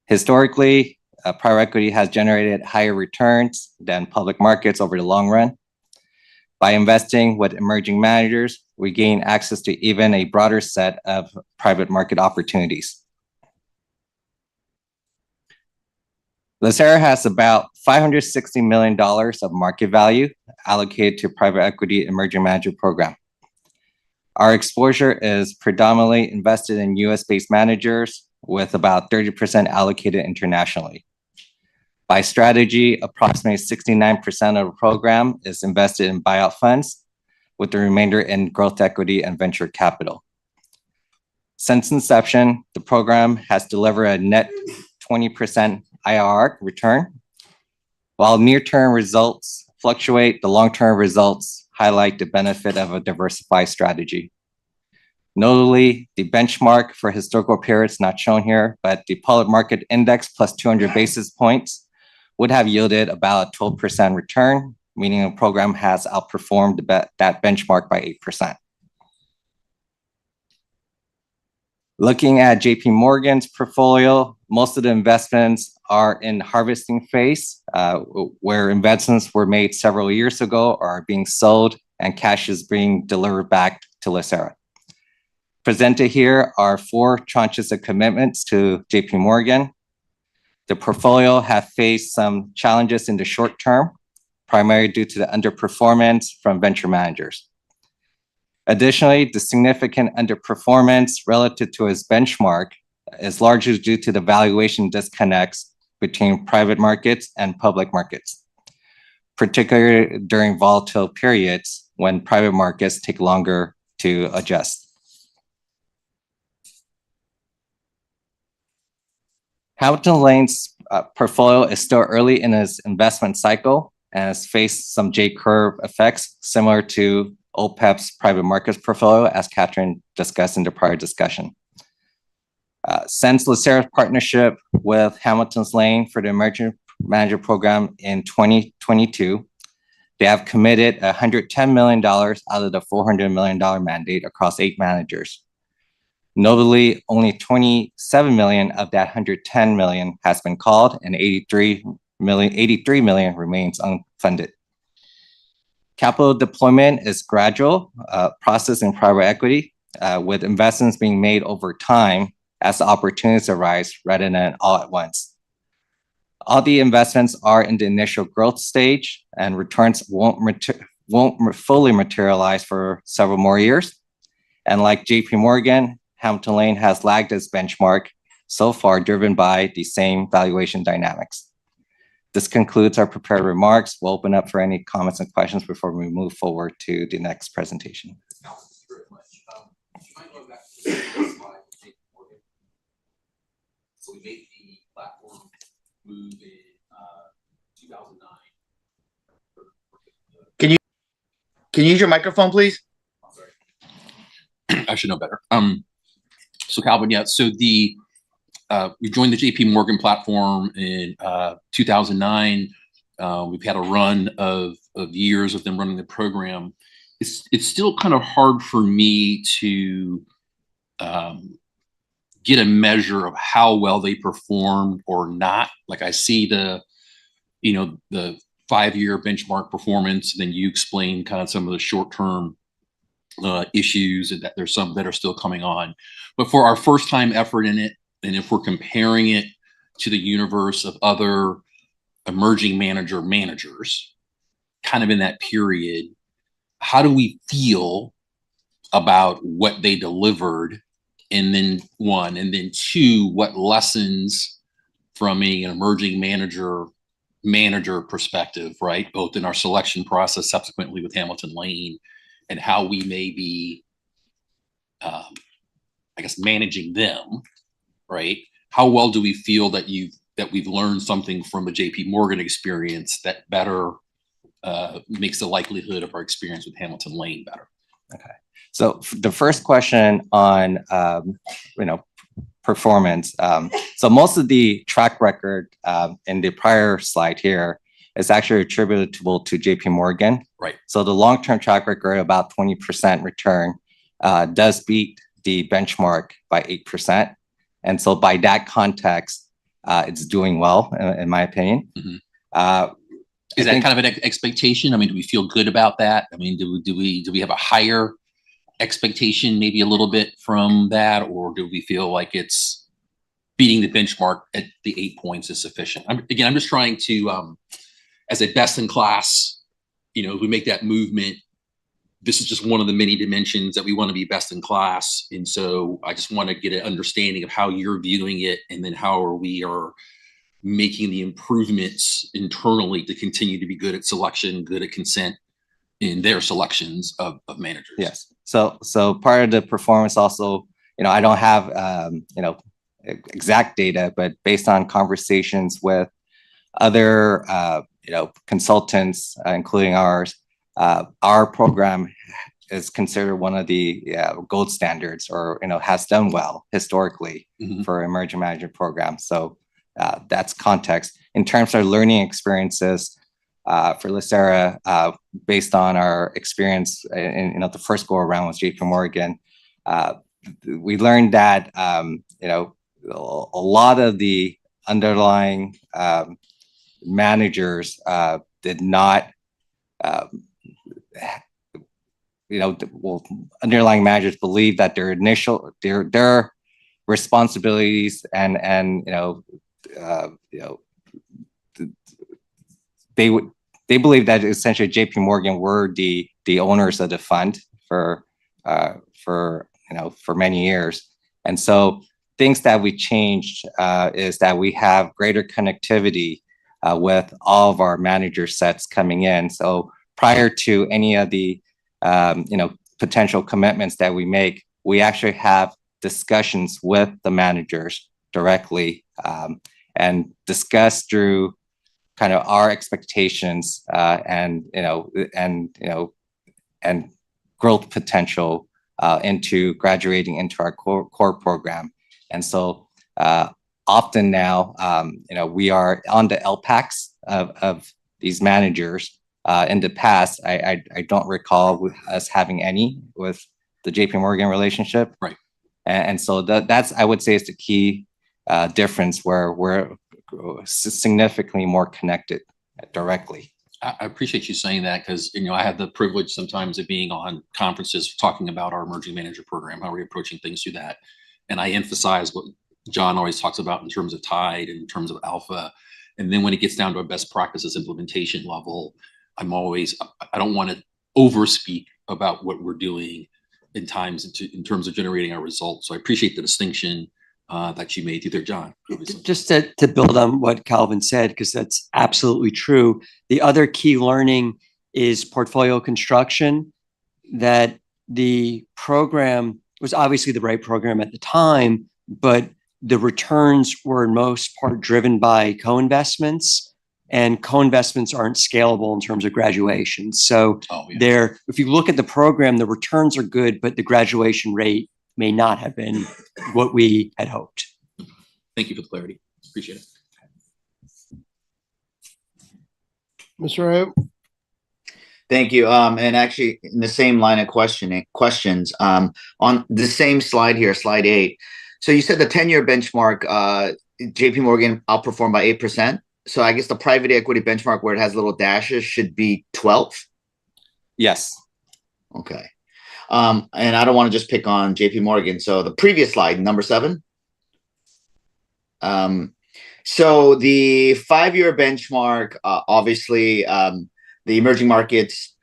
S20: Historically, private equity has generated higher returns than public markets over the long run. By investing with emerging managers, we gain access to even a broader set of private market opportunities. LACERA has about $560 million of market value allocated to private equity emerging manager program. Our exposure is predominantly invested in US-based managers, with about 30% allocated internationally. By strategy, approximately 69% of the program is invested in buyout funds, with the remainder in growth equity and venture capital. Since inception, the program has delivered a net 20% IRR return. While near-term results fluctuate, the long-term results highlight the benefit of a diversified strategy. Notably, the benchmark for historical periods not shown here, but the public market index plus 200 basis points would have yielded about a 12% return, meaning the program has outperformed that benchmark by 8%. Looking at JP Morgan's portfolio, most of the investments are in harvesting phase, where investments were made several years ago or are being sold and cash is being delivered back to LACERA. Presented here are 4 tranches of commitments to JP Morgan. The portfolio have faced some challenges in the short term, primarily due to the underperformance from venture managers. Additionally, the significant underperformance relative to its benchmark is largely due to the valuation disconnects between private markets and public markets, particularly during volatile periods when private markets take longer to adjust. Hamilton Lane's portfolio is still early in its investment cycle and has faced some J-curve effects similar to OPEP's private markets portfolio, as Catherine discussed in the prior discussion. Since LACERA's partnership with Hamilton Lane for the Emerging Manager Program in 2022, they have committed $110 million out of the $400 million mandate across 8 managers. Notably, only $27 million of that $110 million has been called, and $83 million remains unfunded. Capital deployment is gradual process in private equity, with investments being made over time as opportunities arise rather than all at once. All the investments are in the initial growth stage, and returns won't fully materialize for several more years. And like JP Morgan, Hamilton Lane has lagged its benchmark so far, driven by the same valuation dynamics. This concludes our prepared remarks. We'll open up for any comments and questions before we move forward to the next presentation.
S13: So we made the platform move in 2009.
S4: Can you use your microphone, please?
S13: I'm sorry. I should know better. So Calvin, yeah. So we joined the JP Morgan platform in 2009. We've had a run of years of them running the program. It's still kind of hard for me to get a measure of how well they performed or not. Like I see the 5-year benchmark performance, and then you explain kind of some of the short-term issues, and that there's some that are still coming on. But for our first time effort in it, and if we're comparing it to the universe of other emerging managers, kind of in that period, how do we feel about what they delivered? And then one, and then two, what lessons from an emerging manager perspective, right? Both in our selection process, subsequently with Hamilton Lane, and how we may be, I guess, managing them, right? How well do we feel that we've learned something from the JP Morgan experience that better makes the likelihood of our experience with Hamilton Lane better?
S20: Okay. So the first question on, performance. So most of the track record in the prior slide here is actually attributable to JP Morgan.
S13: Right.
S20: So the long-term track record, about 20% return, does beat the benchmark by 8%. And so by that context, it's doing well, in my opinion.
S13: Mm-hmm. Is that kind of an expectation? I mean, do we feel good about that? I mean, do we have a higher expectation, maybe a little bit from that, or do we feel like it's beating the benchmark at the 8 points is sufficient? I'm just trying to, as a best in class, we make that movement. This is just one of the many dimensions that we want to be best in class. And so I just want to get an understanding of how you're viewing it, and then how we are making the improvements internally to continue to be good at selection, good at consent in their selections of managers.
S20: Yes. So part of the performance also, I don't have, exact data, but based on conversations with other, consultants, including ours, our program is considered one of the gold standards, or, has done well historically for emerging management programs. So that's context. In terms of learning experiences, for LACERA, based on our experience in the first go around with JP Morgan, we learned that a lot of the underlying managers did not, underlying managers believe that their responsibilities and they believe that essentially JP Morgan were the owners of the fund for many years. And so things that we changed is that we have greater connectivity with all of our manager sets coming in. So prior to any of the potential commitments that we make, we actually have discussions with the managers directly and discuss through kind of our expectations and growth potential into graduating into our core program. And so often now, we are on the LPACs of these managers. In the past, I don't recall us having any with the JP Morgan relationship.
S13: Right.
S20: And so that's, I would say, is the key difference, where we're significantly more connected directly.
S13: I appreciate you saying that, because I have the privilege sometimes of being on conferences talking about our emerging manager program, how we're approaching things through that. And I emphasize what John always talks about in terms of Tide, in terms of Alpha. And then when it gets down to a best practices implementation level, I don't want to overspeak about what we're doing in terms of generating our results. So I appreciate the distinction that you made there, John.
S5: Just to build on what Calvin said, because that's absolutely true. The other key learning is portfolio construction, that the program was obviously the right program at the time, but the returns were in most part driven by co-investments, and co-investments aren't scalable in terms of graduation. So if you look at the program, the returns are good, but the graduation rate may not have been what we had hoped.
S13: Thank you for the clarity. Appreciate it.
S1: Mr. Ayo.
S4: Thank you. And actually, in the same line of questions, on the same slide here, slide 8. So you said the 10-year benchmark, JP Morgan outperformed by 8%. So I guess the private equity benchmark where it has little dashes should be 12.
S20: Yes.
S4: Okay. And I don't want to just pick on JP Morgan. So the previous slide, number 7. So the 5-year benchmark, obviously, the emerging markets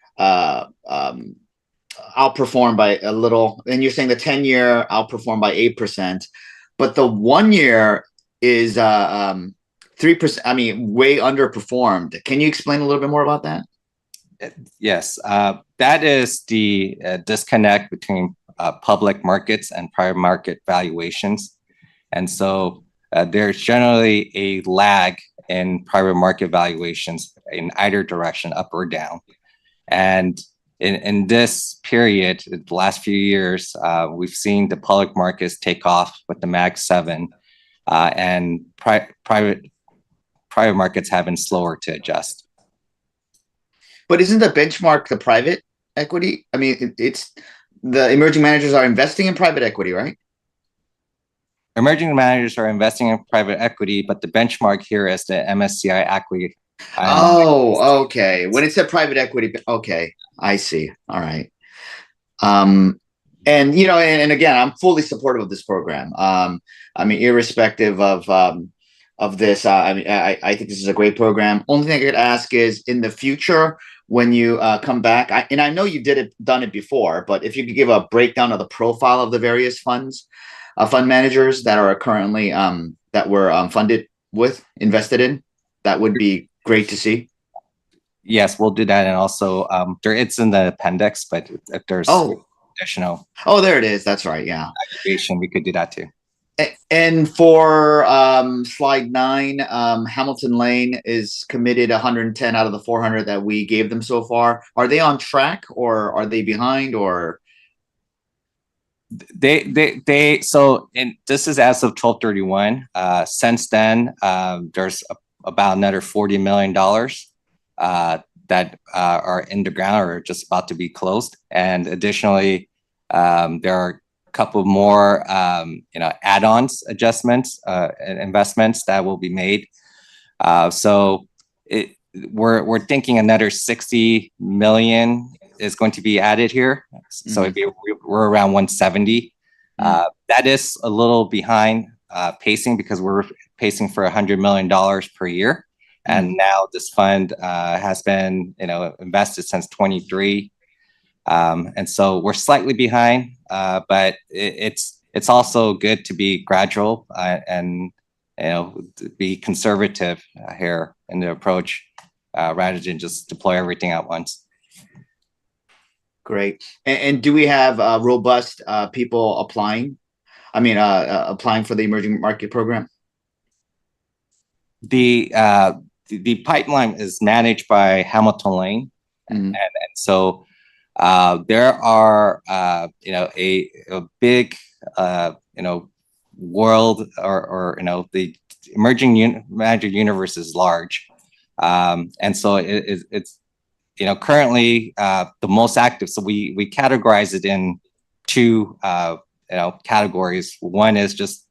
S4: outperformed by a little, and you're saying the 10-year outperformed by 8%, but the 1-year is 3%. I mean, way underperformed. Can you explain a little bit more about that?
S20: Yes, that is the disconnect between public markets and private market valuations. And so there's generally a lag in private market valuations in either direction, up or down. And in this period, the last few years, we've seen the public markets take off with the Mag 7, and private markets have been slower to adjust.
S4: But isn't the benchmark the private equity? I mean, it's the emerging managers are investing in private equity, right?
S20: Emerging managers are investing in private equity, but the benchmark here is the MSCI equity.
S4: Oh, okay. When it said private equity, okay, I see. All right. And you know, and again, I'm fully supportive of this program. I mean, irrespective of this, I mean, I think this is a great program. Only thing I could ask is in the future when you come back, and I know you done it before, but if you could give a breakdown of the profile of the various funds, fund managers that are currently that were invested in, that would be great to see.
S20: Yes, we'll do that, and also it's in the appendix, but if there's additional,
S4: there it is. That's right. Yeah,
S20: we could do that too.
S4: And for slide 9, Hamilton Lane is committed 110 out of the 400 that we gave them so far. Are they on track or are they behind or?
S20: So this is as of 12/31. Since then, there's about another $40 million that are in the ground or just about to be closed. And additionally, there are a couple more add-ons, adjustments, and investments that will be made. So we're thinking another 60 million is going to be added here. So we're around 170. That is a little behind pacing because we're pacing for $100 million per year. And now this fund has been invested since 23. And so we're slightly behind, but it's also good to be gradual and to be conservative here in the approach rather than just deploy everything at once.
S4: Great. And do we have robust people applying? I mean, applying for the emerging market program?
S20: The pipeline is managed by Hamilton Lane, and so there are a big world or the emerging manager universe is large, and so it's currently the most active. So we categorize it in 2 categories. One is just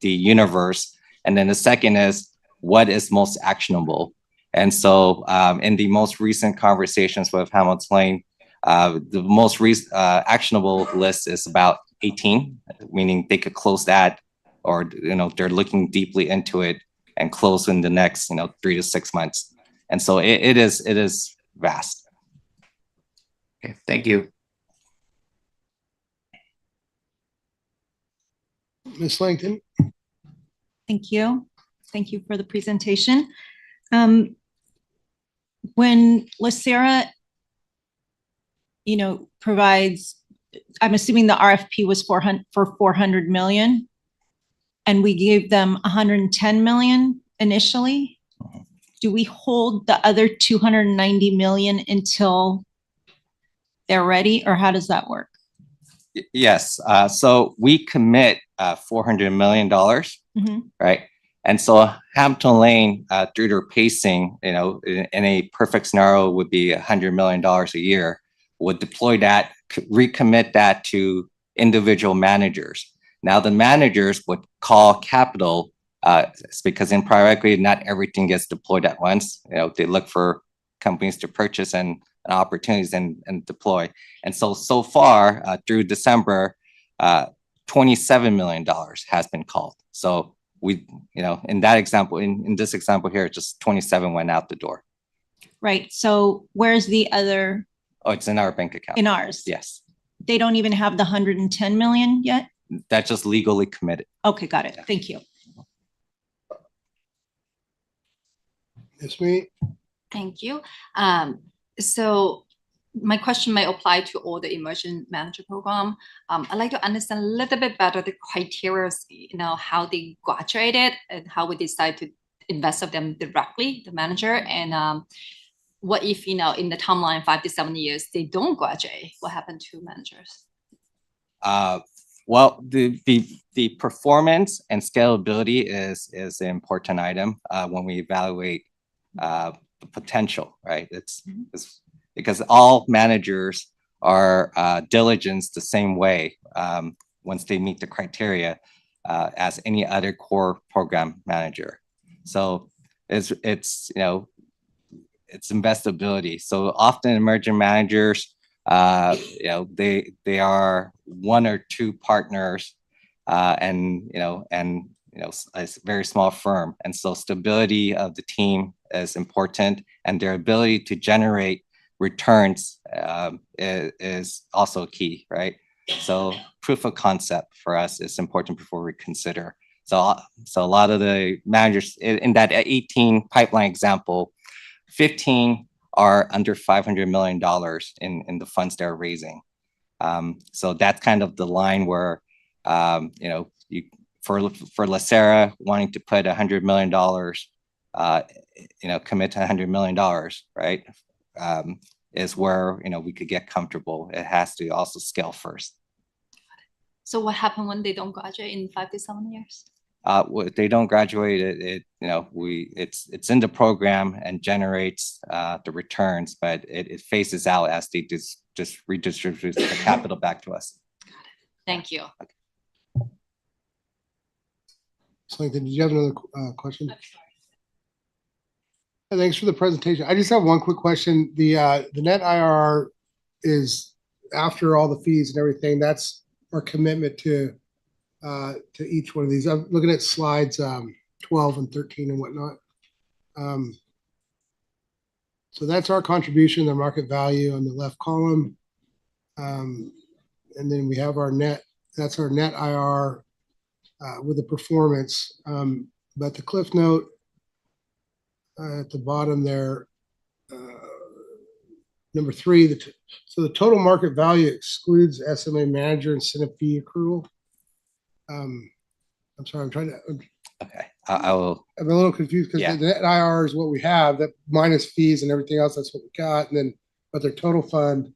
S20: the universe, and then the second is what is most actionable. And so in the most recent conversations with Hamilton Lane, the most actionable list is about 18, meaning they could close that, or they're looking deeply into it and close in the next 3 to 6 months. And so it is vast.
S4: Okay, thank you.
S1: Ms. Langton.
S6: Thank you. Thank you for the presentation. When LACERA, provides, I'm assuming the RFP was for 400 million, and we gave them 110 million initially. Do we hold the other 290 million until they're ready, or how does that work?
S20: Yes. So we commit $400 million, right? And so Hampton Lane, through their pacing, you know, in a perfect scenario would be $100 million a year, would deploy that, recommit that to individual managers. Now the managers would call capital, it's because in private equity, not everything gets deployed at once. You know, they look for companies to purchase and opportunities and deploy. And so far through December, $27 million has been called. So we, you know, in that example, in this example here, just 27 went out the door.
S6: Right. So where's the other?
S20: Oh, it's in our bank account.
S6: In ours?
S20: Yes.
S6: They don't even have the 110 million yet?
S20: That's just legally committed.
S6: Okay, got it. Thank you.
S1: Yes, me.
S7: Thank you. So my question may apply to all the immersion manager program. I'd like to understand a little bit better the criteria, you know, how they graduated and how we decide to invest of them directly, the manager, and what if, you know, in the timeline 5 to 7 years they don't graduate? What happened to managers?
S20: Well, the performance and scalability is an important item when we evaluate the potential, right? It's because all managers are diligenced the same way once they meet the criteria as any other core program manager. So it's you know, it's investability. So often emerging managers, you know, they are 1 or 2 partners, and a very small firm, and so stability of the team is important, and their ability to generate returns is also key, right? So proof of concept for us is important before we consider. So a lot of the managers in that 18 pipeline example, 15 are under $500 million in the funds they're raising. So that's kind of the line where, you know, for LACERA wanting to put $100 million, you know, commit to $100 million, right? Is where, you know, we could get comfortable. It has to also scale first.
S7: So what happened when they don't graduate in 5 to 7 years?
S20: If they don't graduate, it you know, it's in the program and generates the returns, but it phases out as they just redistribute the capital back to us.
S7: Thank you.
S1: Did you have another question? Thanks for the presentation. I just have one quick question. The net IRR is after all the fees and everything. That's our commitment to each one of these. I'm looking at slides 12 and 13 and whatnot. So that's our contribution, the market value on the left column. And then we have our net, that's our net IR with the performance. But the cliff note at the bottom there, number 3, so the total market value excludes SMA manager incentive fee accrual. I'm sorry, I'm trying to.
S20: Okay, I will.
S1: I'm a little confused because the net IR is what we have, that minus fees and everything else. That's what we got, and then but their total fund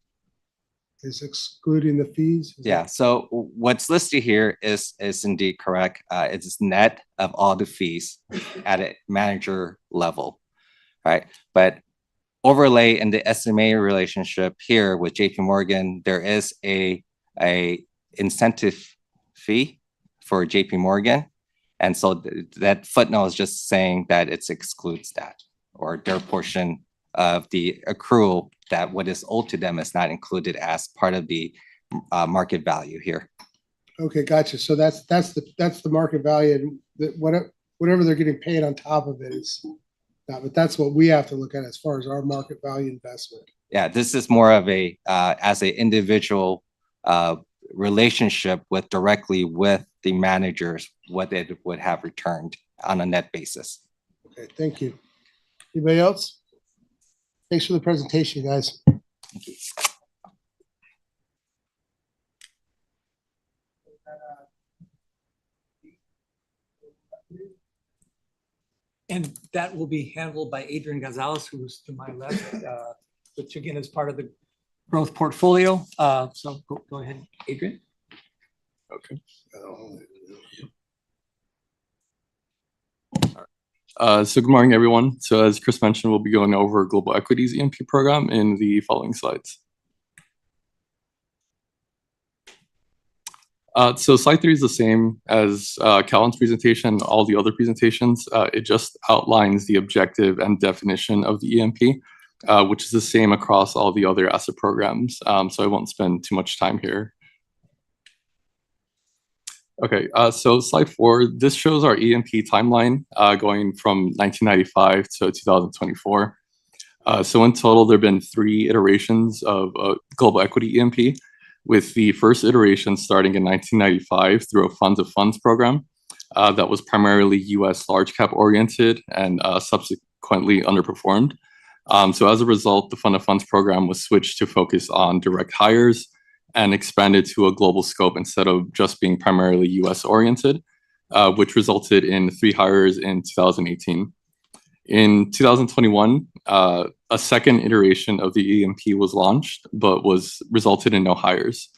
S1: is excluding the fees.
S20: Yeah. So what's listed here is indeed correct. It's net of all the fees at a manager level, right? But overlay in the SMA relationship here with JP Morgan, there is a incentive fee for JP Morgan. And so that footnote is just saying that it excludes that, or their portion of the accrual, that what is owed to them is not included as part of the market value here.
S1: Okay, gotcha. So that's the market value, and whatever they're getting paid on top of it is not, but that's what we have to look at as far as our market value investment.
S20: Yeah, this is more of a as an individual relationship with directly with the managers, what it would have returned on a net basis.
S1: Okay, thank you. Anybody else? Thanks for the presentation, guys.
S20: Thank you.
S19: And that will be handled by Adrian Gonzalez, who is to my left, which again is part of the growth portfolio. So go ahead, Adrian.
S14: Okay.
S21: So good morning, everyone. So as Chris mentioned, we'll be going over Global Equities EMP program in the following slides. So slide 3 is the same as Callan's presentation, all the other presentations. It just outlines the objective and definition of the EMP, which is the same across all the other asset programs. So I won't spend too much time here. Okay, so slide 4, this shows our EMP timeline going from 1995 to 2024. So in total, there have been 3 iterations of Global Equity EMP, with the first iteration starting in 1995 through a funds of funds program that was primarily US large cap oriented and subsequently underperformed. So as a result, the fund of funds program was switched to focus on direct hires and expanded to a global scope instead of just being primarily US oriented, which resulted in 3 hires in 2018. In 2021, a second iteration of the EMP was launched, but resulted in no hires.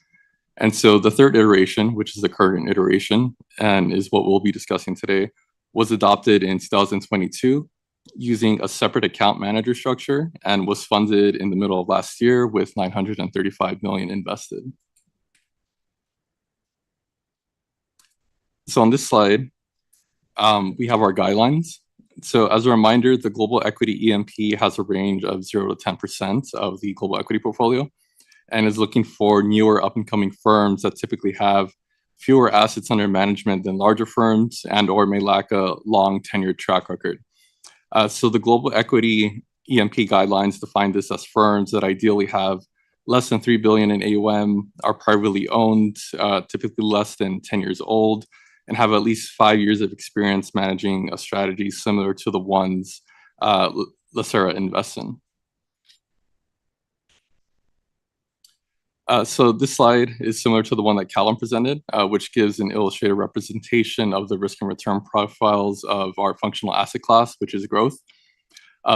S21: And so the third iteration, which is the current iteration, and is what we'll be discussing today, was adopted in 2022 using a separate account manager structure and was funded in the middle of last year with $935 million invested. So on this slide, we have our guidelines. So as a reminder, the Global Equity EMP has a range of 0 to 10% of the global equity portfolio and is looking for newer up-and-coming firms that typically have fewer assets under management than larger firms and or may lack a long tenured track record. So the Global Equity EMP guidelines define this as firms that ideally have less than 3 billion in AUM, are privately owned, typically less than 10 years old, and have at least 5 years of experience managing a strategy similar to the ones LACERA invests in. So this slide is similar to the one that Callum presented, which gives an illustrated representation of the risk and return profiles of our functional asset class, which is growth.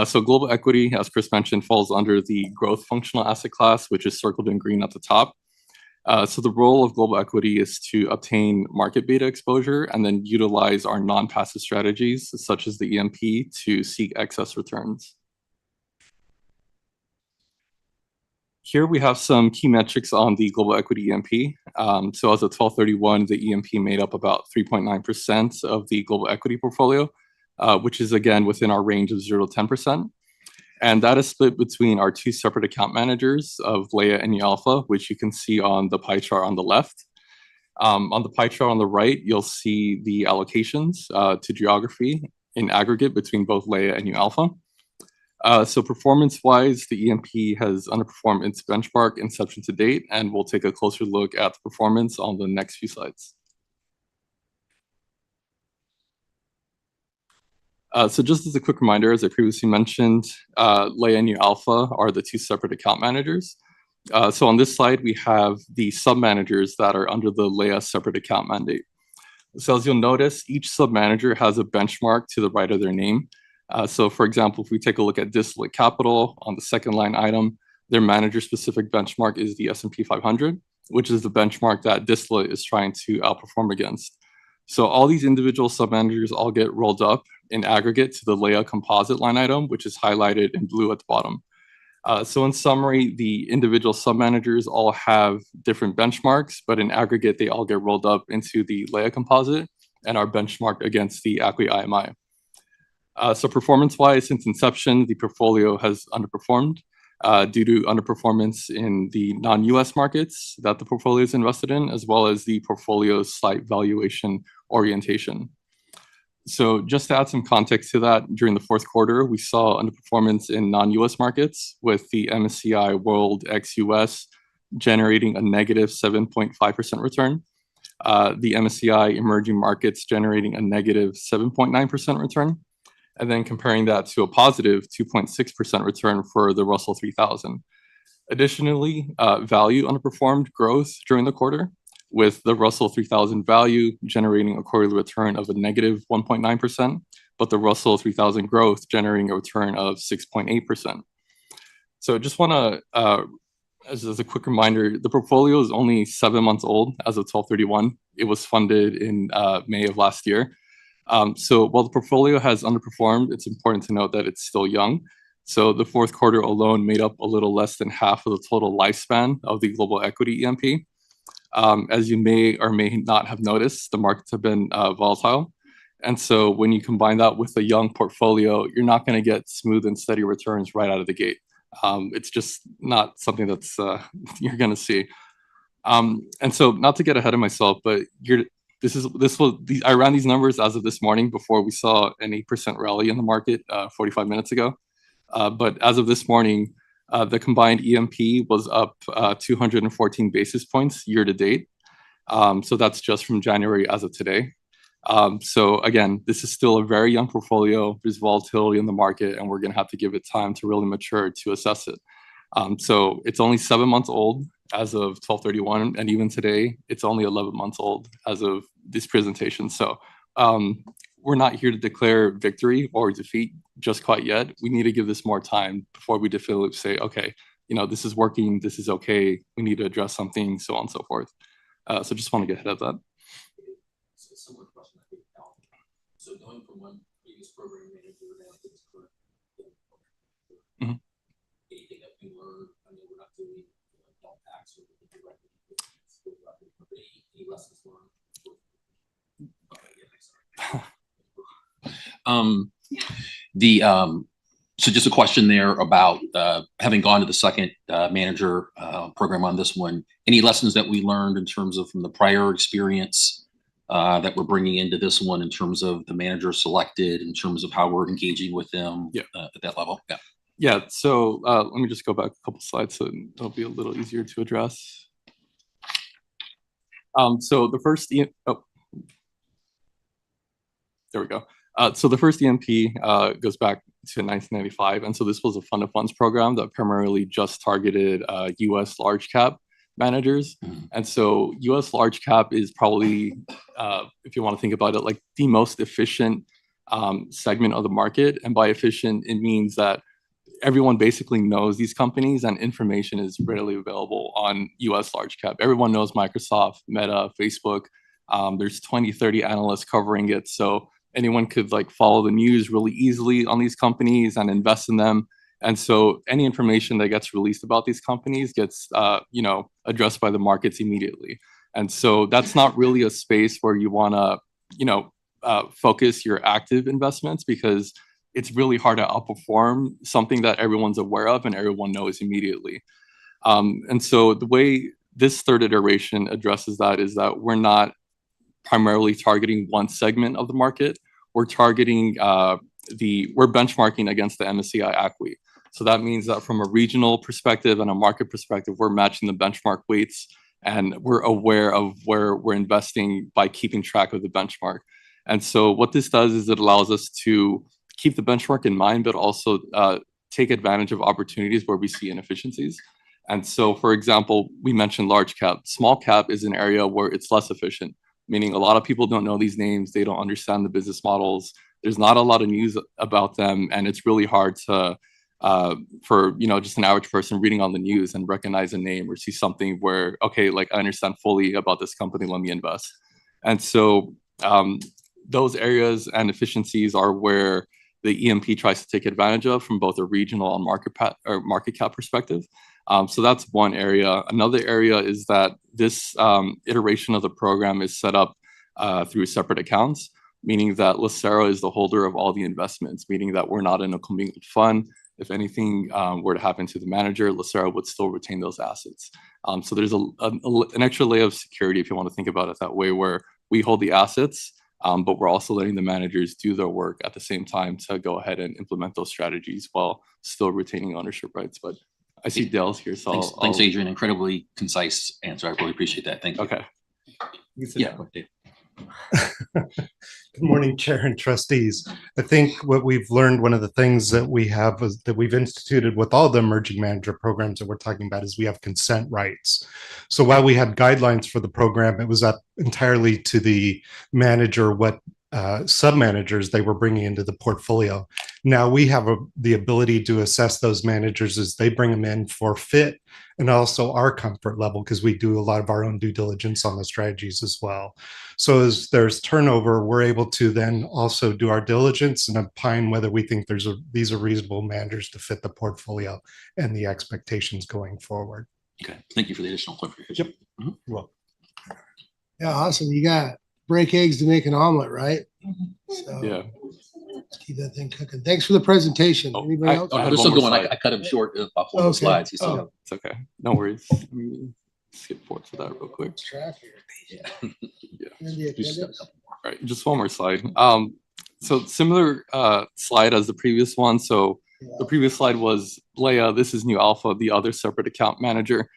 S21: So global equity, as Chris mentioned, falls under the growth functional asset class, which is circled in green at the top. So the role of global equity is to obtain market beta exposure and then utilize our non-passive strategies, such as the EMP, to seek excess returns. Here we have some key metrics on the global equity EMP. So as of 12/31, the EMP made up about 3.9% of the global equity portfolio, which is again within our range of 0 to 10%. And that is split between our 2 separate account managers of Leia and Alpha, which you can see on the pie chart on the left. On the pie chart on the right, you'll see the allocations to geography in aggregate between both Leia and Alpha. So performance-wise, the EMP has underperformed its benchmark inception to date, and we'll take a closer look at the performance on the next few slides. So just as a quick reminder, as I previously mentioned, Leia and Alpha are the 2 separate account managers. So on this slide, we have the sub-managers that are under the Leia separate account mandate. So as you'll notice, each sub-manager has a benchmark to the right of their name. So for example, if we take a look at Distillate Capital on the second line item, their manager-specific benchmark is the S&P 500, which is the benchmark that Distillate is trying to outperform against. So all these individual sub-managers all get rolled up in aggregate to the Leia composite line item, which is highlighted in blue at the bottom. So in summary, the individual sub-managers all have different benchmarks, but in aggregate, they all get rolled up into the Leia composite and are benchmarked against the ACWI IMI. So performance-wise, since inception, the portfolio has underperformed due to underperformance in the non-US markets that the portfolio is invested in, as well as the portfolio's slight valuation orientation. So just to add some context to that, during the fourth quarter, we saw underperformance in non-US markets, with the MSCI World ex-US generating a negative 7.5% return, the MSCI Emerging Markets generating a negative 7.9% return, and then comparing that to a positive 2.6% return for the Russell 3000. Additionally, value underperformed growth during the quarter, with the Russell 3000 value generating a quarterly return of a negative 1.9%, but the Russell 3000 growth generating a return of 6.8%. So just want to, as a quick reminder, the portfolio is only 7 months old as of 12/31. It was funded in May of last year. So while the portfolio has underperformed, it's important to note that it's still young. So the fourth quarter alone made up a little less than half of the total lifespan of the global equity EMP. As you may or may not have noticed, the markets have been volatile. And so when you combine that with a young portfolio, you're not going to get smooth and steady returns right out of the gate. It's just not something that's you're going to see. And so not to get ahead of myself, but I ran these numbers as of this morning before we saw an 8% rally in the market 45 minutes ago. But as of this morning, the combined EMP was up 214 basis points year to date. So that's just from January as of today. So again, this is still a very young portfolio. There's volatility in the market, and we're going to have to give it time to really mature to assess it. So it's only 7 months old as of 12/31, and even today, it's only 11 months old as of this presentation. So we're not here to declare victory or defeat just quite yet. We need to give this more time before we definitively say, okay, this is working, this is okay, we need to address something, so on and so forth. So just want to get ahead of that.
S13: So going from one previous program manager now to this current, anything that we learned, I mean, we're not doing tax or any lessons learned. So just a question there about having gone to the second manager program on this one. Any lessons that we learned in terms of from the prior experience that we're bringing into this one in terms of the manager selected, in terms of how we're engaging with them at that level? Yeah.
S21: Yeah. So let me just go back a couple slides so it'll be a little easier to address. So the first, there we go. So the first EMP goes back to 1995. And so this was a fund of funds program that primarily just targeted US large cap managers. And so US large cap is probably, if you want to think about it, like the most efficient segment of the market. And by efficient, it means that everyone basically knows these companies and information is readily available on US large cap. Everyone knows Microsoft, Meta, Facebook. There's 20, 30 analysts covering it. So anyone could like follow the news really easily on these companies and invest in them. And so any information that gets released about these companies gets, addressed by the markets immediately. And so that's not really a space where you want to, focus your active investments, because it's really hard to outperform something that everyone's aware of and everyone knows immediately. And so the way this third iteration addresses that is that we're not primarily targeting one segment of the market. We're targeting we're benchmarking against the MSCI ACWI. So that means that from a regional perspective and a market perspective, we're matching the benchmark weights, and we're aware of where we're investing by keeping track of the benchmark. And so what this does is it allows us to keep the benchmark in mind, but also take advantage of opportunities where we see inefficiencies. And so, for example, we mentioned large cap. Small cap is an area where it's less efficient, meaning a lot of people don't know these names. They don't understand the business models. There's not a lot of news about them. And it's really hard to, for, just an average person reading on the news and recognize a name or see something where, okay, like I understand fully about this company, let me invest. And so those areas and efficiencies are where the EMP tries to take advantage of from both a regional and market cap perspective. So that's one area. Another area is that this iteration of the program is set up through separate accounts, meaning that LACERA is the holder of all the investments, meaning that we're not in a commingled fund. If anything were to happen to the manager, LACERA would still retain those assets. So there's an extra layer of security, if you want to think about it that way, where we hold the assets, but we're also letting the managers do their work at the same time to go ahead and implement those strategies while still retaining ownership rights. But I see Dale's here, so
S13: Thanks, Adrian. Incredibly concise answer. I really appreciate that. Thank you.
S21: Okay.
S13: Yeah.
S2: Good morning, Chair and trustees. I think what we've learned, one of the things that we have is that we've instituted with all the emerging manager programs that we're talking about is we have consent rights. So while we had guidelines for the program, it was up entirely to the manager what sub-managers they were bringing into the portfolio. Now we have the ability to assess those managers as they bring them in for fit and also our comfort level, because we do a lot of our own due diligence on the strategies as well. So as there's turnover, we're able to then also do our diligence and opine whether we think these are reasonable managers to fit the portfolio and the expectations going forward.
S13: Okay, thank you for the additional clarification.
S2: Yep.
S13: Mhm.
S2: Well,
S1: Yeah, awesome. You got break eggs to make an omelet, right? So
S21: Yeah.
S1: let's keep that thing cooking. Thanks for the presentation. Anybody else?
S13: Oh, no, there's still going. I cut him short about 4
S1: Okay.
S13: slides. He's still
S1: Oh.
S21: It's okay. No worries. Let me skip forward to that real quick.
S1: Track here.
S13: Yeah.
S1: And the
S13: We just got a
S1: appendix?
S13: couple more.
S21: All right, just one more slide. So similar slide as the previous one. So the previous slide was Leia. This is New Alpha, the other separate account manager.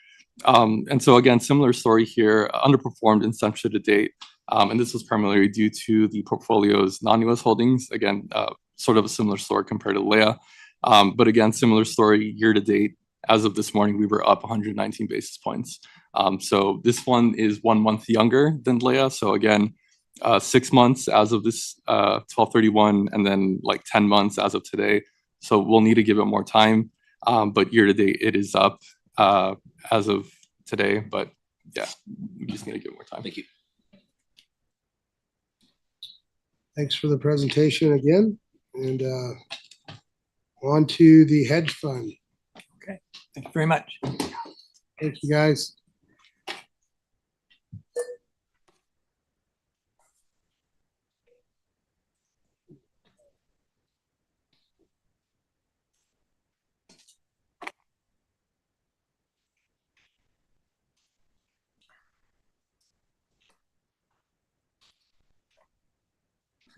S21: And so again, similar story here, underperformed inception to date. And this was primarily due to the portfolio's non-US holdings. Again, sort of a similar story compared to Leia. But again, similar story year to date. As of this morning, we were up 119 basis points. So this one is 1 month younger than Leia. So again, 6 months as of this 12/31, and then like 10 months as of today. So we'll need to give it more time. But year to date, it is up as of today. But yeah, we just need to give it more time.
S13: Thank you.
S1: Thanks for the presentation again. And on to the hedge fund.
S19: Okay, thank you very much.
S1: Thank you, guys.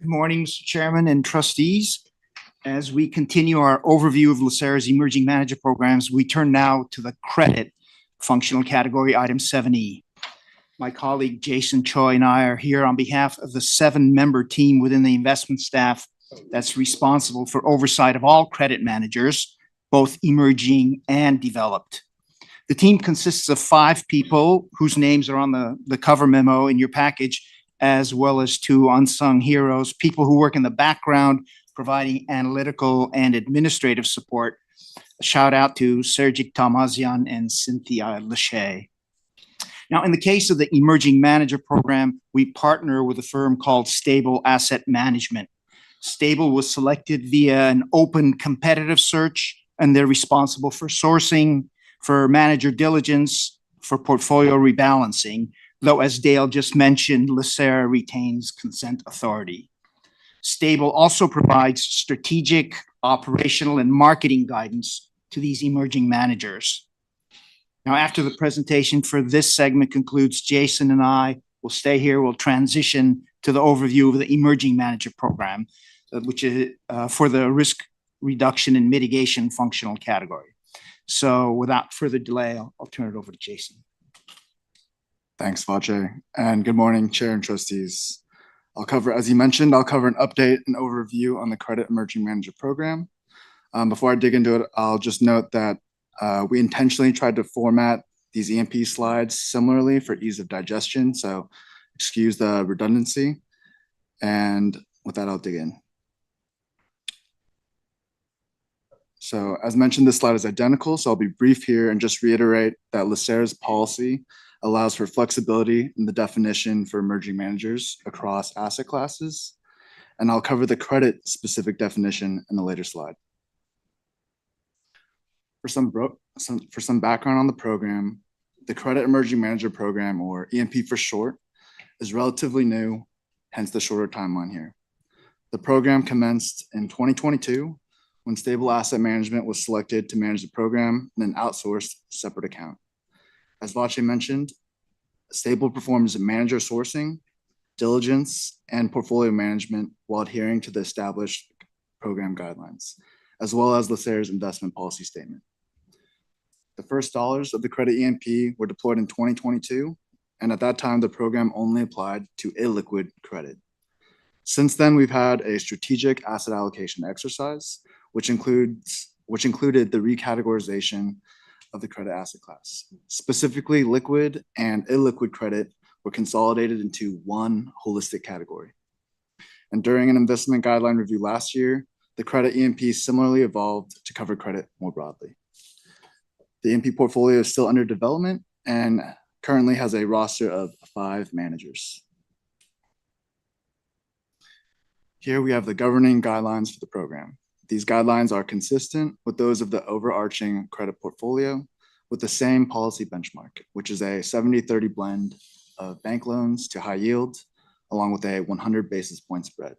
S8: Good morning, Mr. Chairman and trustees. As we continue our overview of LACERA's emerging manager programs, we turn now to the credit functional category, item 7E. My colleague Jason Choi and I are here on behalf of the 7-member team within the investment staff that's responsible for oversight of all credit managers, both emerging and developed. The team consists of 5 people whose names are on the cover memo in your package, as well as 2 unsung heroes, people who work in the background, providing analytical and administrative support. A shout out to Sergej Tamazian and Cynthia Lachey. Now, in the case of the Emerging Manager Program, we partner with a firm called Stable Asset Management. Stable was selected via an open competitive search, and they're responsible for sourcing, for manager diligence, for portfolio rebalancing, though as Dale just mentioned, LACERA retains consent authority. Stable also provides strategic, operational, and marketing guidance to these emerging managers. Now, after the presentation for this segment concludes, Jason and I will stay here. We'll transition to the overview of the Emerging Manager Program, which is for the risk reduction and mitigation functional category. So without further delay, I'll turn it over to Jason.
S11: Thanks, Vache, and good morning, Chair and trustees. As you mentioned, I'll cover an update and overview on the Credit Emerging Manager Program. Before I dig into it, I'll just note that we intentionally tried to format these EMP slides similarly for ease of digestion, so excuse the redundancy. And with that, I'll dig in. So as mentioned, this slide is identical, so I'll be brief here and just reiterate that LACERA's policy allows for flexibility in the definition for emerging managers across asset classes, and I'll cover the credit-specific definition in a later slide. For some background on the program, the Credit Emerging Manager Program, or EMP for short, is relatively new, hence the shorter timeline here. The program commenced in 2022 when Stable Asset Management was selected to manage the program in an outsourced separate account. As Vache mentioned, Stable performs manager sourcing, diligence, and portfolio management while adhering to the established program guidelines, as well as LACERA's investment policy statement. The first dollars of the credit EMP were deployed in 2022, and at that time, the program only applied to illiquid credit. Since then, we've had a strategic asset allocation exercise, which included the recategorization of the credit asset class. Specifically, liquid and illiquid credit were consolidated into one holistic category. And during an investment guideline review last year,
S10: The credit E&P similarly evolved to cover credit more broadly. The E&P portfolio is still under development and currently has a roster of 5 managers. Here we have the governing guidelines for the program. These guidelines are consistent with those of the overarching credit portfolio with the same policy benchmark, which is a 70-30 blend of bank loans to high yield, along with a 100 basis point spread.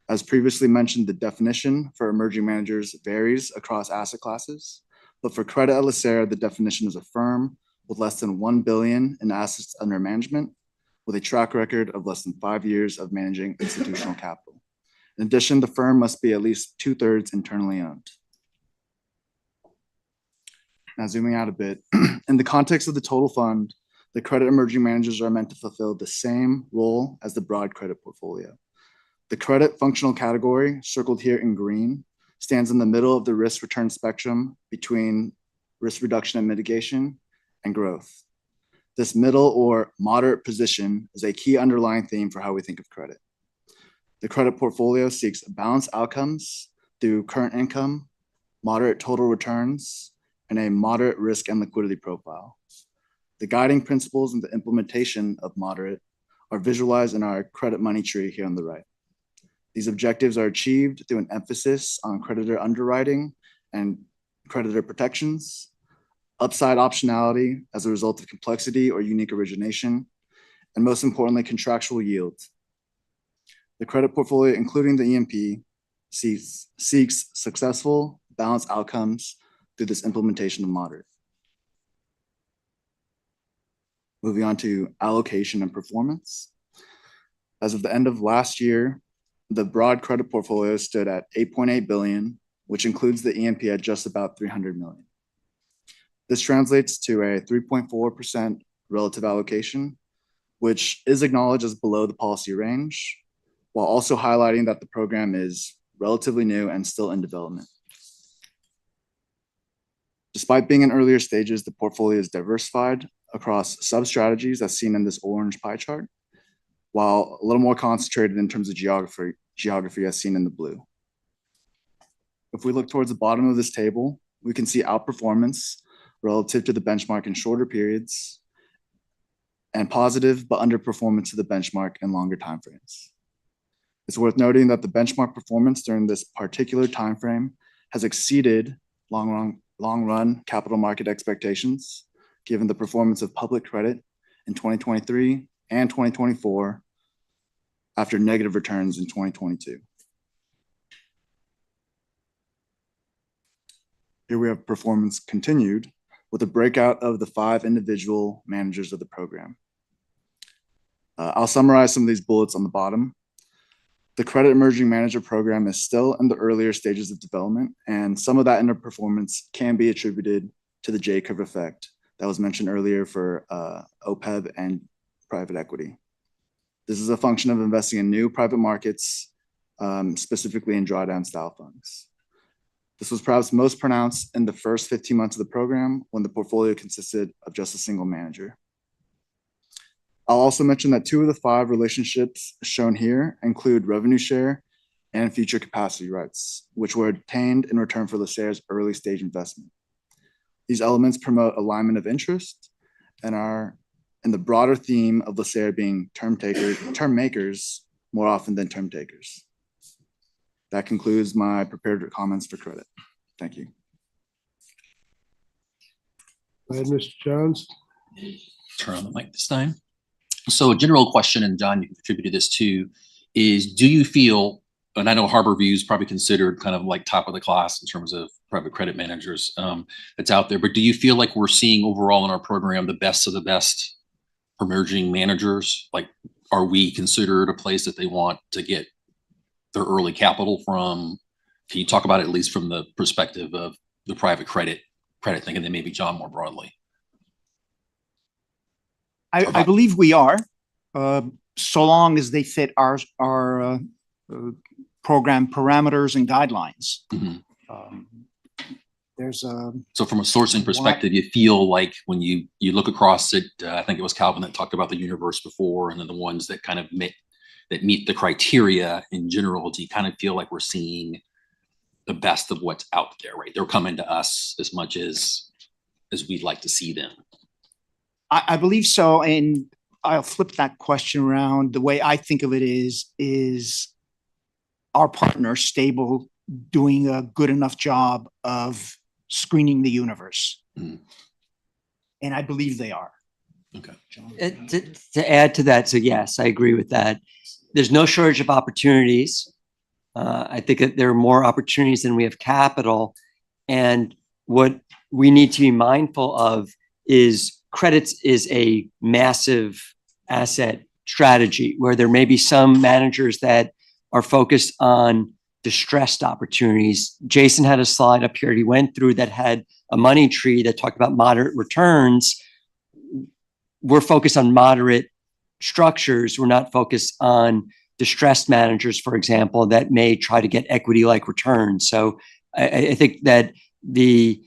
S10: As previously mentioned, the definition for emerging managers varies across asset classes, but for credit at LACERA, the definition is a firm with less than $1 billion in assets under management, with a track record of less than 5 years of managing institutional capital. In addition, the firm must be at least 2/3 internally owned. Now zooming out a bit, in the context of the total fund, the credit emerging managers are meant to fulfill the same role as the broad credit portfolio. The credit functional category, circled here in green, stands in the middle of the risk return spectrum between risk reduction and mitigation and growth. This middle or moderate position is a key underlying theme for how we think of credit. The credit portfolio seeks balanced outcomes through current income, moderate total returns, and a moderate risk and liquidity profile. The guiding principles and the implementation of moderate are visualized in our credit money tree here on the right. These objectives are achieved through an emphasis on creditor underwriting and creditor protections, upside optionality as a result of complexity or unique origination, and most importantly, contractual yield. The credit portfolio, including the E&P, seeks successful, balanced outcomes through this implementation of moderate. Moving on to allocation and performance. As of the end of last year, the broad credit portfolio stood at $8.8 billion, which includes the E&P at just about $300 million. This translates to a 3.4% relative allocation, which is acknowledged as below the policy range, while also highlighting that the program is relatively new and still in development. Despite being in earlier stages, the portfolio is diversified across sub-strategies as seen in this orange pie chart, while a little more concentrated in terms of geography as seen in the blue. If we look towards the bottom of this table, we can see outperformance relative to the benchmark in shorter periods and positive but underperformance to the benchmark in longer timeframes. It's worth noting that the benchmark performance during this particular timeframe has exceeded long run capital market expectations, given the performance of public credit in 2023 and 2024 after negative returns in 2022. Here we have performance continued with a breakout of the 5 individual managers of the program. I'll summarize some of these bullets on the bottom. The Credit Emerging Manager Program is still in the earlier stages of development, and some of that underperformance can be attributed to the J-curve effect that was mentioned earlier for OPEB and private equity. This is a function of investing in new private markets, specifically in drawdown style funds. This was perhaps most pronounced in the first 15 months of the program when the portfolio consisted of just a single manager. I'll also mention that 2 of the 5 relationships shown here include revenue share and future capacity rights, which were obtained in return for LACERA's early stage investment. These elements promote alignment of interest and are in the broader theme of LACERA being term makers more often than term takers. That concludes my prepared comments for credit. Thank you.
S1: Go ahead, Mr. Jones.
S13: Turn on the mic this time. So a general question, and John, you contributed this too, is do you feel, and I know Harborview is probably considered kind of like top of the class in terms of private credit managers that's out there, but do you feel like we're seeing overall in our program the best of the best emerging managers? Like, are we considered a place that they want to get their early capital from? Can you talk about it at least from the perspective of the private credit thing, and then maybe John more broadly?
S8: I believe we are, so long as they fit our program parameters and guidelines.
S13: Mm-hmm.
S8: So
S13: from a sourcing perspective, you feel like when you look across it, I think it was Calvin that talked about the universe before, and then the ones that kind of meet the criteria in general, do you kind of feel like we're seeing the best of what's out there, right? They're coming to us as much as we'd like to see them.
S8: I believe so, and I'll flip that question around. The way I think of it is our partner, Stable, doing a good enough job of screening the universe?
S13: Mm.
S8: And I believe they are.
S13: Okay.
S5: To add to that, so yes, I agree with that. There's no shortage of opportunities. I think that there are more opportunities than we have capital. And what we need to be mindful of is credits is a massive asset strategy where there may be some managers that are focused on distressed opportunities. Jason had a slide up here he went through that had a money tree that talked about moderate returns. We're focused on moderate structures. We're not focused on distressed managers, for example, that may try to get equity-like returns. So I think that the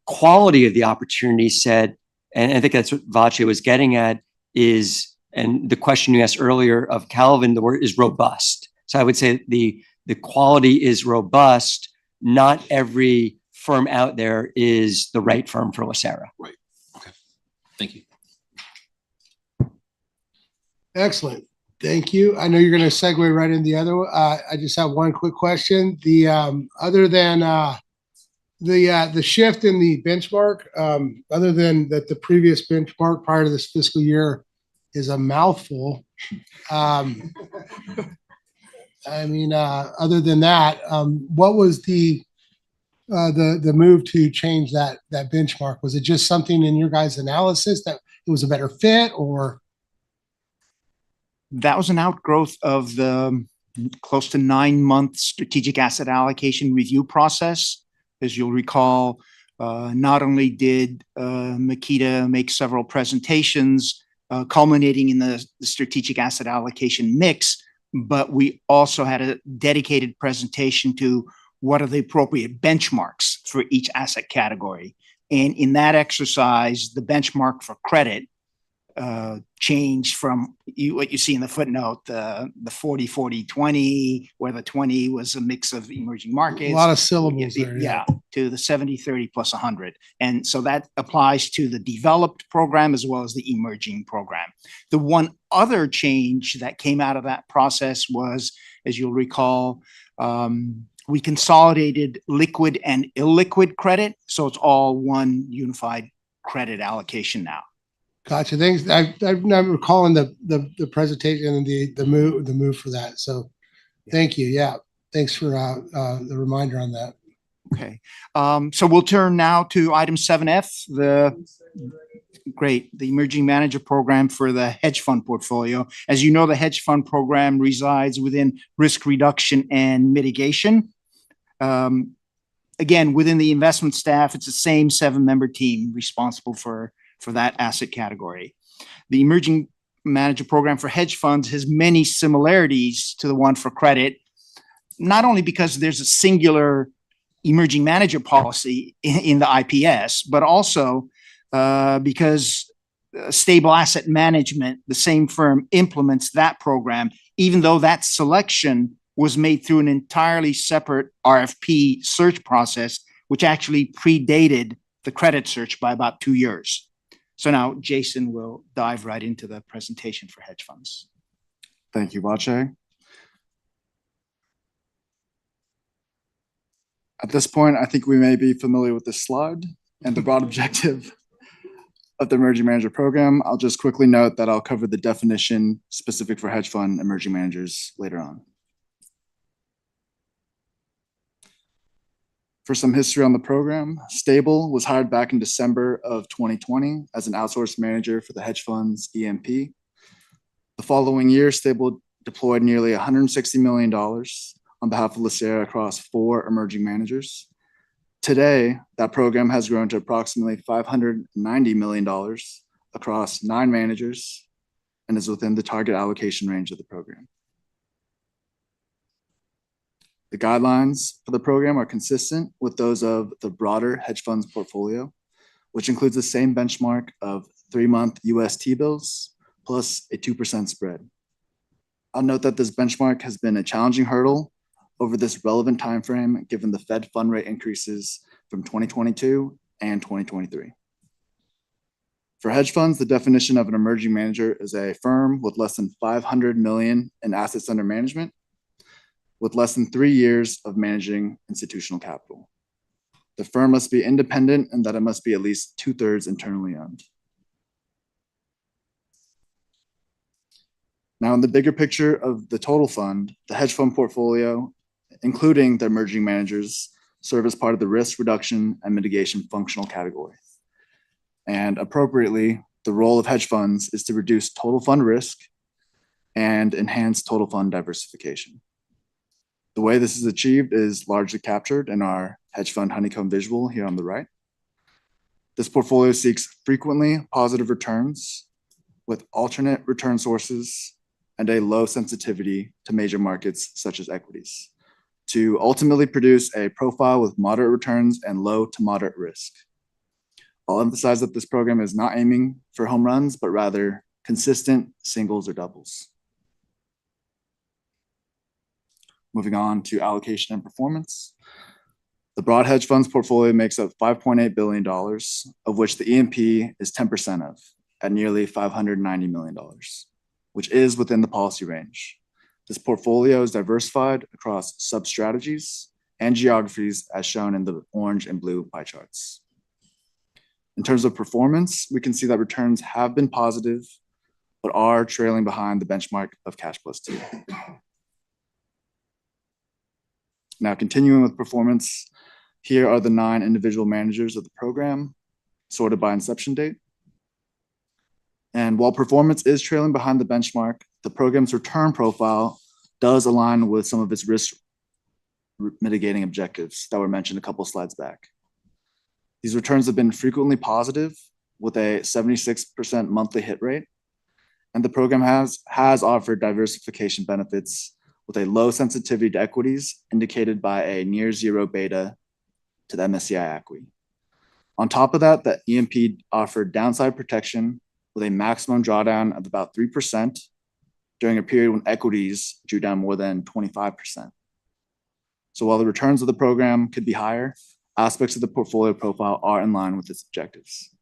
S5: quality of the opportunity set, and I think that's what Vache was getting at, is, and the question you asked earlier of Calvin, the word is robust. So I would say the quality is robust. Not every firm out there is the right firm for LACERA.
S13: Right. Okay. Thank you.
S1: Excellent. Thank you. I know you're going to segue right into the other one. I just have one quick question. The other than the shift in the benchmark, other than that the previous benchmark prior to this fiscal year is a mouthful. I mean, other than that, what was the move to change that benchmark? Was it just something in your guys' analysis that it was a better fit, or?
S8: That was an outgrowth of the close to 9-month strategic asset allocation review process. As you'll recall, not only did Makita make several presentations culminating in the strategic asset allocation mix, but we also had a dedicated presentation to what are the appropriate benchmarks for each asset category. And in that exercise, the benchmark for credit changed from what you see in the footnote, the 40-40-20, where the 20 was a mix of emerging markets.
S1: A lot of syllables there.
S8: Yeah, to the 70-30 plus 100. And so that applies to the developed program as well as the emerging program. The one other change that came out of that process was, as you'll recall, we consolidated liquid and illiquid credit. So it's all one unified credit allocation now.
S1: Gotcha. Thanks. I'm recalling the presentation and the move for that. So thank you. Yeah. Thanks for the reminder on that.
S8: Okay. So we'll turn now to item 7F, the emerging manager program for the hedge fund portfolio. As you know, the hedge fund program resides within risk reduction and mitigation. Again, within the investment staff, it's the same 7-member team responsible for that asset category. The emerging manager program for hedge funds has many similarities to the one for credit, not only because there's a singular emerging manager policy in the IPS, but also because Stable Asset Management, the same firm, implements that program, even though that selection was made through an entirely separate RFP search process, which actually predated the credit search by about 2 years. So now Jason will dive right into the presentation for hedge funds.
S10: Thank you, Vache. At this point, I think we may be familiar with this slide and the broad objective of the emerging manager program. I'll just quickly note that I'll cover the definition specific for hedge fund emerging managers later on. For some history on the program, Stable was hired back in December of 2020 as an outsourced manager for the hedge fund's EMP. The following year, Stable deployed nearly $160 million on behalf of LACERA across 4 emerging managers. Today, that program has grown to approximately $590 million across 9 managers and is within the target allocation range of the program. The guidelines for the program are consistent with those of the broader hedge funds portfolio, which includes the same benchmark of 3-month US T-bills plus a 2% spread. I'll note that this benchmark has been a challenging hurdle over this relevant time frame, given the Fed fund rate increases from 2022 and 2023. For hedge funds, the definition of an emerging manager is a firm with less than 500 million in assets under management, with less than 3 years of managing institutional capital. The firm must be independent and that it must be at least 2/3 internally owned. Now, in the bigger picture of the total fund, the hedge fund portfolio, including the emerging managers, serve as part of the risk reduction and mitigation functional category. And appropriately, the role of hedge funds is to reduce total fund risk and enhance total fund diversification. The way this is achieved is largely captured in our hedge fund honeycomb visual here on the right. This portfolio seeks frequently positive returns with alternate return sources and a low sensitivity to major markets such as equities, to ultimately produce a profile with moderate returns and low to moderate risk. I'll emphasize that this program is not aiming for home runs, but rather consistent singles or doubles. Moving on to allocation and performance. The broad hedge funds portfolio makes up $5.8 billion, of which the E&P is 10% of, at nearly $590 million, which is within the policy range. This portfolio is diversified across sub-strategies and geographies as shown in the orange and blue pie charts. In terms of performance, we can see that returns have been positive, but are trailing behind the benchmark of Cash Plus 2. Now, continuing with performance, here are the 9 individual managers of the program, sorted by inception date. And while performance is trailing behind the benchmark, the program's return profile does align with some of its risk mitigating objectives that were mentioned a couple slides back. These returns have been frequently positive with a 76% monthly hit rate, and the program has offered diversification benefits with a low sensitivity to equities indicated by a near zero beta to the MSCI ACWI. On top of that, the E&P offered downside protection with a maximum drawdown of about 3% during a period when equities drew down more than 25%. So while the returns of the program could be higher, aspects of the portfolio profile are in line with its objectives.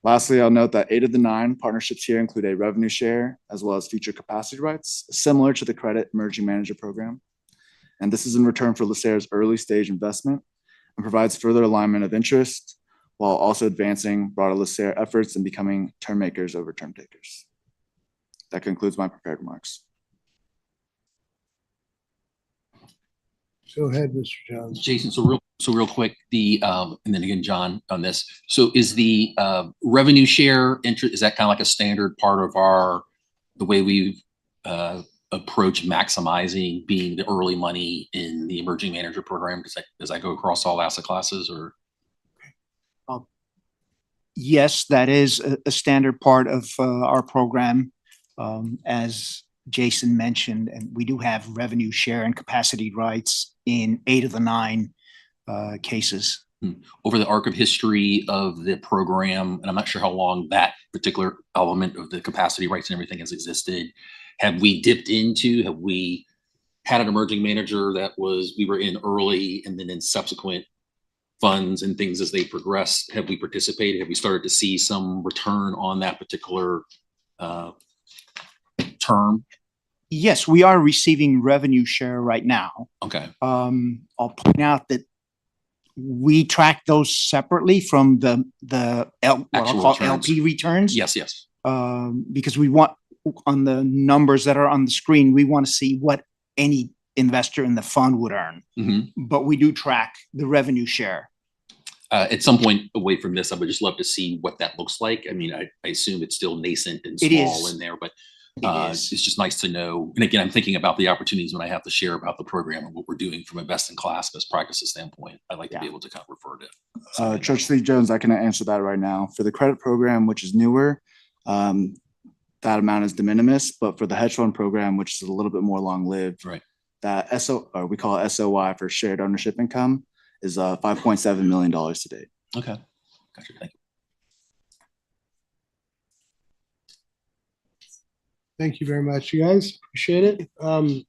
S10: Lastly, I'll note that 8 of the 9 partnerships here include a revenue share as well as future capacity rights, similar to the Credit Emerging Manager Program. And this is in return for LACERA's early stage investment and provides further alignment of interest while also advancing broader LACERA efforts and becoming term makers over term takers. That concludes my prepared remarks.
S1: Go ahead, Mr. Jones.
S13: Jason, so real quick, and then again, John, on this. So is the revenue share interest, is that kind of like a standard part of the way we approach maximizing being the early money in the emerging manager program? Does that go across all asset classes or?
S8: Yes, that is a standard part of our program. As Jason mentioned, and we do have revenue share and capacity rights in 8 of the 9 cases.
S13: Over the arc of history of the program, and I'm not sure how long that particular element of the capacity rights and everything has existed, have we had an emerging manager that we were in early, and then in subsequent funds and things as they progressed, have we participated? Have we started to see some return on that particular term?
S8: Yes, we are receiving revenue share right now.
S13: Okay.
S8: I'll point out that we track those separately from what I'll call LP returns.
S13: Yes, yes.
S8: Because we want, on the numbers that are on the screen, we want to see what any investor in the fund would earn.
S13: Mm-hmm.
S8: But we do track the revenue share.
S13: At some point away from this, I would just love to see what that looks like. I mean, I assume it's still nascent and small in there, but it's just nice to know. And again, I'm thinking about the opportunities when I have to share about the program and what we're doing from a best-in-class, best practices standpoint. I'd like to be able to kind of refer to.
S10: Trustee Jones, I can answer that right now. For the credit program, which is newer, that amount is de minimis. But for the hedge fund program, which is a little bit more long-lived,
S13: right?
S10: That we call it SOI for shared ownership income, is $5.7 million to date.
S13: Okay, gotcha. Thank you.
S1: Thank you very much, you guys. Appreciate it.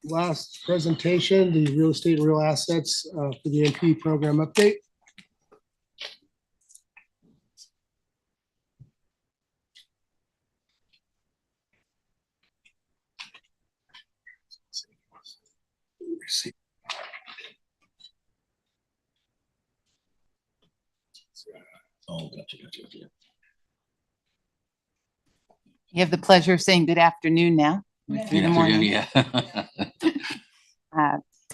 S1: last presentation, the real estate and real assets for the MP program update.
S13: Oh, gotcha.
S12: You have the pleasure of saying good afternoon now. Through the morning.
S13: Yeah.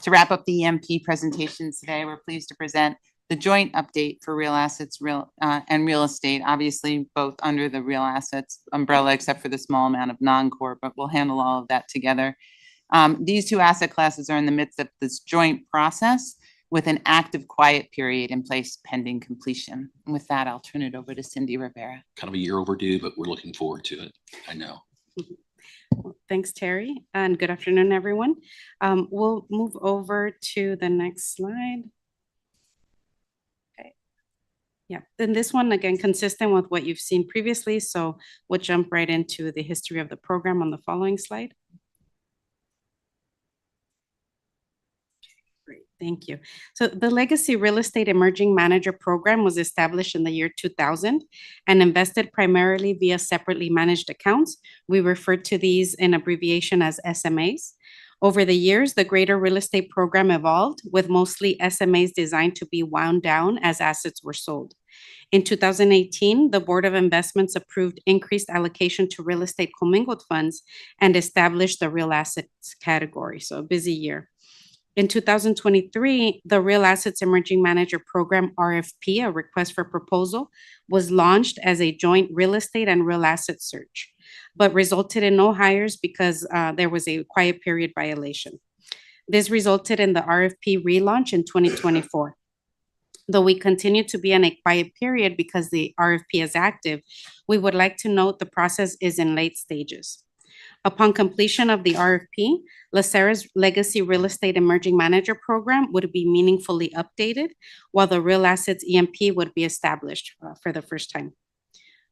S12: To wrap up the EMP presentations today, we're pleased to present the joint update for real assets and real estate, obviously both under the real assets umbrella, except for the small amount of non-core, but we'll handle all of that together. These two asset classes are in the midst of this joint process with an active quiet period in place pending completion. And with that, I'll turn it over to Cindy Rivera.
S13: Kind of a year overdue, but we're looking forward to it. I know.
S22: Thanks, Terry, and good afternoon, everyone. We'll move over to the next slide. Okay. Yeah, then this one, again, consistent with what you've seen previously, so we'll jump right into the history of the program on the following slide. Great, thank you. So the Legacy Real Estate Emerging Manager Program was established in the year 2000 and invested primarily via separately managed accounts. We refer to these in abbreviation as SMAs. Over the years, the greater real estate program evolved with mostly SMAs designed to be wound down as assets were sold. In 2018, the Board of Investments approved increased allocation to real estate commingled funds and established the real assets category, so a busy year. In 2023, the Real Assets Emerging Manager Program, RFP, a request for proposal, was launched as a joint real estate and real asset search, but resulted in no hires because there was a quiet period violation. This resulted in the RFP relaunch in 2024. Though we continue to be in a quiet period because the RFP is active, we would like to note the process is in late stages. Upon completion of the RFP, LACERA's Legacy Real Estate Emerging Manager Program would be meaningfully updated, while the Real Assets EMP would be established for the first time.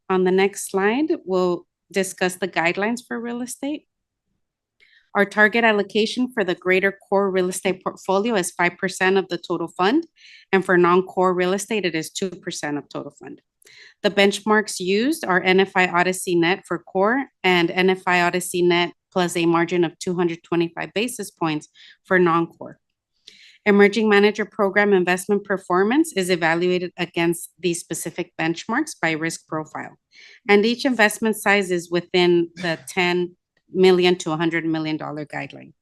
S22: On the next slide, we'll discuss the guidelines for real estate. Our target allocation for the greater core real estate portfolio is 5% of the total fund, and for non-core real estate, it is 2% of total fund. The benchmarks used are NFI Odyssey Net for core and NFI Odyssey Net plus a margin of 225 basis points for non-core. Emerging Manager Program investment performance is evaluated against these specific benchmarks by risk profile, and each investment size is within the $10 million to $100 million guideline.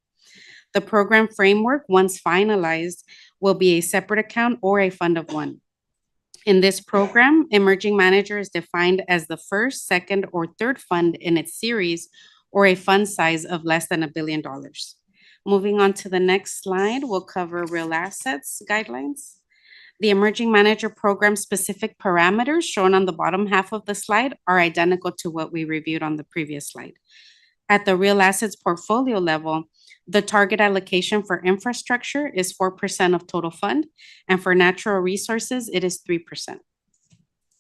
S22: The program framework, once finalized, will be a separate account or a fund of one. In this program, Emerging Manager is defined as the first, second, or third fund in its series or a fund size of less than $1 billion. Moving on to the next slide, we'll cover real assets guidelines. The Emerging Manager Program specific parameters shown on the bottom half of the slide are identical to what we reviewed on the previous slide. At the real assets portfolio level, the target allocation for infrastructure is 4% of total fund, and for natural resources, it is 3%.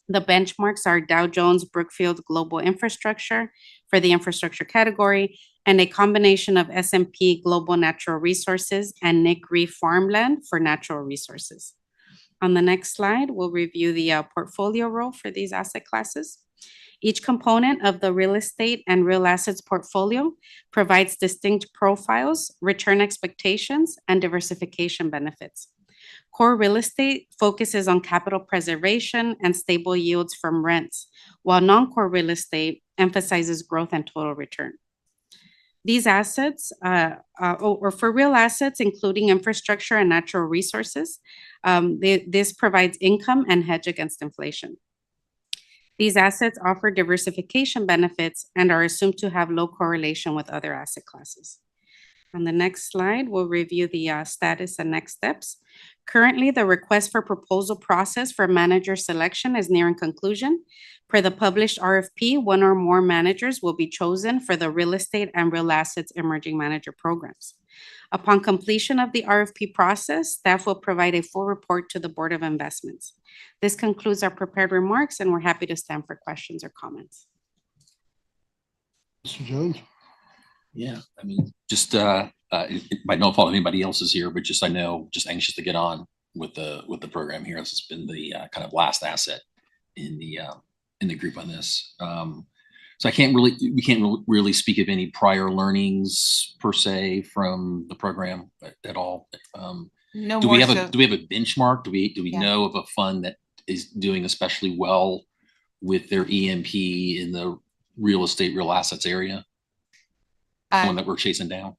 S22: The benchmarks are Dow Jones Brookfield Global Infrastructure for the infrastructure category, and a combination of S&P Global Natural Resources and NCREIF Farmland for natural resources. On the next slide, we'll review the portfolio role for these asset classes. Each component of the real estate and real assets portfolio provides distinct profiles, return expectations, and diversification benefits. Core real estate focuses on capital preservation and stable yields from rents, while non-core real estate emphasizes growth and total return. These assets, or for real assets, including infrastructure and natural resources, this provides income and hedge against inflation. These assets offer diversification benefits and are assumed to have low correlation with other asset classes. On the next slide, we'll review the status and next steps. Currently, the request for proposal process for manager selection is nearing conclusion. Per the published RFP, one or more managers will be chosen for the real estate and real assets emerging manager programs. Upon completion of the RFP process, staff will provide a full report to the Board of Investments. This concludes our prepared remarks, and we're happy to stand for questions or comments.
S1: Mr. Jones?
S13: Yeah, I mean, just by no fault of anybody else is here, but just I know just anxious to get on with the program here. This has been the kind of last asset in the group on this. So we can't really speak of any prior learnings per se from the program at all.
S12: No
S13: do
S12: more
S13: we have
S12: so.
S13: do we have a benchmark? Do we
S12: Yeah.
S13: know of a fund that is doing especially well with their EMP in the real estate, real assets area? One that we're chasing down?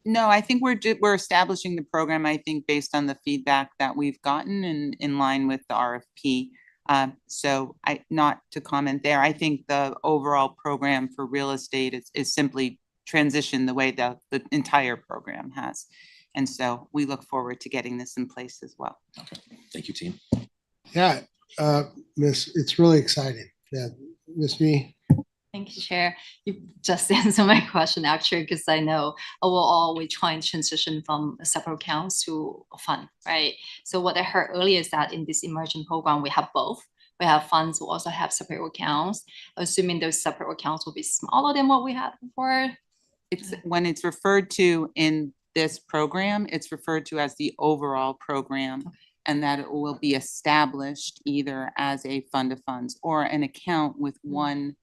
S12: No, I think we're establishing the program, I think, based on the feedback that we've gotten and in line with the RFP. So not to comment there. I think the overall program for real estate is simply transition the way the entire program has. And so we look forward to getting this in place as well.
S13: Okay. Thank you, team.
S1: Yeah, it's really exciting. Yeah, Miss Me.
S7: Thank you, Chair. You just answered my question actually, because I know overall we try and transition from separate accounts to a fund, right? So what I heard earlier is that in this immersion program, we have both. We have funds who also have separate accounts, assuming those separate accounts will be smaller than what we had before.
S12: It's when it's referred to in this program, it's referred to as the overall program, and that it will be established either as a fund of funds or an account with one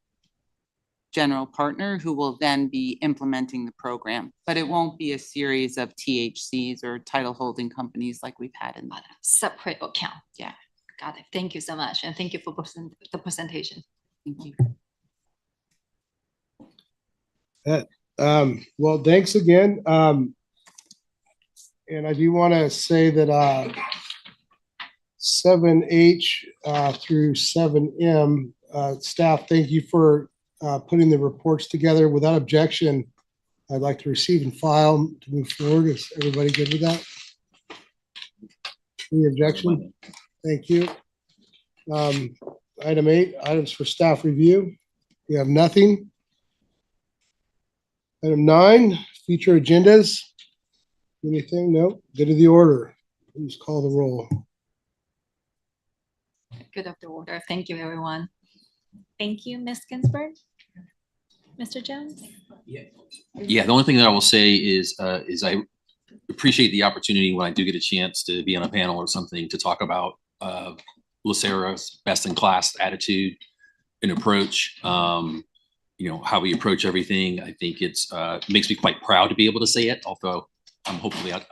S12: general partner who will then be implementing the program. But it won't be a series of THCs or title holding companies like we've had in the
S7: separate account. Yeah, got it. Thank you so much. And thank you for the presentation.
S12: Thank you.
S1: Well, thanks again. And I do want to say that 7H through 7M staff, thank you for putting the reports together. Without objection, I'd like to receive and file to move forward. Is everybody good with that? Any objection? Thank you. Item 8, items for staff review. We have nothing. Item 9, future agendas. Anything? No. Good of the order. Please call the roll.
S7: Good of the order. Thank you, everyone.
S6: Thank you, Ms. Ginsburg. Mr. Jones?
S13: Yeah, the only thing that I will say is I appreciate the opportunity when I do get a chance to be on a panel or something to talk about LACERA's best-in-class attitude and approach. You know, how we approach everything. I think it's makes me quite proud to be able to say it, although I'm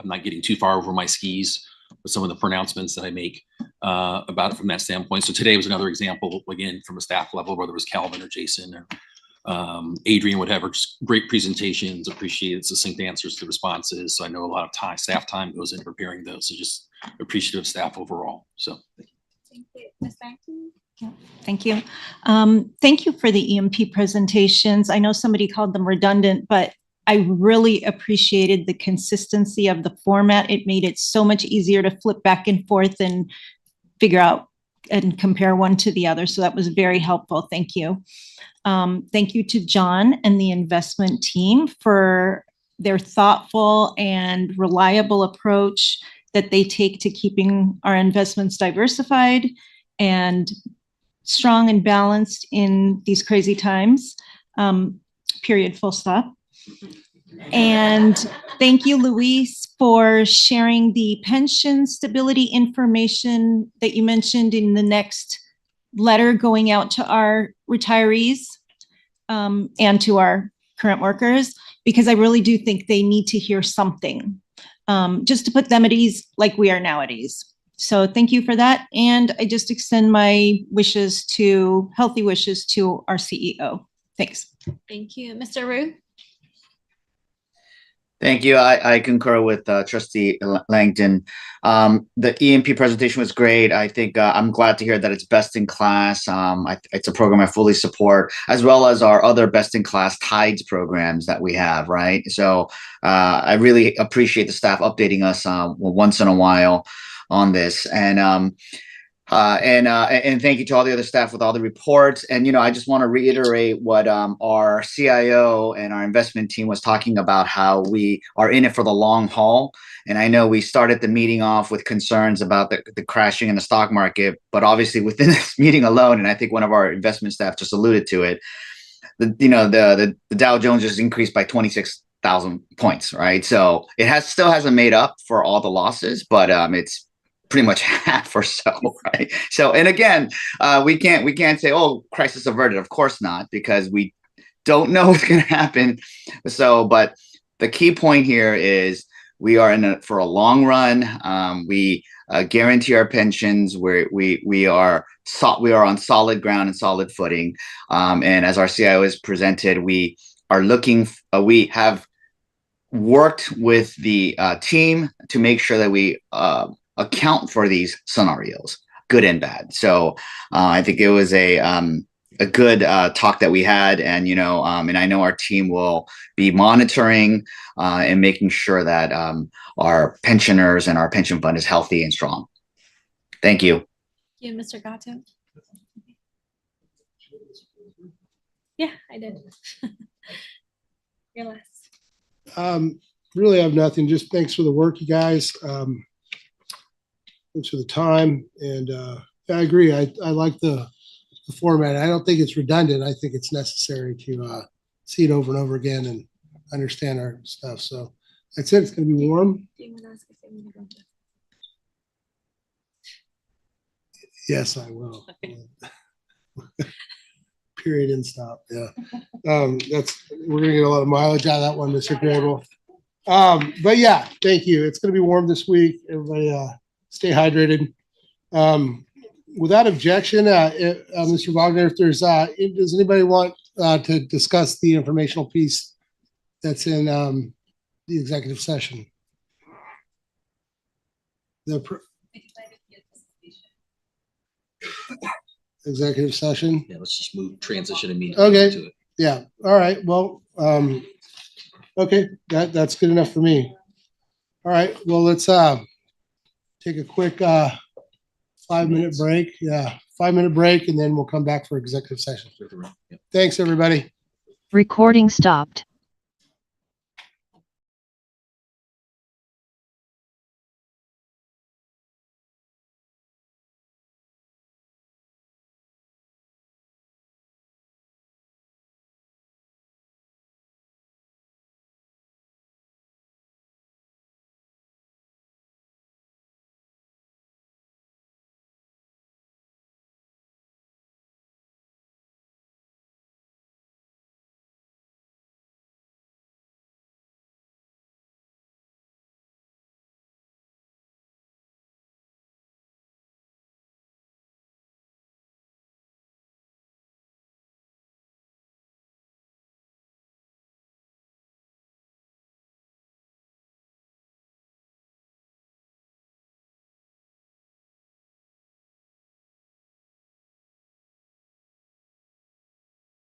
S13: not getting too far over my skis with some of the pronouncements that I make about it from that standpoint. So today was another example, again, from a staff level, whether it was Calvin or Jason or Adrian, whatever, just great presentations, appreciated succinct answers to responses. So I know a lot of staff time goes into preparing those. So just appreciative staff overall. So
S6: thank you. Ms. Sankey? Thank you. Thank you for the EMP presentations. I know somebody called them redundant, but I really appreciated the consistency of the format. It made it so much easier to flip back and forth and figure out and compare one to the other. So that was very helpful. Thank you. Thank you to John and the investment team for their thoughtful and reliable approach that they take to keeping our investments diversified and strong and balanced in these crazy times. Period, full stop. And thank you, Luis, for sharing the pension stability information that you mentioned in the next letter going out to our retirees and to our current workers, because I really do think they need to hear something just to put them at ease like we are now at ease. So thank you for that. And I just extend my healthy wishes to our CEO. Thanks.
S7: Thank you. Mr. Rue?
S4: Thank you. I concur with Trustee Langton. The EMP presentation was great. I think I'm glad to hear that it's best in class. It's a program I fully support, as well as our other best in class TIDES programs that we have, right? So I really appreciate the staff updating us once in a while on this. And thank you to all the other staff with all the reports. And, I just want to reiterate what our CIO and our investment team was talking about, how we are in it for the long haul. And I know we started the meeting off with concerns about the crashing in the stock market, but obviously within this meeting alone, and I think one of our investment staff just alluded to it, the Dow Jones just increased by 26 1,000 points, right? So it still hasn't made up for all the losses, but it's pretty much half or so, right? So, and again, we can't say, oh, crisis averted. Of course not, because we don't know what's going to happen. So, but the key point here is we are in it for a long run. We guarantee our pensions. We are on solid ground and solid footing. And as our CIO has presented, we are looking. We have worked with the team to make sure that we account for these scenarios, good and bad. So I think it was a good talk that we had, and and I know our team will be monitoring and making sure that our pensioners and our pension fund is healthy and strong. Thank you.
S16: Thank you, Mr. Gatto. Yeah, I did. You're last.
S1: Really have nothing. Just thanks for the work, you guys. Thanks for the time. And I agree. I like the format. I don't think it's redundant. I think it's necessary to see it over and over again and understand our stuff. So that's it. It's going to be warm.
S16: Do you want to ask if they want to go to?
S1: Yes, I will. Period and stop. Yeah. We're gonna get a lot of mileage out of that one, Mr. Grable. But yeah, thank you. It's gonna be warm this week. Everybody stay hydrated. Without objection, Mr. Wagner, if there's does anybody want to discuss the informational piece that's in the executive session? Executive session.
S13: Yeah, let's just transition immediately
S1: Okay.
S13: to it.
S1: Yeah. All right. Well, okay. That's good enough for me. All right. Well, let's take a quick 5-minute break. Yeah. 5-minute break, and then we'll come back for executive session. Thanks, everybody.
S15: Recording stopped.